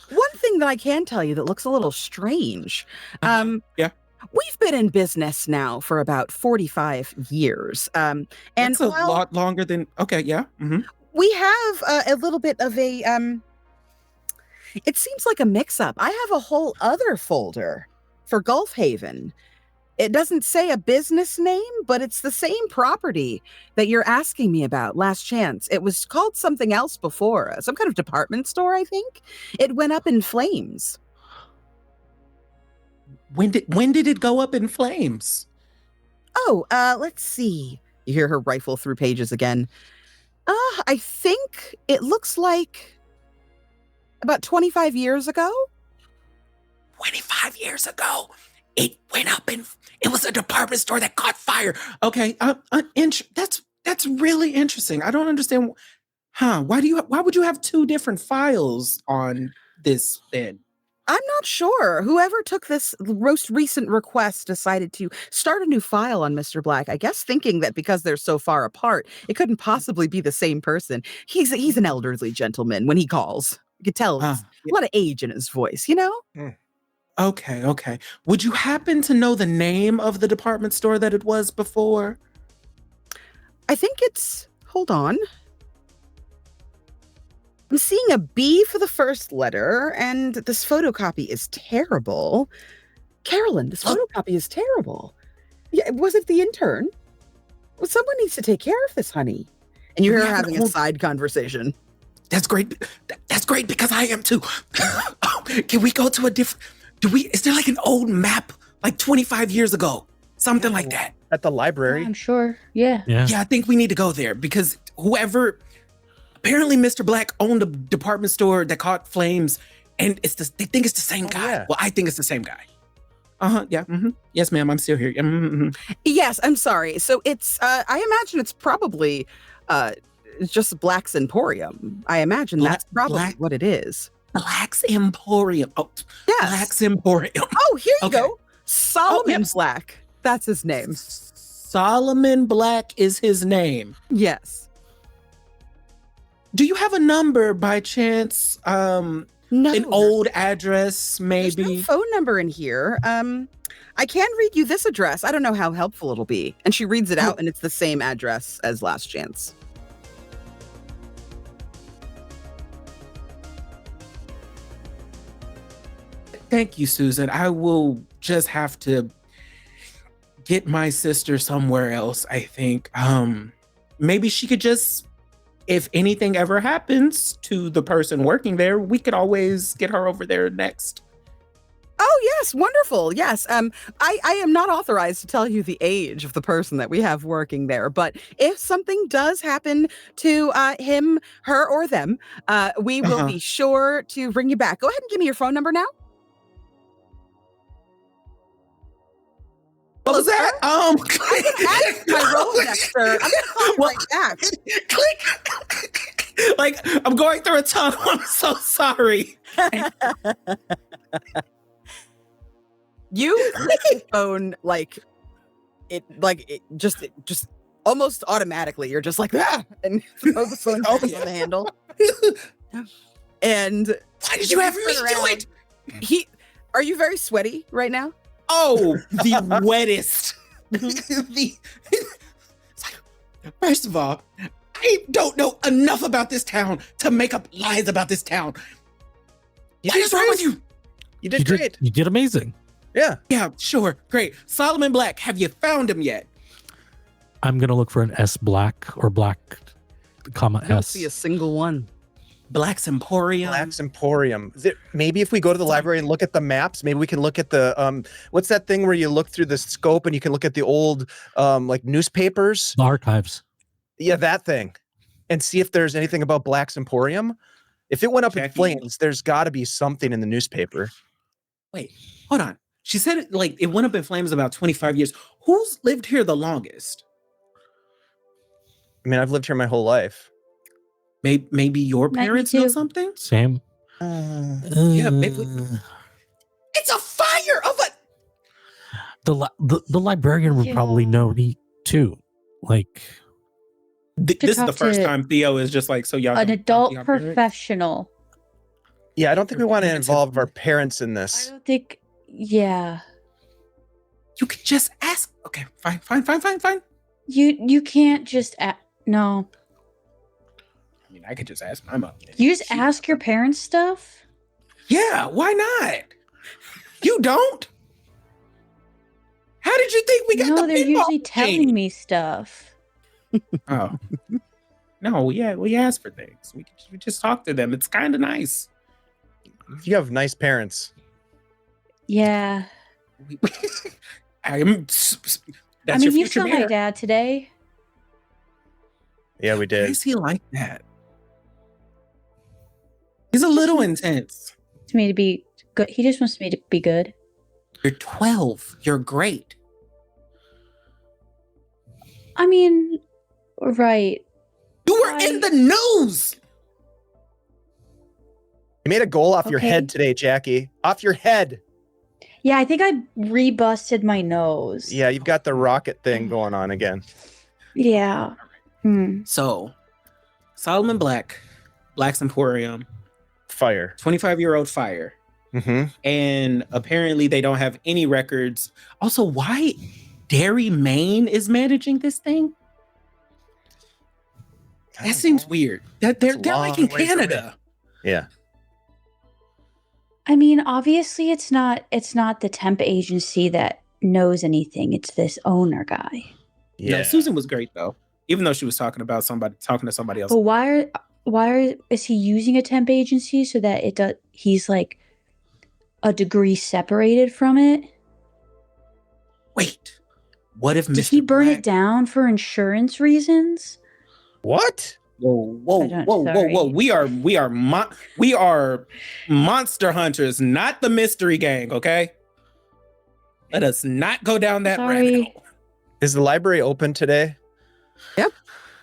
One thing that I can tell you that looks a little strange. Yeah. We've been in business now for about 45 years. And It's a while lot longer than... Okay, yeah. Mm-hmm. we have a little bit of a, it seems like a mix-up. I have a whole other folder for Gulf Haven. It doesn't say a business name, but it's the same property that you're asking me about, Last Chance. It was called something else before, some kind of department store, I think. It went up in flames. When did it go up in flames? Oh, let's see. You hear her rifle through pages again. I think it looks like about 25 years ago. 25 years ago, it went up in... It was a department store that caught fire. Okay, that's really interesting. I don't understand. Why would you have two different files on this then? I'm not sure. Whoever took this most recent request decided to start a new file on Mr. Black, I guess thinking that because they're so far apart, it couldn't possibly be the same person. He's an elderly gentleman when he calls. You could tell there's a lot of age in his voice, you know? Okay. Would you happen to know the name of the department store that it was before? I think it's... Hold on. I'm seeing a B for the first letter, and this photocopy is terrible. Carolyn, this photocopy is terrible. Yeah, was it the intern? Well, someone needs to take care of this, honey. And you hear her having a side conversation. That's great. That's great because I am too. Can we go to a different... Is there like an old map, like 25 years ago? Something like that. At the library. I'm sure. Yeah. Yeah, I think we need to go there because apparently Mr. Black owned a department store that caught flames and they think it's the same guy. Yeah. Well, I think it's the same guy. Yeah. Mm-hmm. Yes, ma'am, I'm still here. Mm-hmm. Yes, I'm sorry. So it's, I imagine it's probably just Black's Emporium. I imagine that's probably what it is. Black's Emporium. Oh, yes. Black's Emporium. Oh, here you go. Solomon Black. That's his name. Solomon Black is his name. Yes. Do you have a number by chance? No. An old address, maybe? There's no phone number in here. I can read you this address. I don't know how helpful it'll be. And she reads it out, and it's the same address as Last Chance. Thank you, Susan. I will just have to get my sister somewhere else, I think. Maybe she could just, if anything ever happens to the person working there, we could always get her over there next. Oh, yes. Wonderful. Yes. I am not authorized to tell you the age of the person that we have working there, but if something does happen to him, her, or them, we will be sure to bring you back. Go ahead and give me your phone number now. What was that? I'm gonna add it to my Rolodex, sir. I'm gonna call you right back. Click. Like I'm going through a tunnel. I'm so sorry. You click your phone it just almost automatically. You're just like and throw the phone on the handle. And why did you have me do it? Are you very sweaty right now? Oh, the wettest. First of all, I don't know enough about this town to make up lies about this town. What is wrong with you? You did great. You did amazing. Yeah. Yeah, sure. Great. Solomon Black, have you found him yet? I'm going to look for an S Black or Black, comma I don't S. see a single one. Black's Emporium. Black's Emporium. Maybe if we go to the library and look at the maps, maybe we can look at the what's that thing where you look through the scope and you can look at the old like newspapers? The archives. Yeah, that thing. And see if there's anything about Black's Emporium. If it went up in flames, there's got to be something in the newspaper. Wait, hold on. She said it went up in flames about 25 years. Who's lived here the longest? I mean, I've lived here my whole life. Maybe your Me parents know too. something? Sam? Yeah, maybe. It's a fire of a... The librarian would probably know me too. Like, This is the talk first to time Theo is just like, so y'all An don't adult talk to your parents? professional. Yeah, I don't think we want to Parents involve have- our parents in I this. don't think. Yeah. You can just ask. Okay, fine. You can't just no. I mean, I could just ask my mom. You just ask your parents stuff. Yeah, why not? You don't? How did you think we got No, the they're pinball usually machine? telling me stuff. Oh. No, yeah, we ask for things. We just talk to them. It's kind of nice. You have nice parents. Yeah. That's I mean, your you future saw my mayor. dad today. Yeah, we Why did. is he like that? He's a little intense. To me to be good. He just wants me to be good. You're 12. You're great. I mean, right. You were in the news. You made a goal off your Okay. head today, Jackie. Off your head. Yeah, I think I rebusted my nose. Yeah, you've got the rocket thing going on again. Yeah. So, Solomon Black's Emporium, Fire. 25-year-old fire. Mm-hmm. And apparently they don't have any records. Also, why Derry, Maine is managing this thing? That seems weird. They're That's a like in long ways Canada. Yeah. I mean, obviously it's not the temp agency that knows anything. It's this owner guy. Yeah. No, Susan was great though. Even though she was talking to somebody else. But is he using a temp agency so that he's like a degree separated from it? Wait. What if Did Mr. he burn Black- it down for insurance reasons? What? Whoa. Sorry. We are monster hunters, not the mystery gang, okay? Let us not go down that rabbit Sorry. hole. Is the library open today?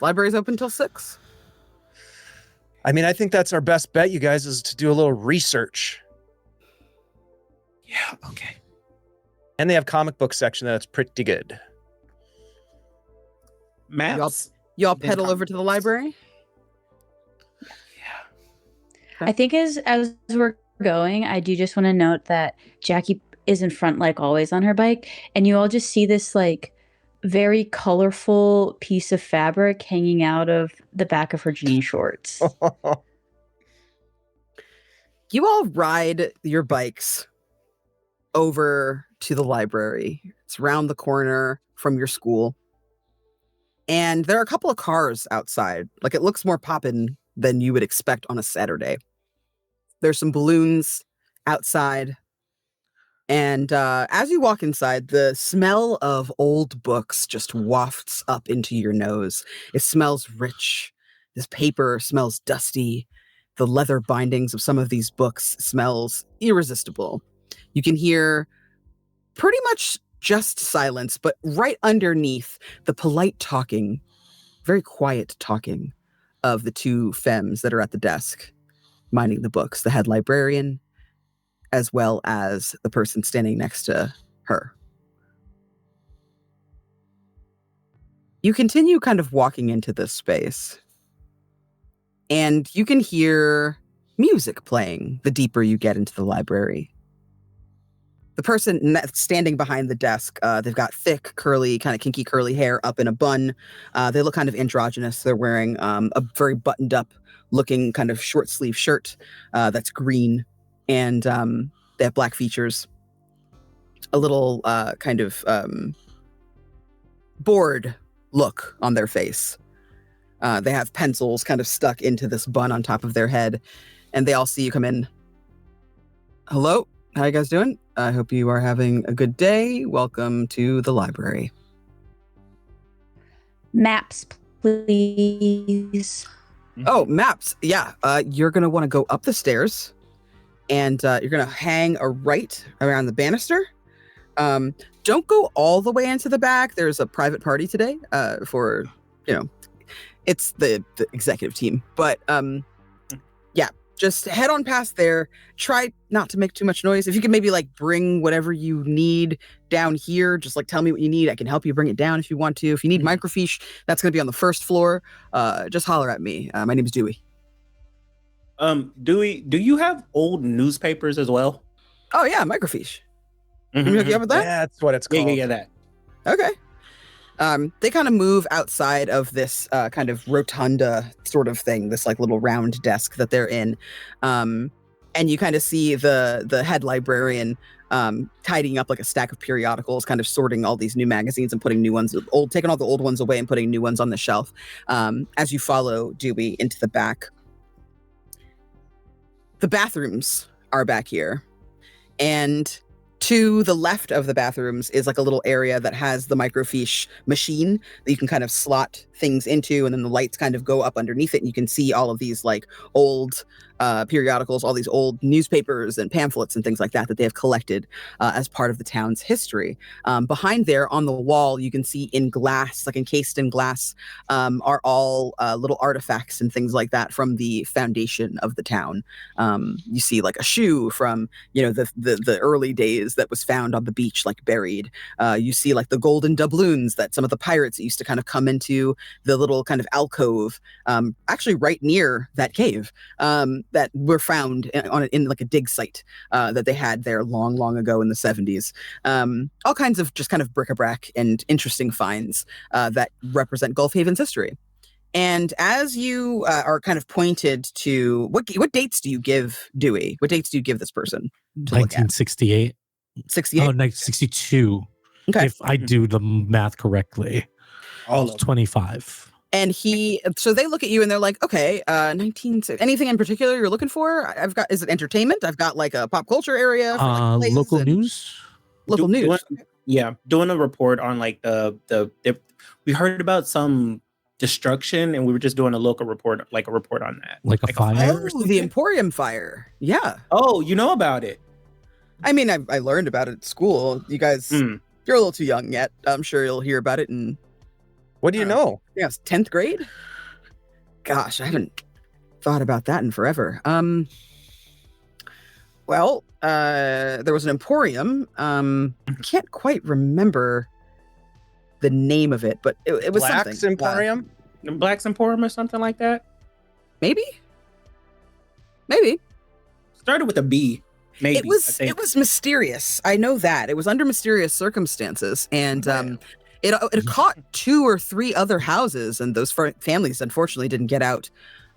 Library's open till 6. I mean, I think that's our best bet, you guys, is to do a little research. Yeah, okay. And they have comic book section that's pretty good. Maps. Y'all Then pedal come- over to the library? I think as we're going, I do just want to note that Jackie is in front like always on her bike, and you all just see this like very colorful piece of fabric hanging out of the back of her jean shorts. You all ride your bikes over to the library. It's around the corner from your school. And there are a couple of cars outside. Like, it looks more poppin' than you would expect on a Saturday. There's some balloons outside. And as you walk inside, the smell of old books just wafts up into your nose. It smells rich. This paper smells dusty. The leather bindings of some of these books smells irresistible. You can hear pretty much just silence, but right underneath the polite talking, very quiet talking of the two femmes that are at the desk minding the books, the head librarian, as well as the person standing next to her. You continue kind of walking into this space, and you can hear music playing the deeper you get into the library. The person standing behind the desk, they've got thick, curly, kind of kinky curly hair up in a bun. They look kind of androgynous. They're wearing a very buttoned up looking kind of short sleeve shirt that's green, and they have black features. A little kind of bored look on their face. They have pencils kind of stuck into this bun on top of their head, and they all see you come in. Hello, how you guys doing? I hope you are having a good day. Welcome to the library. Maps, please. Oh, maps. Yeah, you're going to want to go up the stairs, and you're going to hang a right around the banister. Don't go all the way into the back. There's a private party today for, it's the executive team. But yeah, just head on past there. Try not to make too much noise. If you can maybe like bring whatever you need down here, just like tell me what you need. I can help you bring it down if you want to. If you need microfiche, that's going to be on the first floor. Just holler at me. My name is Dewey. Dewey, do you have old newspapers as well? Oh yeah, microfiche. Can we hook you up with that? Yeah, that's what it's called. Yeah, that. Okay. They kind of move outside of this kind of rotunda sort of thing, this like little round desk that they're in. And you kind of see the head librarian tidying up like a stack of periodicals, kind of sorting all these new magazines and putting new ones, taking all the old ones away and putting new ones on the shelf. As you follow Dewey into the back. The bathrooms are back here. And to the left of the bathrooms is like a little area that has the microfiche machine that you can kind of slot things into, and then the lights kind of go up underneath it, and you can see all of these like old periodicals, all these old newspapers and pamphlets and things like that they have collected as part of the town's history. Behind there on the wall, you can see in glass, like encased in glass, are all little artifacts and things like that from the foundation of the town. You see like a shoe from, the early days that was found on the beach, like buried. You see like the golden doubloons that some of the pirates used to kind of come into the little kind of alcove, actually right near that cave, that were found in like a dig site that they had there long ago in the 70s. All kinds of just kind of bric-a-brac and interesting finds that represent Gulf Haven's history. And as you are kind of pointed to, what dates do you give Dewey? What dates do you give this person to 1968. 68? Oh, 1962. Okay. If I do the math correctly. All of 25. And so they look at you and they're like, okay, anything in particular you're looking for? Is it entertainment? I've got like a pop culture area. For, like, plays local and- news. Local news. Doing a report on like we heard about some destruction, and we were just doing a local report, like a report on that. Like a fire? Oh, the Emporium fire. Yeah. Oh, you know about it? I mean, I learned about it at school. You guys, you're a little too young yet. I'm sure you'll hear about it in... What do you know? Yeah, it's 10th grade? Gosh, I haven't thought about that in forever. Well, there was an Emporium. I can't quite remember the name of it, but it was Black's something. Emporium? Black's Emporium or something like that? Maybe. Started with a B. Maybe. It was mysterious. I know that. It was under mysterious circumstances, and it caught 2 or 3 other houses, and those families unfortunately didn't get out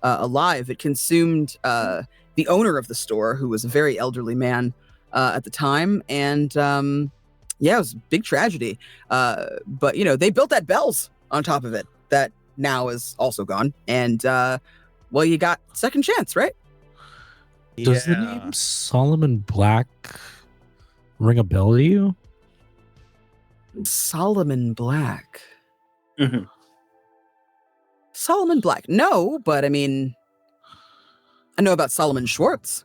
alive. It consumed the owner of the store, who was a very elderly man at the time, and it was a big tragedy. But they built that bells on top of it that now is also gone, and you got second chance, right? Does the name Solomon Black ring a bell to you? Solomon Black. Mm-hmm. Solomon Black. No, but I mean, I know about Solomon Schwartz.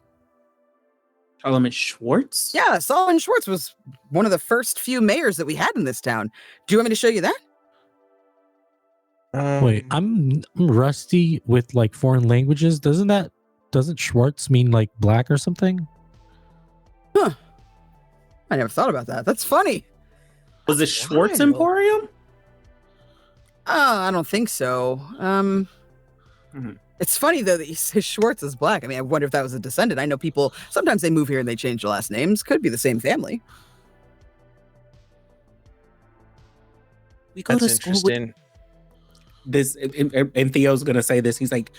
Solomon Schwartz? Yeah, Solomon Schwartz was one of the first few mayors that we had in this town. Do you want me to show you that? Wait, I'm rusty with like foreign languages. Doesn't Schwartz mean like black or something? Huh. I never thought about that. That's funny. Was it Schwartz Emporium? I don't think so. It's funny though that you say Schwartz is black. I mean, I wonder if that was a descendant. I know people sometimes they move here and they change their last names. Could be the same family. We go That's to school interesting. This and Theo's gonna say this. He's like,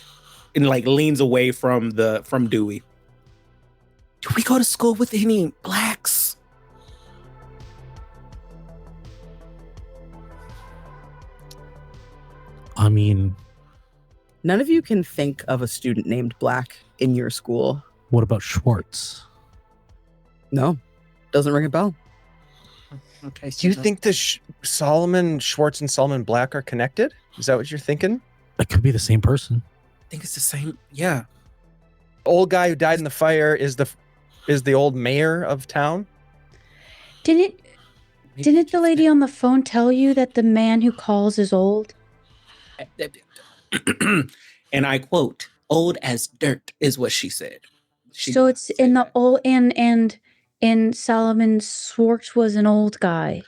and like leans away from Dewey. Do we go to school with any blacks? I mean, None of you can think of a student named Black in your school. what about Schwartz? No, doesn't ring a bell. Okay. Do you think the Solomon Schwartz and Solomon Black are connected? Is that what you're thinking? It could be the same person. I think it's the same. Yeah. Old guy who died in the fire is the old mayor of town? Didn't the lady on the phone tell you that the man who calls is old? And I quote, "Old as dirt" is what she said. She So did it's not say in the that. old and Solomon Swartz was an old guy.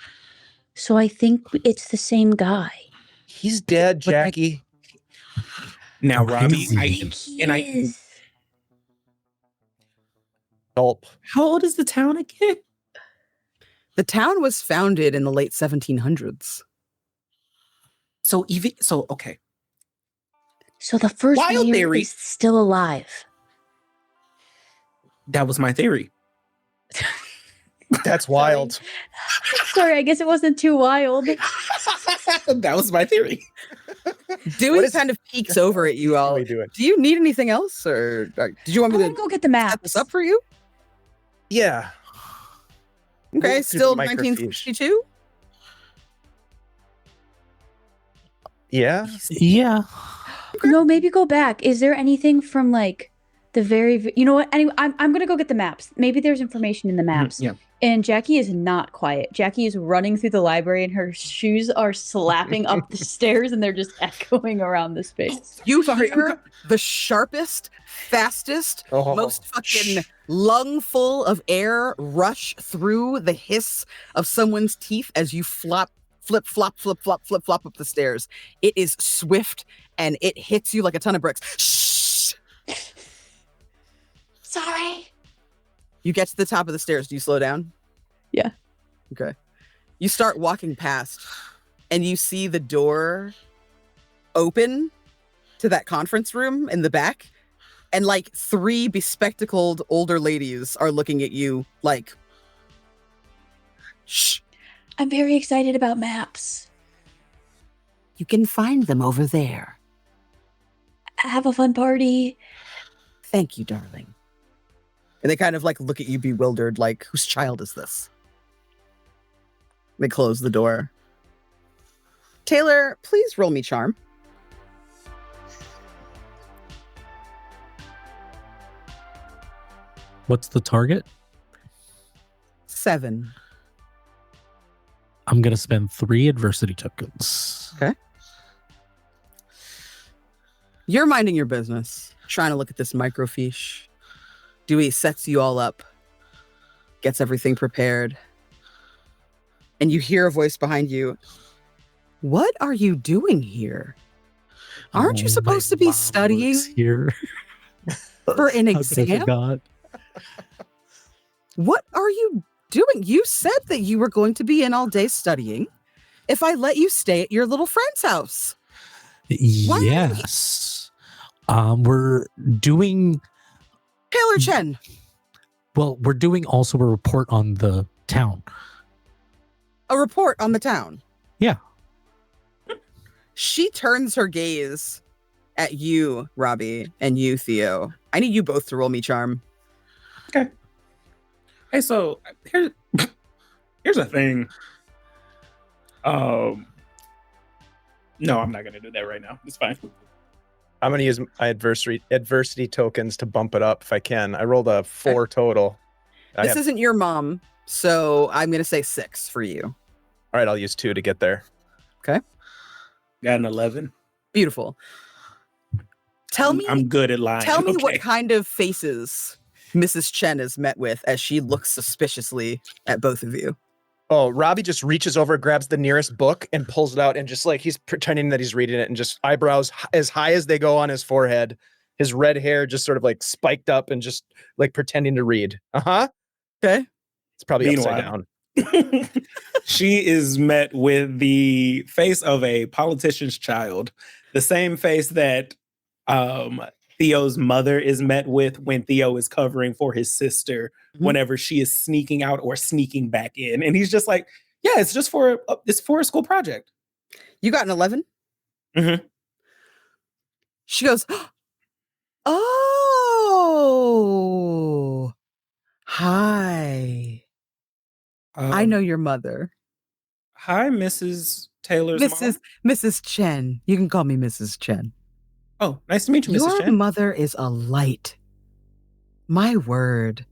So I think it's the same guy. He's dead, But I- Jackie. Now, Robbie, Crazy. I think he and I is. Gulp. how old is the town again? The town was founded in the late 1700s. So okay. So the first Wild mayor theory. is still alive. That was my theory. That's wild. Sorry, I guess it wasn't too wild. That was my theory. Dewey What is- kind of peeks over at you all. What are we doing? Do you need anything else, or did you want I'm me gonna to go get the set this maps. up for you? Yeah. Okay, We'll do still the microfiche. 1962. Yeah. Yeah. No, maybe go back. Is there anything from like the you know what? Anyway, I'm gonna go get the maps. Maybe there's information in the maps. Yeah. And Jackie is not quiet. Jackie is running through the library and her shoes are slapping up the stairs and they're just echoing around the space. You hear the sharpest, fastest, Oh. most fucking lungful of air rush through the hiss of someone's teeth as you flip, flop up the stairs. It is swift and it hits you like a ton of bricks. Shh! Sorry. You get to the top of the stairs. Do you slow down? Yeah. Okay. You start walking past and you see the door open to that conference room in the back. And like 3 bespectacled older ladies are looking at you like, shh. I'm very excited about maps. You can find them over there. Have a fun party. Thank you, darling. And they kind of like look at you bewildered, like, whose child is this? They close the door. Taylor, please roll me charm. What's the target? 7. I'm gonna spend 3 adversity tokens. You're minding your business, trying to look at this microfiche. Dewey sets you all up, gets everything prepared, and you hear a voice behind you. What are you doing here? Aren't you Oh, supposed my to be mom studying works here? for an How could I exam? forgot? What are you doing? You said that you were going to be in all day studying if I let you stay at your little friend's house. Why? Yes. We're doing Taylor Chen. well, we're doing also a report on the town. A report on the town. Yeah. She turns her gaze at you, Robbie, and you, Theo. I need you both to roll me charm. Hey, so here's a thing. No, I'm not gonna do that right now. It's fine. I'm gonna use my adversity tokens to bump it up if I can. I rolled a 4 total. This isn't your mom, so I'm going to say 6 for you. All right, I'll use 2 to get there. Got an 11. Beautiful. Tell me I'm good at lying. Tell me Okay. what kind of faces Mrs. Chen is met with as she looks suspiciously at both of you. Oh, Robbie just reaches over, grabs the nearest book, and pulls it out, and just like he's pretending that he's reading it, and just eyebrows as high as they go on his forehead, his red hair just sort of like spiked up, and just like pretending to read. Okay. It's probably Meanwhile. upside down. She is met with the face of a politician's child, the same face that Theo's mother is met with when Theo is covering for his sister whenever she is sneaking out or sneaking back in, and he's just like, "Yeah, it's just for a school project." You got an 11? Mhm. She goes, oh, hi. I know your mother. Hi, Mrs. Taylor's mom. Mrs. Chen. You can call me Mrs. Chen. Oh, nice to meet you, Mrs. Your Chen. mother is a light. My word.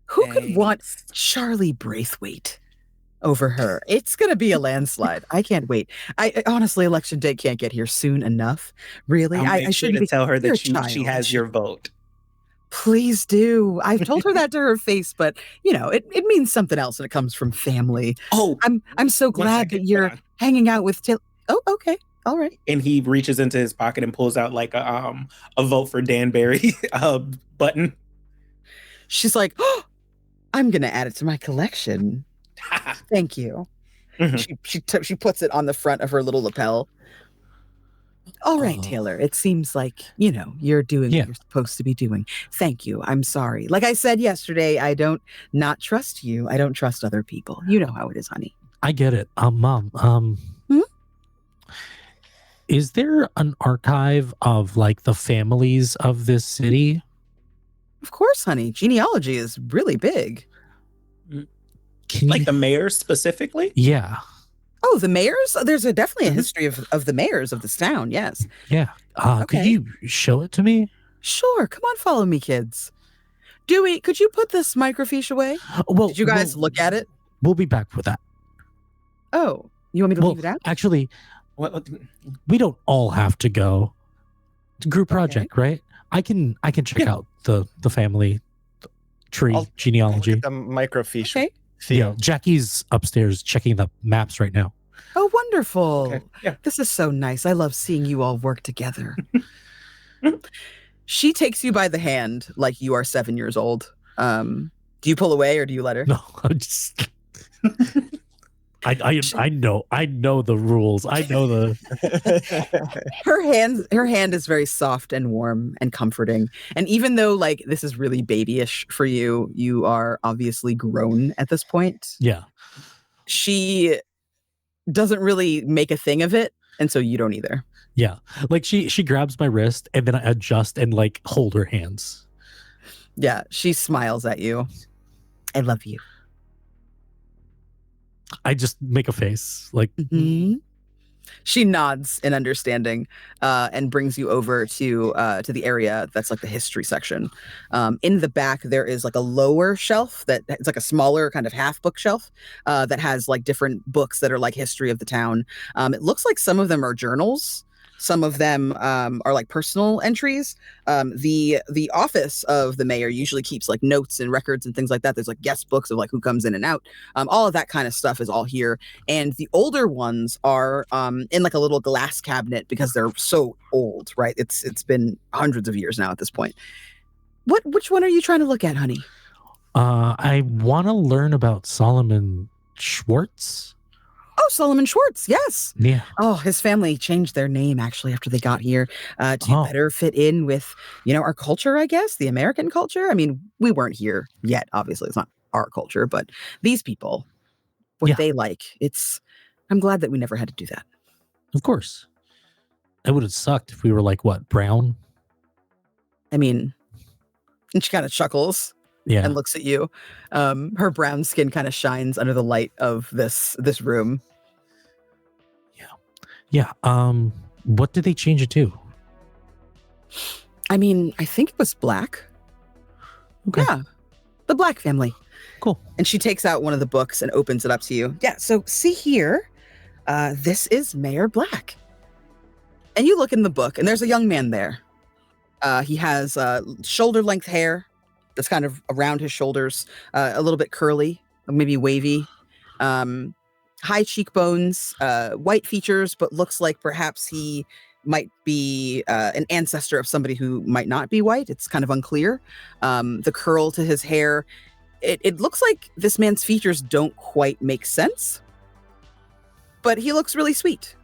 Who could want Charlie Braithwaite? over her. It's going to be a landslide. I can't wait. I honestly, election day can't get here soon enough. Really, I'll make I sure shouldn't to be. tell her You're a that she child. has your vote. Please do. I've told her that to her face, but it means something else when it comes from family. Oh, I'm so one glad second, that you're hold on. hanging out with Taylor. Oh, okay. All right. And he reaches into his pocket and pulls out like a vote for Danbury button. She's like, oh, I'm going to add it to my collection. Thank you. Mhm. She puts it on the front of her little lapel. All right, Taylor. It seems like, you're doing what you're supposed to be doing. Thank you. I'm sorry. Like I said yesterday, I don't not trust you. I don't trust other people. You know how it is, honey. I get it. Mom, is there an archive of like the families of this city? Of course, honey. Genealogy is really big. Can Like you... the mayor specifically? Yeah. Oh, the mayors? There's definitely a history of the mayors of this town, yes. Yeah. Could Okay. you show it to me? Sure. Come on, follow me, kids. Dewey, could you put this microfiche away? Well, Did you guys look at it? We'll be back for that. Oh, you want me to leave it out? Actually, What? we don't all have to go. It's a group project, right? I can check out the family tree I'll genealogy. Look at the microfiche. Okay. Yeah, Jackie's upstairs checking the maps right now. Oh, wonderful. Okay. Yeah. This is so nice. I love seeing you all work together. She takes you by the hand like you are 7 years old. Do you pull away or do you let her? No, I'm just. I know the rules. I know the. Her hand is very soft and warm and comforting. And even though like this is really babyish for you, you are obviously grown at this point. Yeah. She doesn't really make a thing of it, and so you don't either. Yeah. Like she grabs my wrist and then I adjust and like hold her hands. Yeah, she smiles at you. I love you. I just make a face like Mm-hmm. She nods in understanding and brings you over to the area that's like the history section. In the back, there is like a lower shelf that it's like a smaller kind of half bookshelf that has like different books that are like history of the town. It looks like some of them are journals. Some of them are like personal entries. The office of the mayor usually keeps like notes and records and things like that. There's like guest books of like who comes in and out. All of that kind of stuff is all here. And the older ones are in like a little glass cabinet because they're so old, right? It's been hundreds of years now at this point. Which one are you trying to look at, honey? I want to learn about Solomon Schwartz. Oh, Solomon Schwartz, yes. Yeah. Oh, his family changed their name actually after they got here to better fit in with, our culture, I guess, the American culture. I mean, we weren't here yet, obviously. It's not our culture, but these people, what they like, I'm glad that we never had to do that. Of course. It would have sucked if we were like, what, brown? I mean, and she kind of chuckles. Yeah. And looks at you. Her brown skin kind of shines under the light of this room. Yeah. What did they change it to? I mean, I think it was black. Okay. Yeah. The Black family. Cool. And she takes out one of the books and opens it up to you. Yeah, so see here. This is Mayor Black. And you look in the book and there's a young man there. He has shoulder-length hair that's kind of around his shoulders, a little bit curly, maybe wavy, high cheekbones, white features, but looks like perhaps he might be an ancestor of somebody who might not be white. It's kind of unclear. The curl to his hair, it looks like this man's features don't quite make sense, but he looks really sweet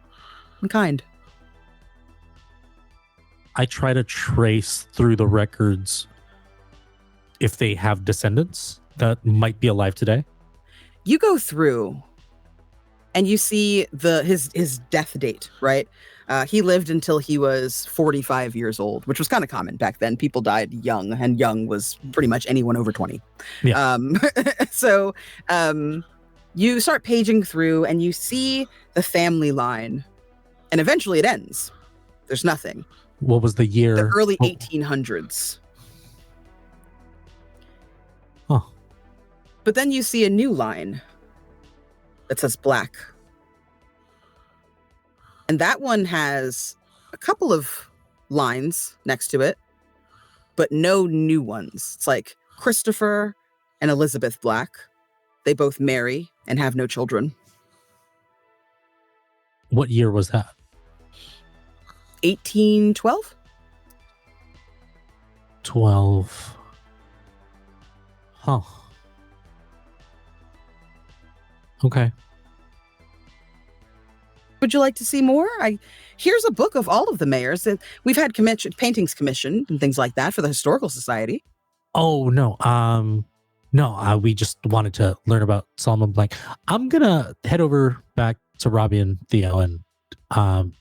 and kind. I try to trace through the records if they have descendants that might be alive today. You go through and you see his death date, right? He lived until he was 45 years old, which was kind of common back then. People died young, and young was pretty much anyone over 20. Yeah. So you start paging through and you see the family line, and eventually it ends. There's nothing. What was the year? The early 1800s. Huh. But then you see a new line. that says black. And that one has a couple of lines next to it, but no new ones. It's like Christopher and Elizabeth Black. They both marry and have no children. What year was that? 1812? 12. Huh. Okay. Would you like to see more? Here's a book of all of the mayors. We've had paintings commissioned and things like that for the Historical Society. Oh, no. No, we just wanted to learn about Solomon Blank. I'm going to head over back to Robbie and Theo and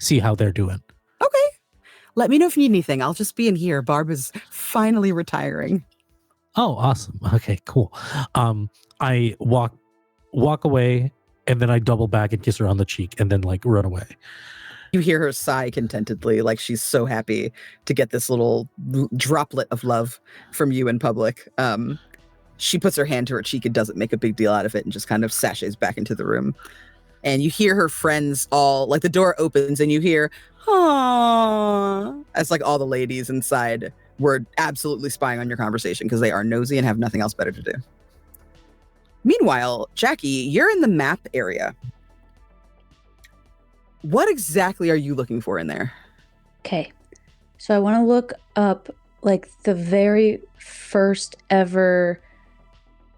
see how they're doing. Okay. Let me know if you need anything. I'll just be in here. Barb is finally retiring. Oh, awesome. Okay, cool. I walk away, and then I double back and kiss her on the cheek and then like run away. You hear her sigh contentedly, like she's so happy to get this little droplet of love from you in public. She puts her hand to her cheek and doesn't make a big deal out of it and just kind of sashays back into the room. And you hear her friends all, like the door opens and you hear, "Aww," as like all the ladies inside were absolutely spying on your conversation because they are nosy and have nothing else better to do. Meanwhile, Jackie, you're in the map area. What exactly are you looking for in there? Okay. So I want to look up like the very first ever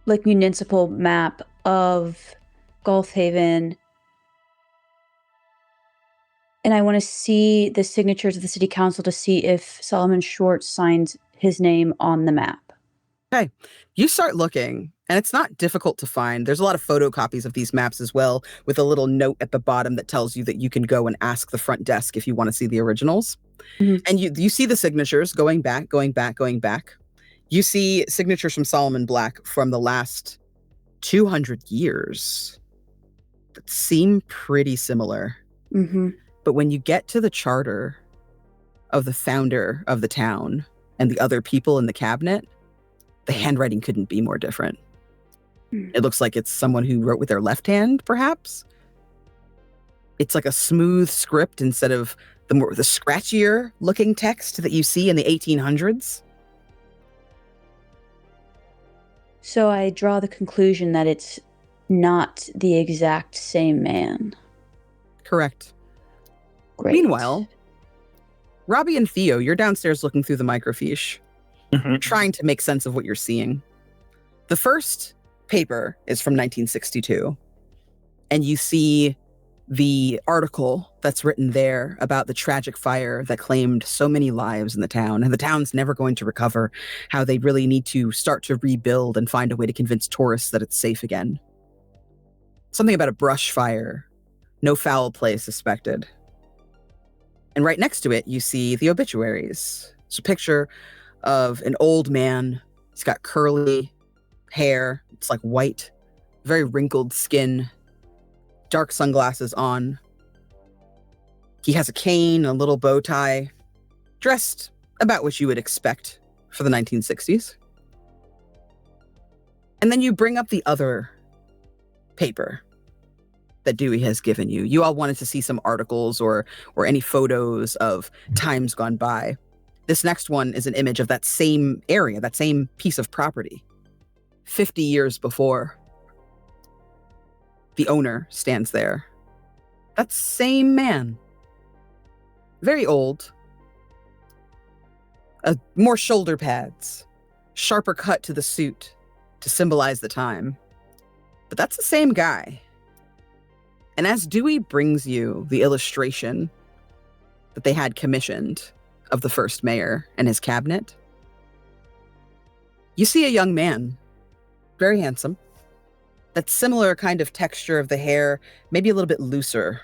like municipal map of Gulf Haven. And I want to see the signatures of the city council to see if Solomon Schwartz signed his name on the map. Okay. You start looking, and it's not difficult to find. There's a lot of photocopies of these maps as well, with a little note at the bottom that tells you that you can go and ask the front desk if you want to see the originals. Mm-hmm. And you see the signatures going back. You see signatures from Solomon Black from the last 200 years that seem pretty similar. Mm-hmm. But when you get to the charter of the founder of the town and the other people in the cabinet, the handwriting couldn't be more different. It looks like it's someone who wrote with their left hand, perhaps. It's like a smooth script instead of the scratchier looking text that you see in the 1800s. So I draw the conclusion that it's not the exact same man. Correct. Great. Meanwhile, Robbie and Theo, you're downstairs looking through the microfiche. You're trying to make sense of what you're seeing. The first paper is from 1962, and you see the article that's written there about the tragic fire that claimed so many lives in the town, and the town's never going to recover, how they really need to start to rebuild and find a way to convince tourists that it's safe again. Something about a brush fire, no foul play suspected. And right next to it, you see the obituaries. It's a picture of an old man. He's got curly hair. It's like white, very wrinkled skin, dark sunglasses on. He has a cane, a little bow tie, dressed about what you would expect for the 1960s. And then you bring up the other paper that Dewey has given you. You all wanted to see some articles or any photos of times gone by. This next one is an image of that same area, that same piece of property. 50 years before. The owner stands there. That same man. Very old. More shoulder pads. Sharper cut to the suit to symbolize the time. But that's the same guy. And as Dewey brings you the illustration that they had commissioned of the first mayor and his cabinet, you see a young man, very handsome, that similar kind of texture of the hair, maybe a little bit looser.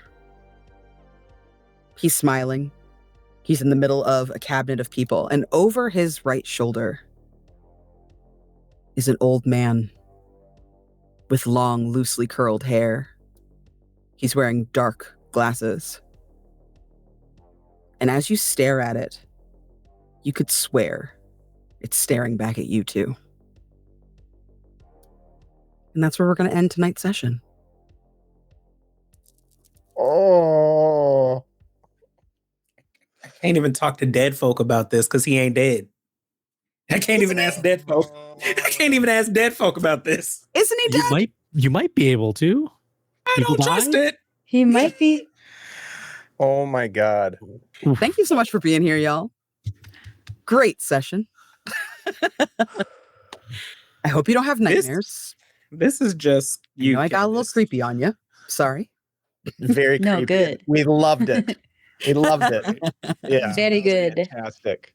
He's smiling. He's in the middle of a cabinet of people, and over his right shoulder is an old man with long, loosely curled hair. He's wearing dark glasses. And as you stare at it, you could swear it's staring back at you too. And that's where we're going to end tonight's session. Oh. I can't even talk to dead folk about this because he ain't dead. I can't even ask dead folk. I can't even ask dead folk about this. Isn't he dead? You might be able to. I People don't trust die? it. He might be. Oh my God. Thank you so much for being here, y'all. Great session. I hope you don't have nightmares. This is just you. I got a little creepy on you. Sorry. Very No, creepy. good. We loved it. We loved it. Yeah. Very good. Fantastic.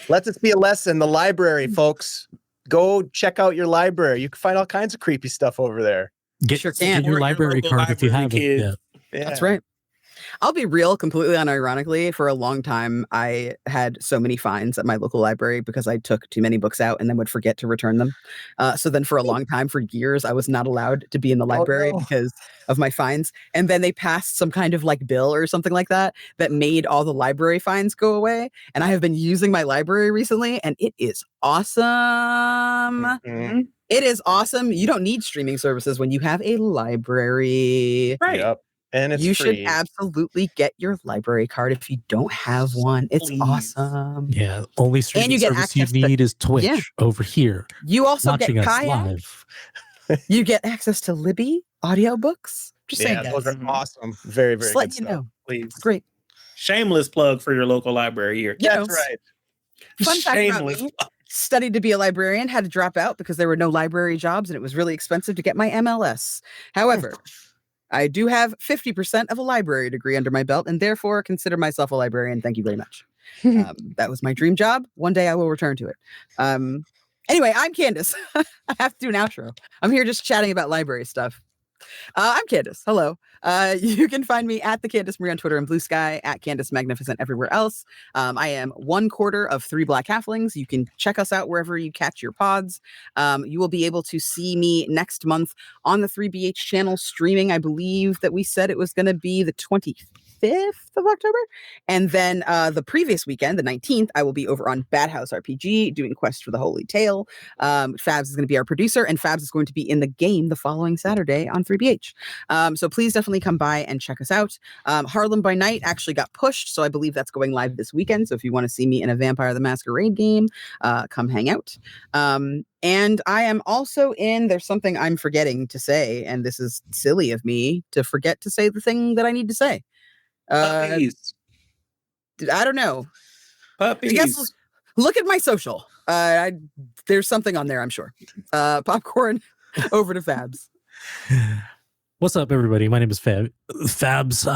Let this be a lesson. The library, folks. Go check out your library. You can find all kinds of creepy stuff over there. Get, Sure get can. your Support your library local card if you library haven't kids. yet. Yeah. That's right. I'll be real, completely unironically. For a long time, I had so many fines at my local library because I took too many books out and then would forget to return them. So then for a long time, for years, I was not allowed to be in the library no. because of my fines. And then they passed some kind of like bill or something like that that made all the library fines go away. And I have been using my library recently, and it is awesome. Mhm. It is awesome. You don't need streaming services when you have a library. Right. Yep. And it's You free. should absolutely get your library card if you don't have one. It's Please. awesome. Yeah, only streaming you get service you access to- need is Twitch Yeah. over here. You also Watching get us kayak. live. You get access to Libby audiobooks. Just saying, Yeah, guys. those are awesome. Very, very Just letting good you stuff. know. Please. It's great. Shameless plug for your local library here. You That's know, right. Fun fact about Shameless me, plug. studied to be a librarian, had to drop out because there were no library jobs and it was really expensive to get my MLS. However, I do have 50% of a library degree under my belt and therefore consider myself a librarian. Thank you very much. That was my dream job. One day I will return to it. Anyway, I'm Candace. I have to do an outro. I'm here just chatting about library stuff. I'm Candace. Hello. You can find me at the Candace Marie on Twitter and Blue Sky, at Candace Magnificent everywhere else. I am 1/4 of 3 Black Halflings. You can check us out wherever you catch your pods. You will be able to see me next month on the 3BH channel streaming. I believe that we said it was going to be the 25th of October. And then the previous weekend, the 19th, I will be over on Bad House RPG doing Quest for the Holy Tale. Fabs is going to be our producer, and Fabs is going to be in the game the following Saturday on 3BH. So please definitely come by and check us out. Harlem by Night actually got pushed, so I believe that's going live this weekend. So if you want to see me in a Vampire the Masquerade game, come hang out. And I am also in, there's something I'm forgetting to say, and this is silly of me to forget to say the thing that I need to say. Puppies. I don't know. I Puppies. guess look at my social. There's something on there, I'm sure. Popcorn, over to Fabs. What's up, everybody? My name is Fabs.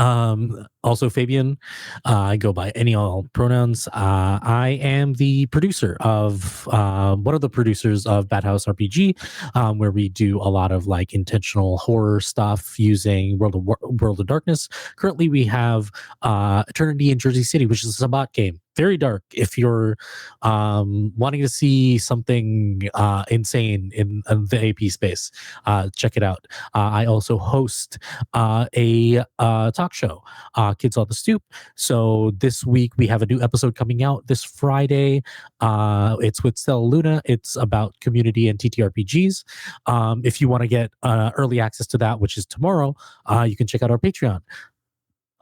Also Fabian. I go by any all pronouns. I am the producer of one of the producers of Bad House RPG, where we do a lot of like intentional horror stuff using World of Darkness. Currently, we have Eternity in Jersey City, which is a Sabbat game. Very dark. If you're wanting to see something insane in the AP space, check it out. I also host a talk show, Kids on the Stoop. So this week we have a new episode coming out this Friday. It's with Stella Luna. It's about community and TTRPGs. If you want to get early access to that, which is tomorrow, you can check out our Patreon.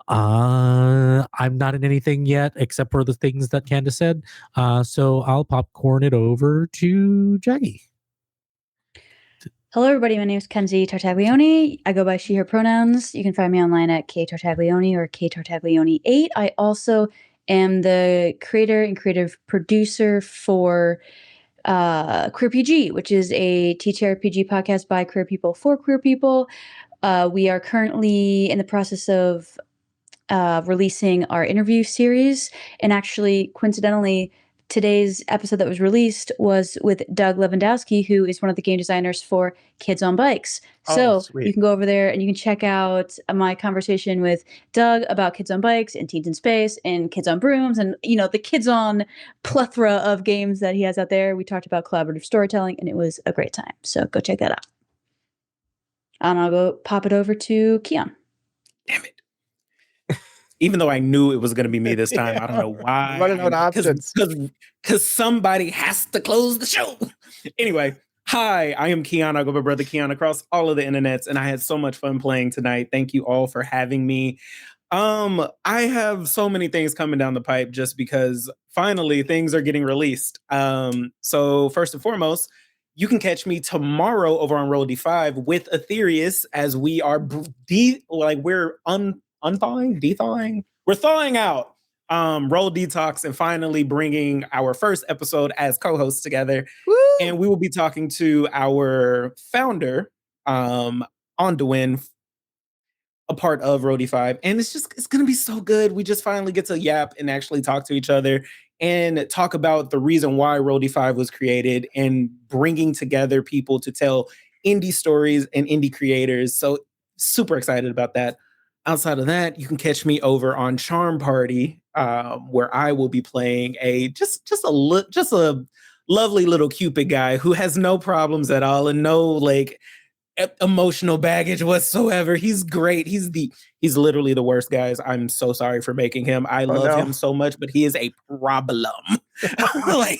I'm not in anything yet except for the things that Candace said. So I'll popcorn it over to Jackie. Hello, everybody. My name is Kenzie Tartaglione. I go by she, her pronouns. You can find me online at ktartaglione or ktartaglione8. I also am the creator and creative producer for Queer PG, which is a TTRPG podcast by queer people for queer people. We are currently in the process of releasing our interview series. And actually, coincidentally, today's episode that was released was with Doug Lewandowski, who is one of the game designers for Kids on Bikes. So sweet. you can go over there and you can check out my conversation with Doug about Kids on Bikes and Teens in Space and Kids on Brooms and, you know, the Kids on plethora of games that he has out there. We talked about collaborative storytelling and it was a great time. So go check that out. And I'll go pop it over to Keon. Damn it. Even though I knew it was going to be me this time, I don't know why. Running out of options. Because somebody has to close the show. Anyway, Hi, I am Keon. I go by Brother Keon across all of the internets, and I had so much fun playing tonight. Thank you all for having me. I have so many things coming down the pipe just because finally things are getting released. So first and foremost, you can catch me tomorrow over on Roll D5 with Aetherius as we are we're unthawing, dethawing, we're thawing out Roll Detox and finally bringing our first episode as co-hosts together. Woo! And we will be talking to our founder, Onduin, a part of Roadie 5. And it's gonna be so good. We just finally get to yap and actually talk to each other and talk about the reason why Roadie 5 was created and bringing together people to tell indie stories and indie creators. So super excited about that. Outside of that, you can catch me over on Charm Party, where I will be playing just a lovely little Cupid guy who has no problems at all and no like emotional baggage whatsoever. He's great. He's literally the worst, guys. I'm so sorry for making him. I love him so much, but he is a problem. Like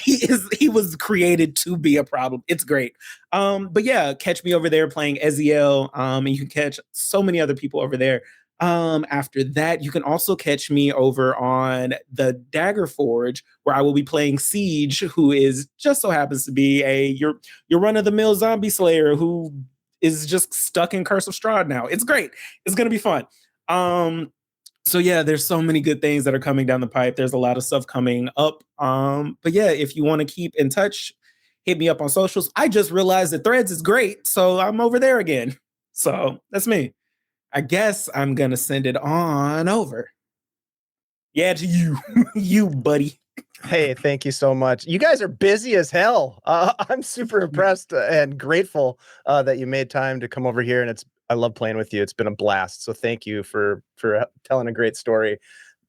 he was created to be a problem. It's great. But yeah, catch me over there playing Eziel. And you can catch so many other people over there. After that, you can also catch me over on the Dagger Forge, where I will be playing Siege, who is just so happens to be your run-of-the-mill zombie slayer who is just stuck in Curse of Strahd now. It's great. It's gonna be fun. So yeah, there's so many good things that are coming down the pipe. There's a lot of stuff coming up. But yeah, if you want to keep in touch, hit me up on socials. I just realized that Threads is great, so I'm over there again. So that's me. I guess I'm gonna send it on over. Yeah, to you, you buddy. Hey, thank you so much. You guys are busy as hell. I'm super impressed and grateful that you made time to come over here, and I love playing with you. It's been a blast. So thank you for telling a great story.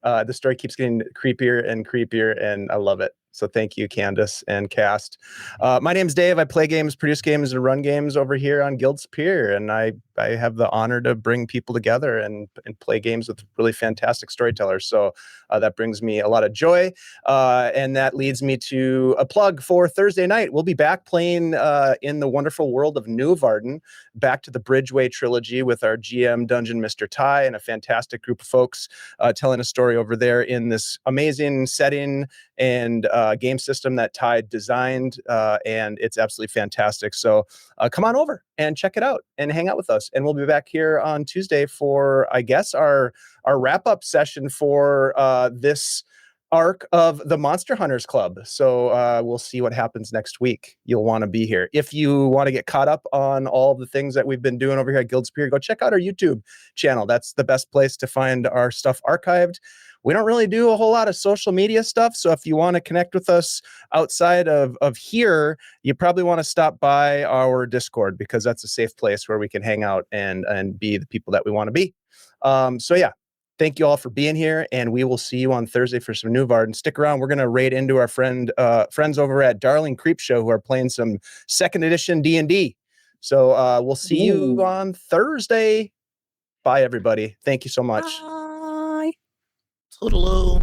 The story keeps getting creepier and creepier, and I love it. So thank you, Candace and cast. My name's Dave. I play games, produce games, and run games over here on Guild Superior, and I have the honor to bring people together and play games with really fantastic storytellers. So that brings me a lot of joy, and that leads me to a plug for Thursday night. We'll be back playing in the wonderful world of New Varden, back to the Bridgeway trilogy with our GM Dungeon Mr. Ty and a fantastic group of folks telling a story over there in this amazing setting and game system that Ty designed, and it's absolutely fantastic. So come on over and check it out and hang out with us. And we'll be back here on Tuesday for, I guess, our wrap-up session for this arc of the Monster Hunters Club. So we'll see what happens next week. You'll want to be here. If you want to get caught up on all the things that we've been doing over here at Guild Superior, go check out our YouTube channel. That's the best place to find our stuff archived. We don't really do a whole lot of social media stuff. So if you want to connect with us outside of here, you probably want to stop by our Discord, because that's a safe place where we can hang out and be the people that we want to be. So yeah, thank you all for being here, and we will see you on Thursday for some New Varden. Stick around. We're going to raid into our friends over at Darling Creepshow, who are playing some 2nd edition D&D. So we'll see you on Thursday. Bye, everybody. Thank you so much. Bye. Toodaloo.